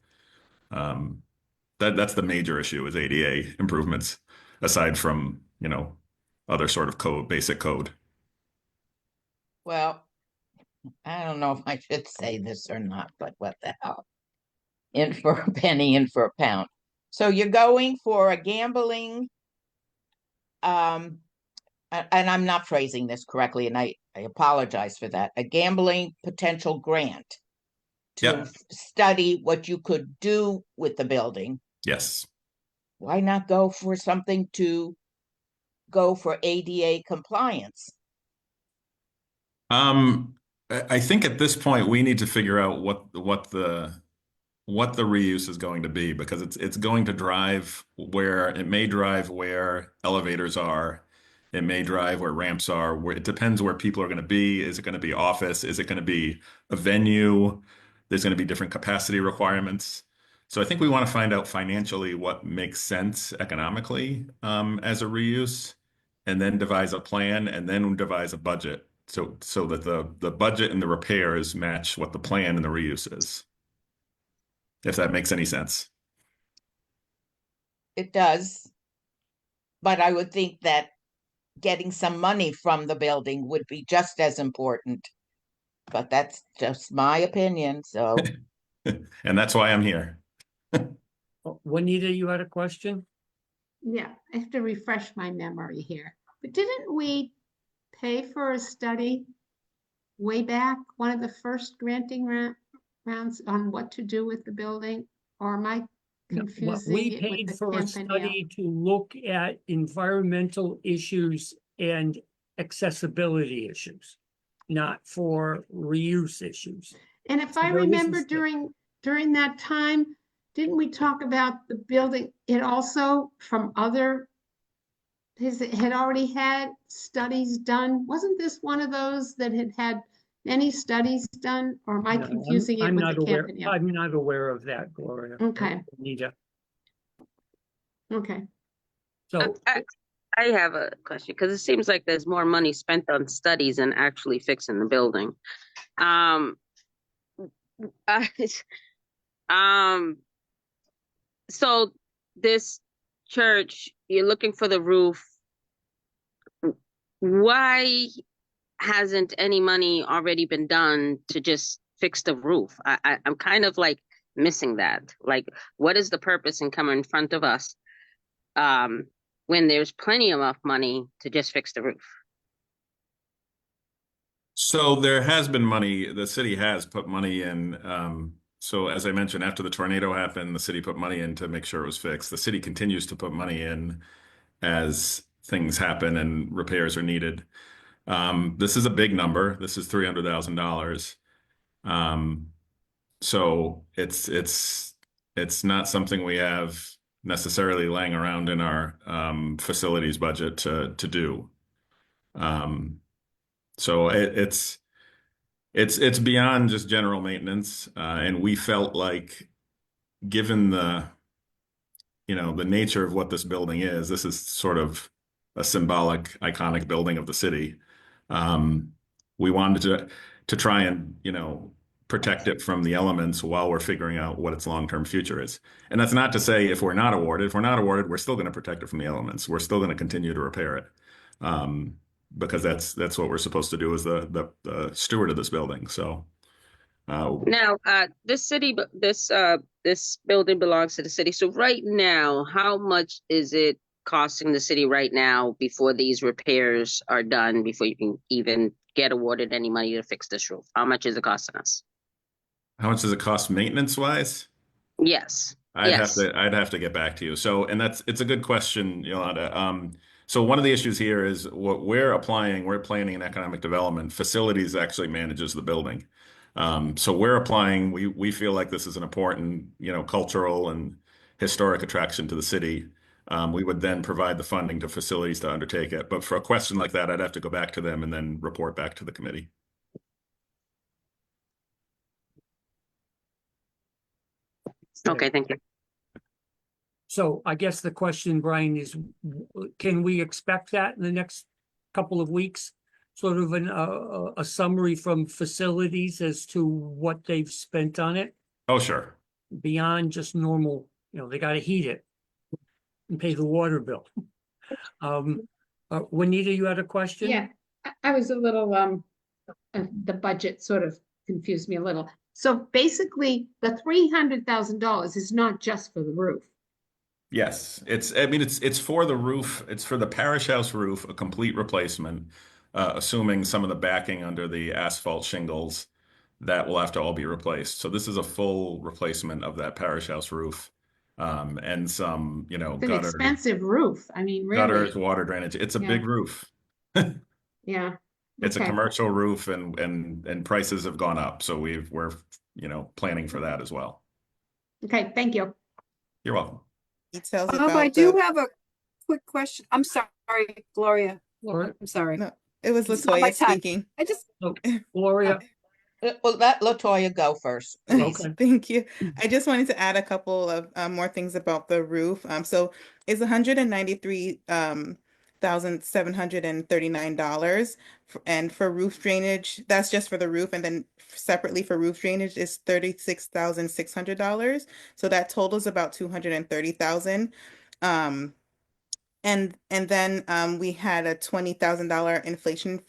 that's the major issue, is ADA improvements, aside from, other sort of basic code. Well, I don't know if I should say this or not, but what the hell? In for a penny, in for a pound. So you're going for a gambling, and I'm not phrasing this correctly, and I apologize for that. A gambling potential grant to study what you could do with the building. Yes. Why not go for something to go for ADA compliance? I think at this point we need to figure out what the reuse is going to be, because it's going to drive where elevators are. It may drive where ramps are. It depends where people are going to be. Is it going to be office? Is it going to be a venue? There's going to be different capacity requirements. So I think we want to find out financially what makes sense economically as a reuse, and then devise a plan, and then devise a budget, so that the budget and the repairs match what the plan and the reuse is. If that makes any sense. It does. But I would think that getting some money from the building would be just as important. But that's just my opinion, so. And that's why I'm here. Juanita, you had a question? Yeah, I have to refresh my memory here. But didn't we pay for a study way back, one of the first granting rounds, on what to do with the building? Or am I confusing We it with paid the for a Campanile? study to look at environmental issues and accessibility issues, not for reuse issues. And if So I there is a remember study. during that time, didn't we talk about the building? It also from other, it had already had studies done. Wasn't this one of those that had any studies done, or am I No, confusing it I'm with not the aware, Campanile? I'm not aware of that, Gloria. Okay. Anita. Okay. So, I have a question because it seems like there's more money spent on studies than actually fixing the building. Um, um, so this church, you're looking for the roof. Why hasn't any money already been done to just fix the roof? I'm kind of like missing that. Like, what is the purpose in coming in front of us when there's plenty enough money to just fix the roof? So there has been money, the city has put money in. So as I mentioned, after the tornado happened, the city put money in to make sure it was fixed. The city continues to put money in as things happen and repairs are needed. This is a big number. This is $300,000. So it's not something we have necessarily laying around in our facilities budget to do. So it's beyond just general maintenance, and we felt like, given the nature of what this building is, this is sort of a symbolic, iconic building of the city. We wanted to try and protect it from the elements while we're figuring out what its long-term future is. And that's not to say if we're not awarded, we're still going to protect it from the elements. We're still going to continue to repair it. Because that's what we're supposed to do as the steward of this building. So now, this building belongs to the city. So right now, how much is it costing the city right now before these repairs are done, before you can even get awarded any money to fix this roof? How much is it costing us? how much does it cost maintenance wise? Yes. I'd have to get back to you. So, and it's a good question, Yolanda. So one of the issues here is what we're planning and economic development. Facilities actually manages the building. So we feel like this is an important, cultural and historic attraction to the city. We would then provide the funding to facilities to undertake it. But for a question like that, I'd have to go back to them and then report back to the committee. Okay, thank you. So I guess the question, Brian, is can we expect that in the next couple of weeks? Sort of a summary from facilities as to what they've spent on it Oh, sure. beyond just normal, they got to heat it and pay the water bill. Juanita, you had a question? Yeah, I was a little, the budget sort of confused me a little. So basically, the $300,000 is not just for the roof. Yes, it's for the roof. It's for the parish house roof, a complete replacement, assuming some of the backing under the asphalt shingles that will have to all be replaced. So this is a full replacement of that parish house roof, and some, It's an gutter, expensive roof. I mean, really. gutters, water drainage. It's a big roof. Yeah. It's a Okay. commercial roof, and prices have gone up. So we're planning for that as well. Okay, thank you. You're welcome. Details I about do the, have a quick question. I'm sorry, Gloria. Gloria? I'm sorry. no, it was It's not my Latoya time. speaking. I just, Gloria? Well, let Latoya go first, please. Okay. Thank you. I just wanted to add a couple of more things about the roof. So it's $193,739, and for roof drainage, that's just for the roof, and then separately for roof drainage is $36,600. So that totals about $230,000. And then we had a $20,000 inflation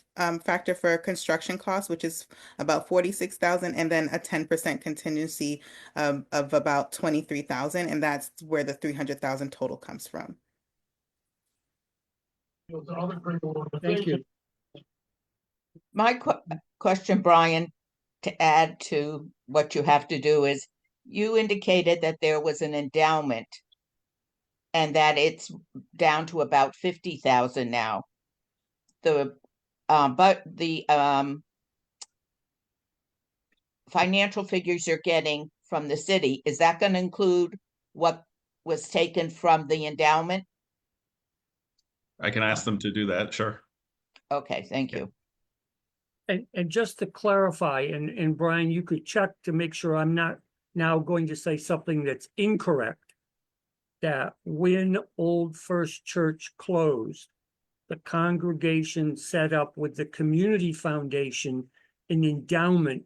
factor for construction costs, which is about 46,000, and then a 10% contingency of about 23,000, and that's where the 300,000 total comes from. Thank you. My question, Brian, to add to what you have to do is, you indicated that there was an endowment and that it's down to about 50,000 now. But the financial figures you're getting from the city, is that going to include what was taken from the endowment? I can ask them to do that. Sure. Okay, thank you. And just to clarify, and Brian, you could check to make sure I'm not now going to say something that's incorrect. That when Old First Church closed, the congregation set up with the Community Foundation an endowment,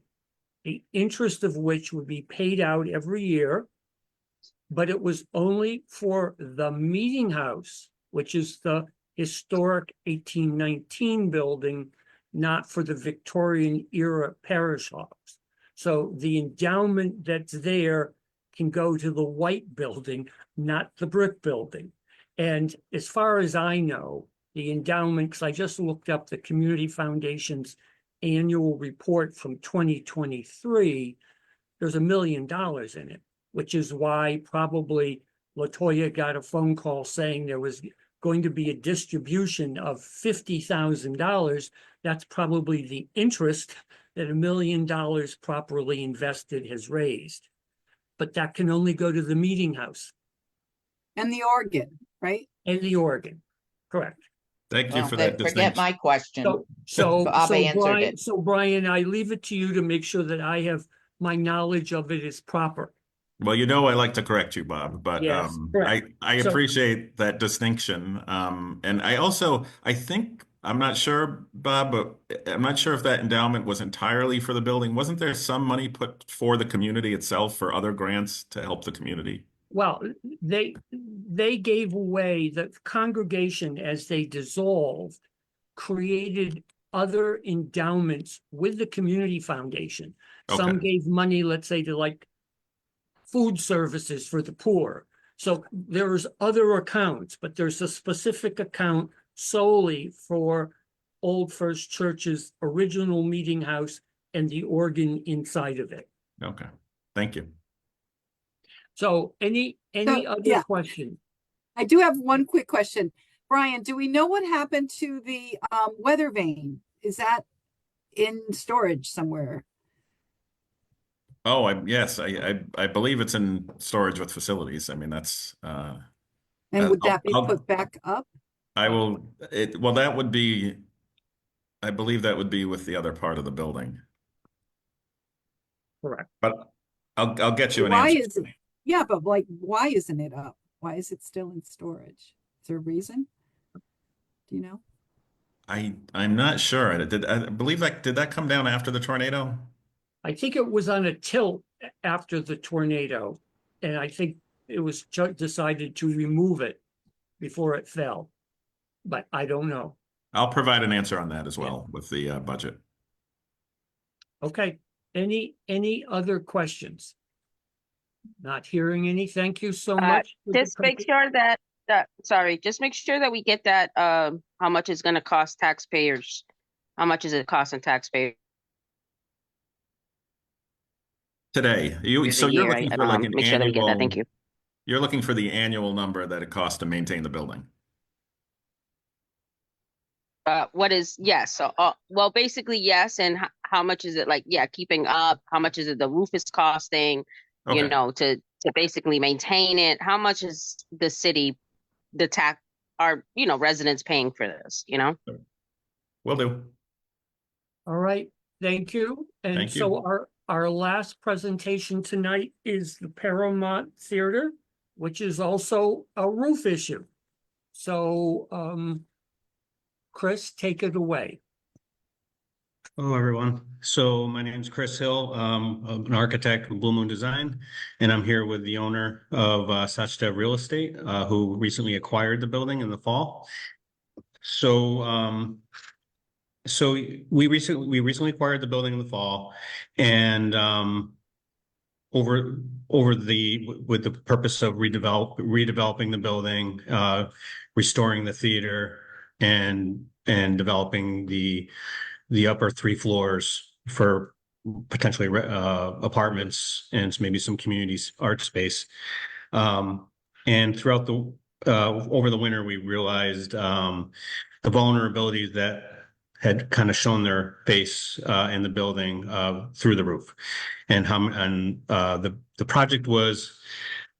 the interest of which would be paid out every year, but it was only for the meeting house, which is the historic 1819 building, not for the Victorian era parish halls. So the endowment that's there can go to the white building, not the brick building. And as far as I know, the endowment, because I just looked up the Community Foundation's annual report from 2023, there's $1 million in it, which is why probably LaToya got a phone call saying there was going to be a distribution of $50,000. That's probably the interest that $1 million properly invested has raised. But that can only go to the meeting house. And the organ, right? And the organ, correct. Thank you Well, for then that forget distinction. my question. So Bob answered Brian, it. so Brian, I leave it to you to make sure that I have my knowledge of it is proper. Well, you know, I like to correct you, Bob, but Yes, correct. I So- appreciate that distinction. And I also, I think, I'm not sure, Bob, but I'm not sure if that endowment was entirely for the building. Wasn't there some money put for the community itself for other grants to help the community? Well, they gave away the congregation as they dissolved, created other endowments with the Community Foundation. Some Okay. gave money, let's say, to like food services for the poor. So there's other accounts, but there's a specific account solely for Old First Church's original meeting house and the organ inside of it. Okay. Thank you. So any other yeah. question? I do have one quick question. Brian, do we know what happened to the weather vane? Is that in storage somewhere? Oh, yes, I believe it's in storage with facilities. I mean, that's And would that be put back up? I will well, that would be, I believe that would be with the other part of the building. Correct. But I'll get you an Why answer. is it? Yeah, but like, why isn't it up? Why is it still in storage? Is there a reason? Do you know? I'm not sure. I believe did that come down after the tornado? I think it was on a tilt after the tornado, and I think it was decided to remove it before it fell, but I don't know. I'll provide an answer on that as well with the budget. Okay, any other questions? Not hearing any. Thank you so much. Just make sure that just make sure that we get that how much it's going to cost taxpayers. How much is it costing taxpayers Today, a you're year? looking for like an make sure that we get that. Thank you. You're looking for the annual number that it costs to maintain the building. What is yes? So well, basically yes. And how much is it like? Yeah, keeping up. How much is it? The roof is costing. Okay. You know, to basically maintain it. How much is the city, our residents paying for this? You know. Will do. All right, thank you. And Thank so you. our last presentation tonight is the Paramount Theater, which is also a roof issue. So, Chris, take it away. Hello, everyone. So my name is Chris Hill. I'm an architect from Blue Moon Design, and I'm here with the owner of Sachdev Real Estate, who recently acquired the building in the fall. So, so we recently acquired the building in the fall, and with the purpose of redeveloping the building, restoring the theater, and developing the upper 3 floors for potentially apartments and maybe some community art space. And throughout over the winter, we realized the vulnerabilities that had kind of shown their face in the building through the roof. And the project was,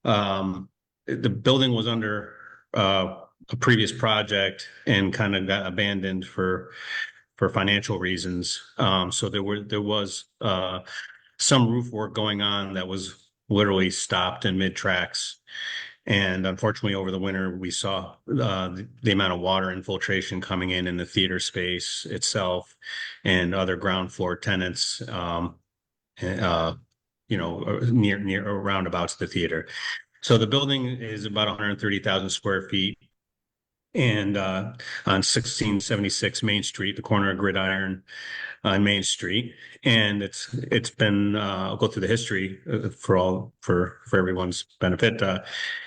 the building was under a previous project and kind of got abandoned for for financial reasons. So there was some roof work going on that was literally stopped in mid tracks. And unfortunately, over the winter, we saw the amount of water infiltration coming in the theater space itself and other ground floor tenants, near or roundabouts the theater. So the building is about 130,000 square feet. And on 1676 Main Street, the corner of Gridiron on Main Street, and it's been I'll go through the history for everyone's benefit.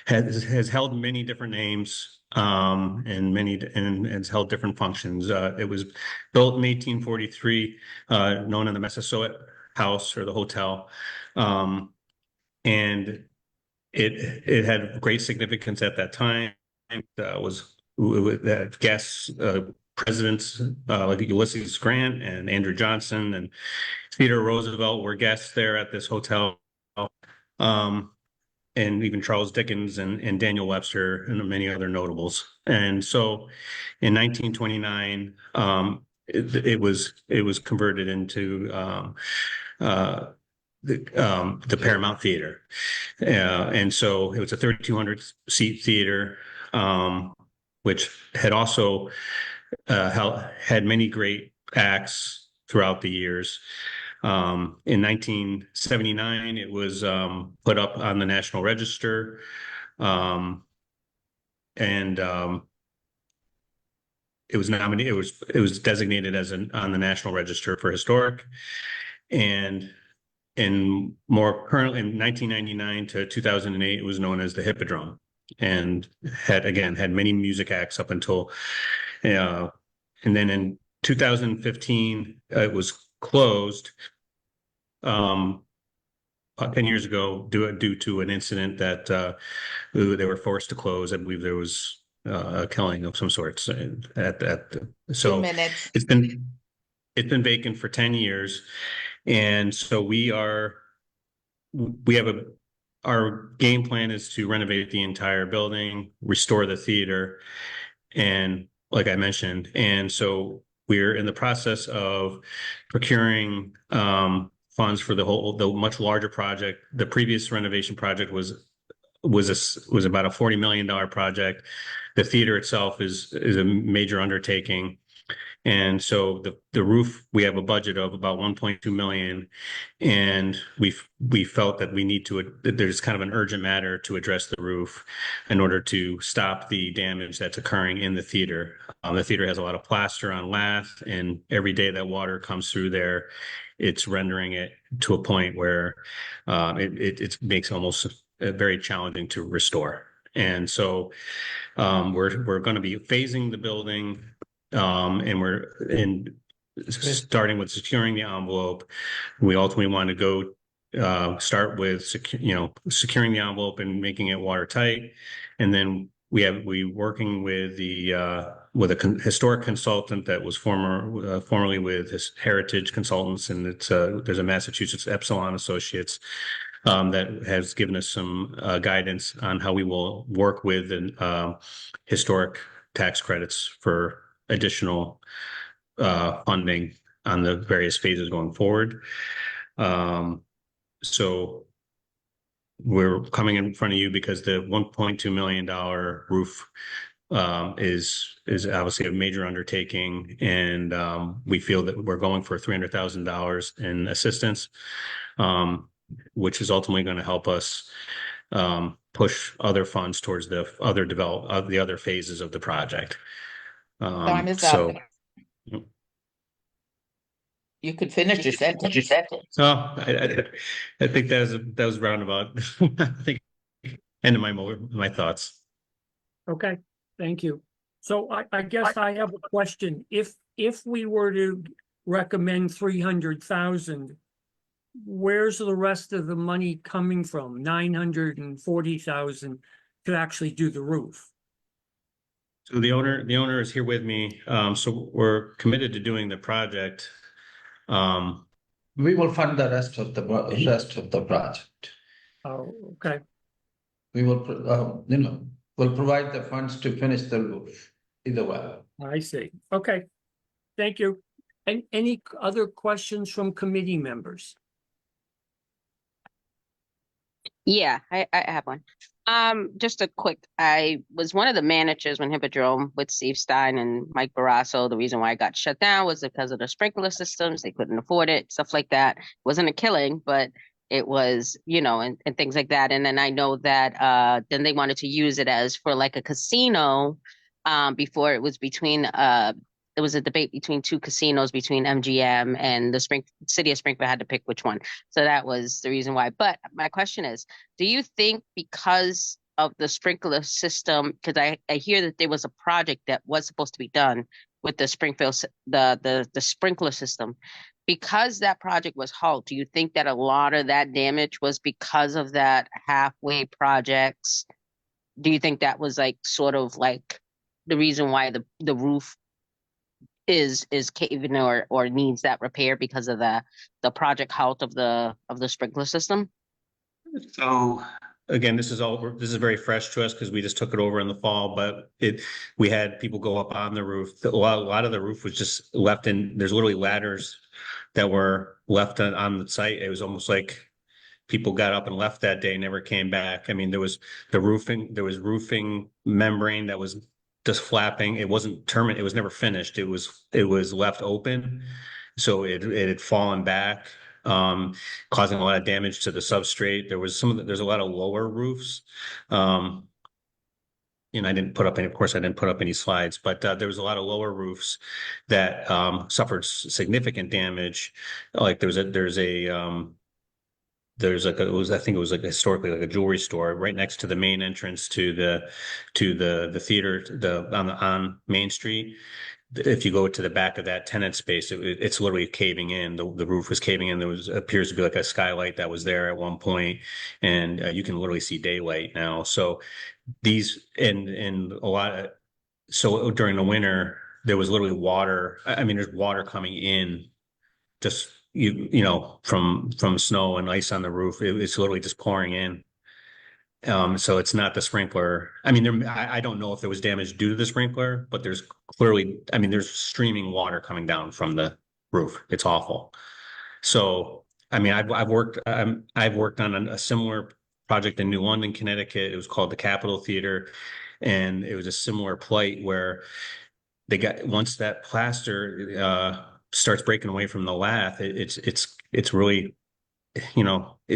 Has held many different names and has held different functions. It was built in 1843, known as the Massasoit House or the hotel, and it had great significance at that time. Was guests, presidents like Ulysses Grant and Andrew Johnson and Theodore Roosevelt were guests there at this hotel, and even Charles Dickens and Daniel Webster and many other notables. And so, in 1929, it was converted into the Paramount Theater, and so it was a 3,200 seat theater. Which had also had many great acts throughout the years. In 1979, it was put up on the National Register, and it was nominated. It was designated as on the National Register for Historic, and more currently in 1999 to 2008, it was known as the Hippodrome. And had many music acts up until, and then in 2015 it was closed 10 years ago due to an incident that they were forced to close. I believe there was a killing of some sorts so 2 minutes. It's been vacant for 10 years, and so our game plan is to renovate the entire building, restore the theater, and like I mentioned, and so we're in the process of procuring funds for the much larger project. The previous renovation project was about a $40 million project. The theater itself is a major undertaking. And so the roof, we have a budget of about 1.2 million, and we felt that there's kind of an urgent matter to address the roof in order to stop the damage that's occurring in the theater. The theater has a lot of plaster on lath, and every day that water comes through there, it's rendering it to a point where it makes almost very challenging to restore. And so we're going to be phasing the building. And we're starting with securing the envelope. We ultimately want to go start with securing the envelope and making it watertight, and then we working with a historic consultant that was formerly with Heritage Consultants, and there's a Massachusetts Epsilon Associates that has given us some guidance on how we will work with historic tax credits for additional funding on the various phases going forward. So we're coming in front of you because the $1.2 million roof is obviously a major undertaking, and we feel that we're going for $300,000 in assistance, which is ultimately going to help us push other funds towards the other phases of the project. Time is up. You could finish your sentence. Oh, I think that was roundabout. I think end of my thoughts. Okay, thank you. So I guess I have a question. If we were to recommend 300,000, where's the rest of the money coming from? 940,000 to actually do the roof. So the owner is here with me. So we're committed to doing the project. We will fund the rest of the project. Oh, okay. We will, we'll provide the funds to finish the roof either way. I see. Okay. Thank you. And any other questions from committee members? Yeah, I have one. Just a quick, I was one of the managers when Hippodrome with Steve Stein and Mike Barrasso. The reason why I got shut down was because of the sprinkler systems. They couldn't afford it, stuff like that. It wasn't a killing, but it was, you know, and things like that. And then I know that then they wanted to use it as for like a casino before it was between there was a debate between two casinos between MGM and the city of Springfield had to pick which one. So that was the reason why. But my question is, do you think because of the sprinkler system, because I hear that there was a project that was supposed to be done with the Springfield, the sprinkler system, because that project was halted, do you think that a lot of that damage was because of that halfway projects? Do you think that was like sort of like the reason why the roof is caving or needs that repair because of the project halt of the sprinkler system? So again, this is very fresh to us because we just took it over in the fall, but we had people go up on the roof. A lot of the roof was just left in, there's literally ladders that were left on the site. It was almost like people got up and left that day, never came back. I mean, there was roofing membrane that was just flapping. It wasn't terminated. It was never finished. It was left open. So it had fallen back, causing a lot of damage to the substrate. There's a lot of lower roofs. And I didn't put up any, of course, I didn't put up any slides, but there was a lot of lower roofs that suffered significant damage. Like I think it was like historically like a jewelry store right next to the main entrance to the theater on Main Street. If you go to the back of that tenant space, it's literally caving in. The roof was caving in. There appears to be like a skylight that was there at one point, and you can literally see daylight now. So so during the winter there was literally water. I mean, there's water coming in, just from snow and ice on the roof. It's literally just pouring in. So it's not the sprinkler. I mean, I don't know if there was damage due to the sprinkler, but there's clearly, I mean, there's streaming water coming down from the roof. It's awful. So, I mean, I've worked on a similar project in New London, Connecticut. It was called the Capitol Theater, and it was a similar plight where once that plaster starts breaking away from the lath, it's really, to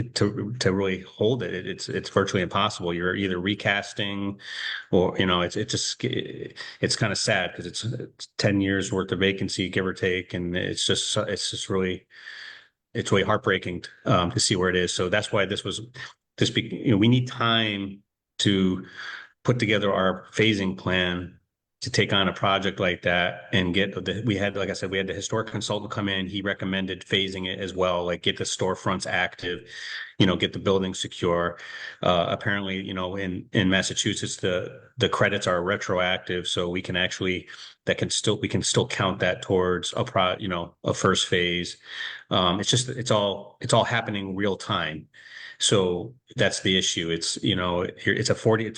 really hold it, it's virtually impossible. You're either recasting or, it's kind of sad because it's 10 years worth of vacancy, give or take. And it's really heartbreaking to see where it is. So that's why we need time to put together our phasing plan to take on a project like that and like I said, we had the historic consultant come in. He recommended phasing it as well, like get the storefronts active, get the building secure. Apparently, in Massachusetts, the credits are retroactive, so we can still count that towards a first phase. It's all happening real time. So that's the issue. It's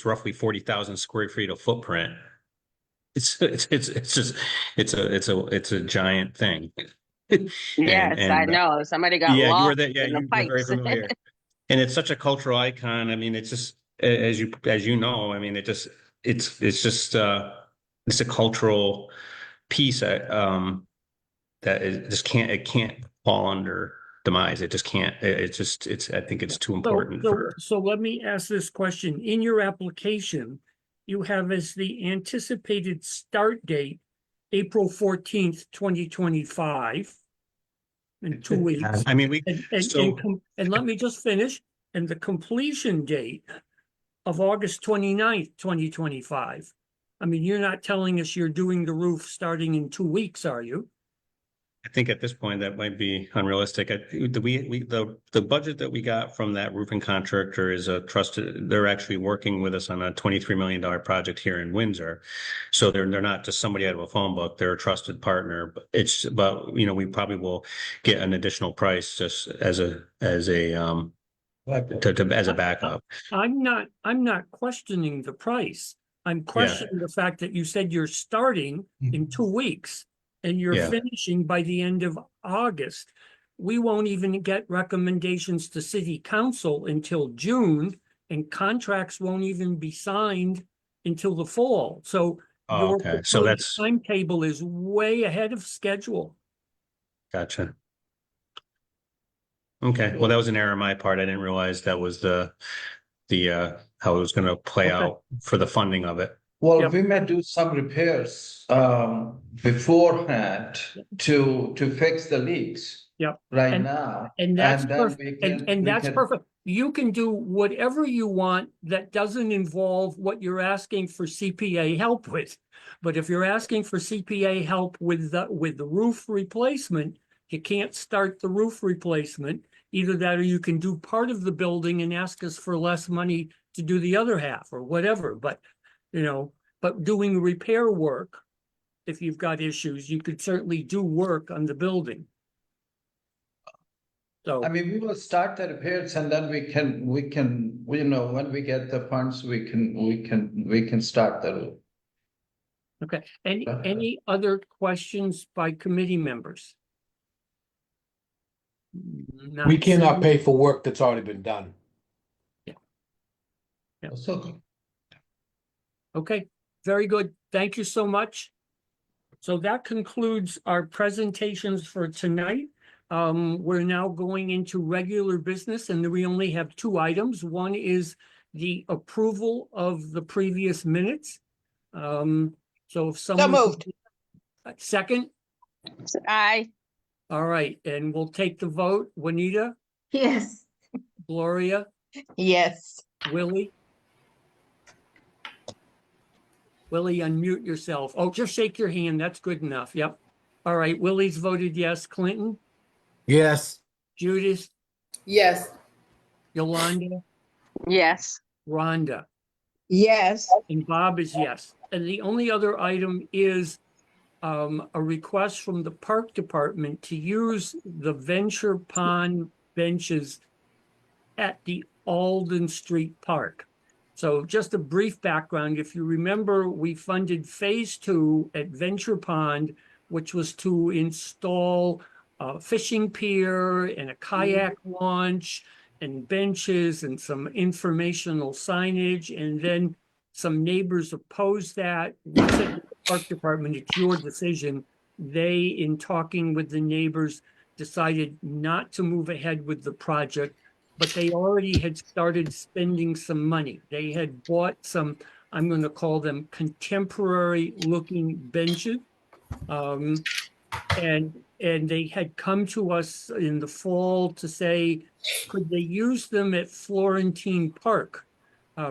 roughly 40,000 square feet of footprint. It's a giant thing. Yes, I know. Somebody got you were lost there. Yeah, in the you're very pipes. familiar. And it's such a cultural icon. I mean, it's just as you know. I mean, it's a cultural piece that can't fall under demise. It just can't. I think it's too important So let me ask this question. In your application, you have as the anticipated start date, April 14th, 2025. In 2 weeks. I mean, and let me just finish. And the completion date of August 29th, 2025. I mean, you're not telling us you're doing the roof starting in 2 weeks, are you? I think at this point that might be unrealistic. The budget that we got from that roofing contractor is a trusted. They're actually working with us on a $23 million project here in Windsor, so they're not just somebody out of a phone book. They're a trusted partner. But we probably will get an additional price just as a backup. I'm not questioning the price. I'm questioning the fact that you said you're starting in 2 weeks. and you're Yeah. finishing by the end of August, we won't even get recommendations to city council until June, and contracts won't even be signed until the fall. So Oh, your okay. So proposed that's timetable is way ahead of schedule. gotcha. Okay, well, that was an error on my part. I didn't realize that was the how it was going to play Okay. out for the funding of it. Well, Yep. we may do some repairs beforehand to fix the leaks Yep. right And- now. And that's then perfect. we can And we that's can- perfect. You can do whatever you want that doesn't involve what you're asking for CPA help with. But if you're asking for CPA help with the roof replacement, you can't start the roof replacement. Either that or you can do part of the building and ask us for less money to do the other half or whatever. But, but doing repair work, if you've got issues, you could certainly do work on the building. So, I mean, we will start the repairs and then we can, when we get the funds, we can start the roof. okay. Any other questions by committee members? Not We cannot seeing- pay for work that's already been done. So, Okay, very good. Thank you so much. So that concludes our presentations for tonight. We're now going into regular business and we only have two items. One is the approval of the previous minutes. So if someone. moved. Second, Aye. all right, and we'll take the vote. Juanita, Yes. Gloria, Yes. Willie. Willie, unmute yourself. Oh, just shake your hand. That's good enough. Yep. All right, Willie's voted yes. Clinton, Yes. Judith, Yes. Yolanda, Yes. Rhonda, Yes. and Bob is yes. And the only other item is a request from the park department to use the Venture Pond benches at the Alden Street Park. So just a brief background, if you remember, we funded phase 2 at Venture Pond, which was to install a fishing pier and a kayak launch and benches and some informational signage. And then some neighbors opposed that. We said to the park department, it's your decision. They, in talking with the neighbors, decided not to move ahead with the project, but they already had started spending some money. They had bought some, I'm going to call them contemporary looking benches. And they had come to us in the fall to say, could they use them at Florentine Park,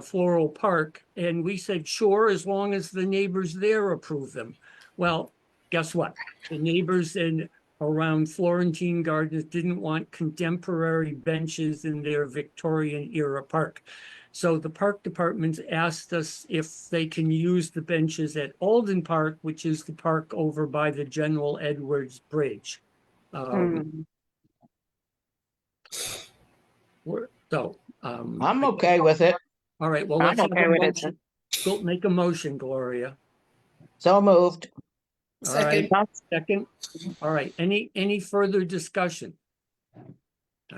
Floral Park? And we said, sure, as long as the neighbors there approve them. Well, guess what? The neighbors around Florentine Gardens didn't want contemporary benches in their Victorian era park. So the park department asked us if they can use the benches at Alden Park, which is the park over by the General Edwards Bridge. I'm okay with it. All right, well, I'm let's have okay a with it, motion. Go make a motion, Gloria. So moved. All right, Second. second. All right, any further discussion?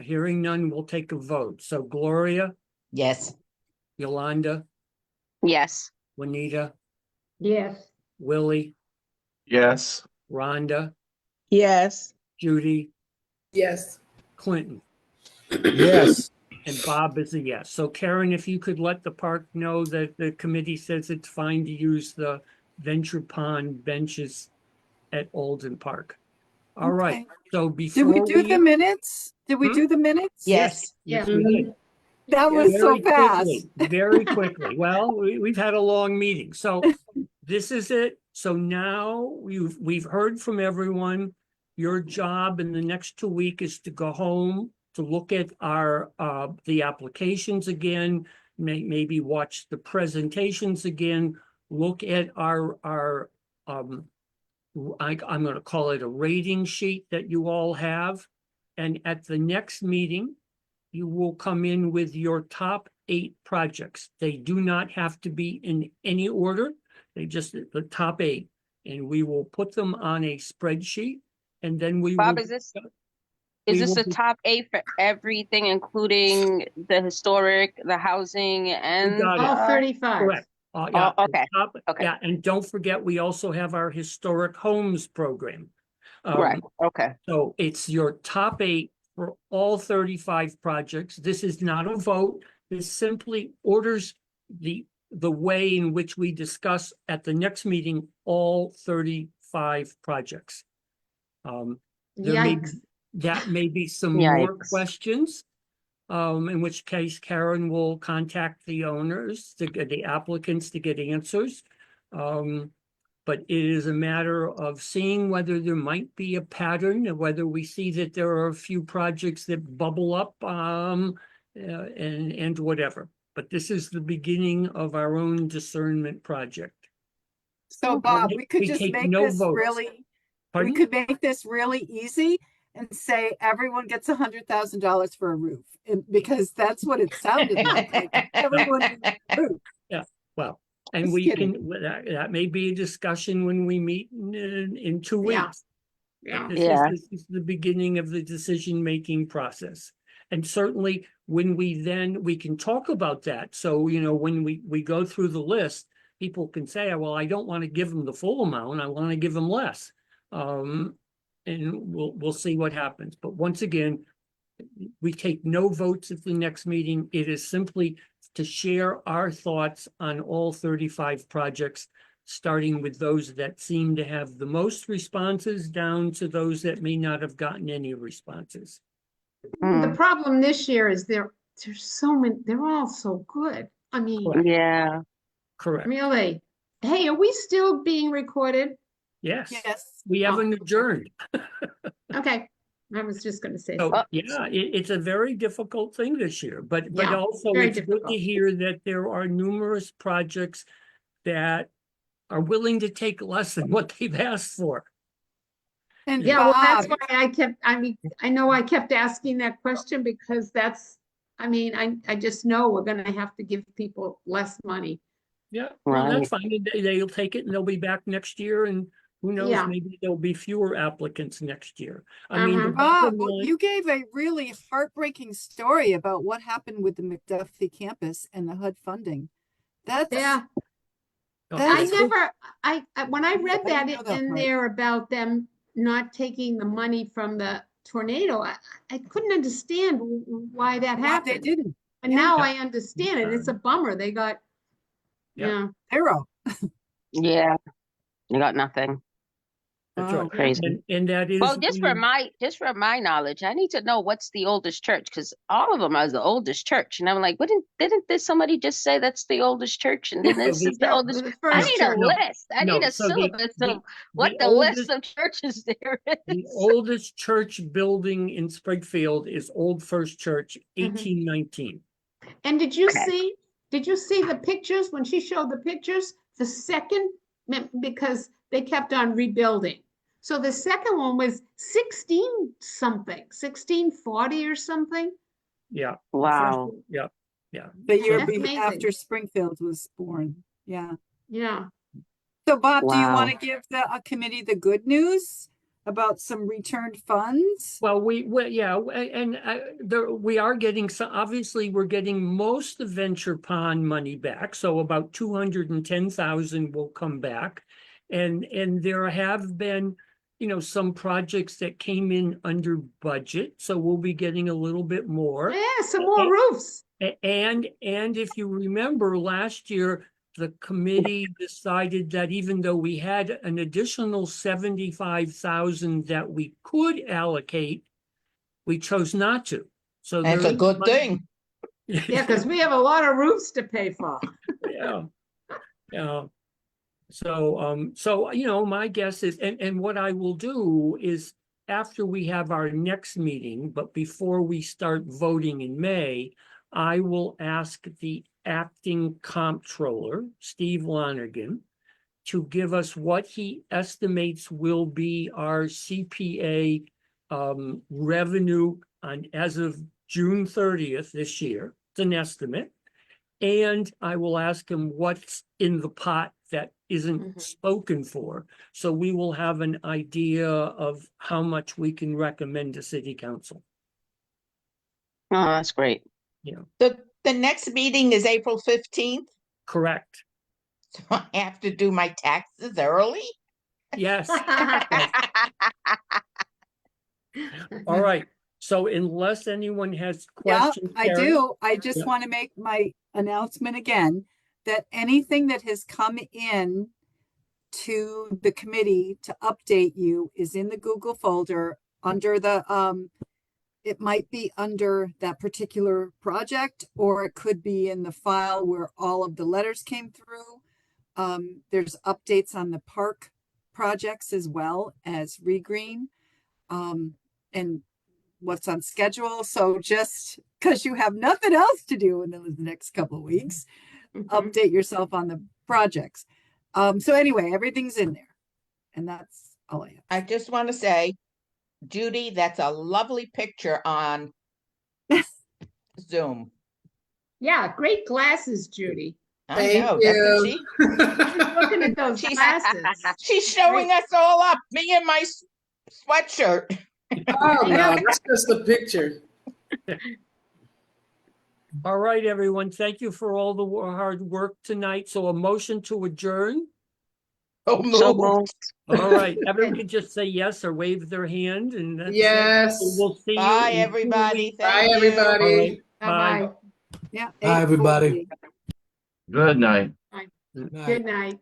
Hearing none, we'll take a vote. So Gloria, Yes. Yolanda, Yes. Juanita, Yes. Willie, yes. Rhonda, Yes. Judy, Yes. Clinton, Yes. and Bob is a yes. So Karen, if you could let the park know that the committee says it's fine to use the Venture Pond benches at Alden Park. All right, Okay. so Did before we do the minutes? Did we Hmm? do the minutes? Yes. Yes, Yeah. we did. That was so Very fast. quickly, very quickly. Well, we've had a long meeting, so this is it. So now we've heard from everyone. Your job in the next 2 weeks is to go home, to look at our the applications again, maybe watch the presentations again, look at our I'm going to call it a rating sheet that you all have, and at the next meeting, you will come in with your top 8 projects. They do not have to be in any order. They just, the top 8. and we will put them on a spreadsheet, and then we Bob, will. is this we will the be- top 8 for everything, including the historic, the housing, You and got it. All 35. Correct. Yeah. Oh, okay. Okay. Yeah, and don't forget, we also have our historic homes program. Right. Okay. So it's your top 8 for all 35 projects. This is not a vote. This simply orders the way in which we discuss at the next meeting all 35 projects. Yikes. That may be some more Yikes. questions. In which case Karen will contact the owners, the applicants to get answers. But it is a matter of seeing whether there might be a pattern, and whether we see that there are a few projects that bubble up, and whatever. But this is the beginning of our own discernment project. So Bob, we could just take make no this votes. really, Pardon? we could make this really easy and say everyone gets $100,000 for a roof, because that's what it sounded like everyone needs a roof. Yeah, well, and Just we kidding. can, that may be a discussion when we meet in 2 weeks. Yeah. This is the beginning of the decision-making process. And certainly when we can talk about that. So, you know, when we go through the list, people can say, well, I don't want to give them the full amount. I want to give them less. And we'll see what happens. But once again, we take no votes at the next meeting. It is simply to share our thoughts on all 35 projects, starting with those that seem to have the most responses down to those that may not have gotten any responses. The problem this year is there's so many, they're all so good. I mean, Yeah. Correct. really. Hey, are we still being recorded? Yes. Yes. We haven't adjourned. Okay. I was just going to say. So, something. yeah, it's a very difficult thing this year, but Yeah, also very it's good difficult. to hear that there are numerous projects that are willing to take less than what they've asked for. And Yeah, well, that's Bob, why I know I kept asking that question, because I just know we're gonna have to give people less money. Yeah, well, Right. that's fine. They'll take it and they'll be back next year, and who knows, Yeah. maybe there'll be fewer applicants next year. I mean, the Uh-huh. bottom Bob, line- you gave a really heartbreaking story about what happened with the McDuffie campus and the HUD funding. That's Yeah, Okay. when I read I that didn't know that in part. there about them not taking the money from the tornado, I couldn't understand why that why they happened. didn't. And Yeah. now I understand it. It's a bummer. They got, Yep. yeah. Zero. Yeah. You got nothing. That's Oh, right. Crazy. And that is. Well, just for my knowledge, I need to know what's the oldest church, because all of them are the oldest church, and I'm like, didn't this somebody just say that's the oldest church, and then this is the Yeah, oldest? the I first need church. a list. I No, need a so the- syllabus the- of what the the list oldest- of churches there The is. oldest church building in Springfield is Old First Church, Mm-hmm. 1819. And did you Okay. see the pictures when she showed the pictures? The second, because they kept on rebuilding. So the second one was 1640 or something. Yeah. the Wow. first- Yeah, yeah. The year That's amazing. after Springfield was born. Yeah. Yeah. So Bob, do you Wow. want to give the committee the good news about some returned funds? Well, we are getting some, obviously, we're getting most of Venture Pond money back. So about 210,000 will come back. And there have been, some projects that came in under budget. So we'll be getting a little bit more. Yeah, some more roofs. And if you remember last year, the committee decided that even though we had an additional 75,000 that we could allocate, we chose not to. So That's there a is good money- thing. Yeah, because we have a lot of roofs to pay for. Yeah. Yeah. So, my guess is, and what I will do is after we have our next meeting, but before we start voting in May, I will ask the acting comptroller, Steve Lonergan, to give us what he estimates will be our CPA revenue as of June 30th this year. It's an estimate. And I will ask him what's in the pot that isn't spoken for. So we will have an idea of how much we can recommend to city council. Oh, that's great. Yeah, The next meeting is April 15th. correct. So I have to do my taxes early? Yes. All right. So unless anyone has Yeah, questions. I Karen? do. I just Yeah. want to make my announcement again that anything that has come in to the committee to update you is in the Google folder under the, it might be under that particular project, or it could be in the file where all of the letters came through. There's updates on the park projects as well as Regreen, and what's on schedule. So just because you have nothing else to do in the next couple of weeks, update yourself on the projects. So anyway, everything's in there, and that's all I have. I just want to say, Judy, that's a lovely picture on Zoom. Yeah, great glasses, Judy. I Thank know, you. doesn't she? Looking at those glasses. She's showing us all up, me and my sweatshirt. Oh, no, that's just a picture. All right, everyone. Thank you for all the hard work tonight. So a motion to adjourn. Oh, So moved. moved. All right. Everyone can just say yes or wave their hand, and that's it. Yes. So we'll see you. Bye, in 2 everybody. weeks. Bye, Thank you. everybody. All right. Bye-bye. Yeah. Hi, everybody. 8:40. Good night. Good night. Good night.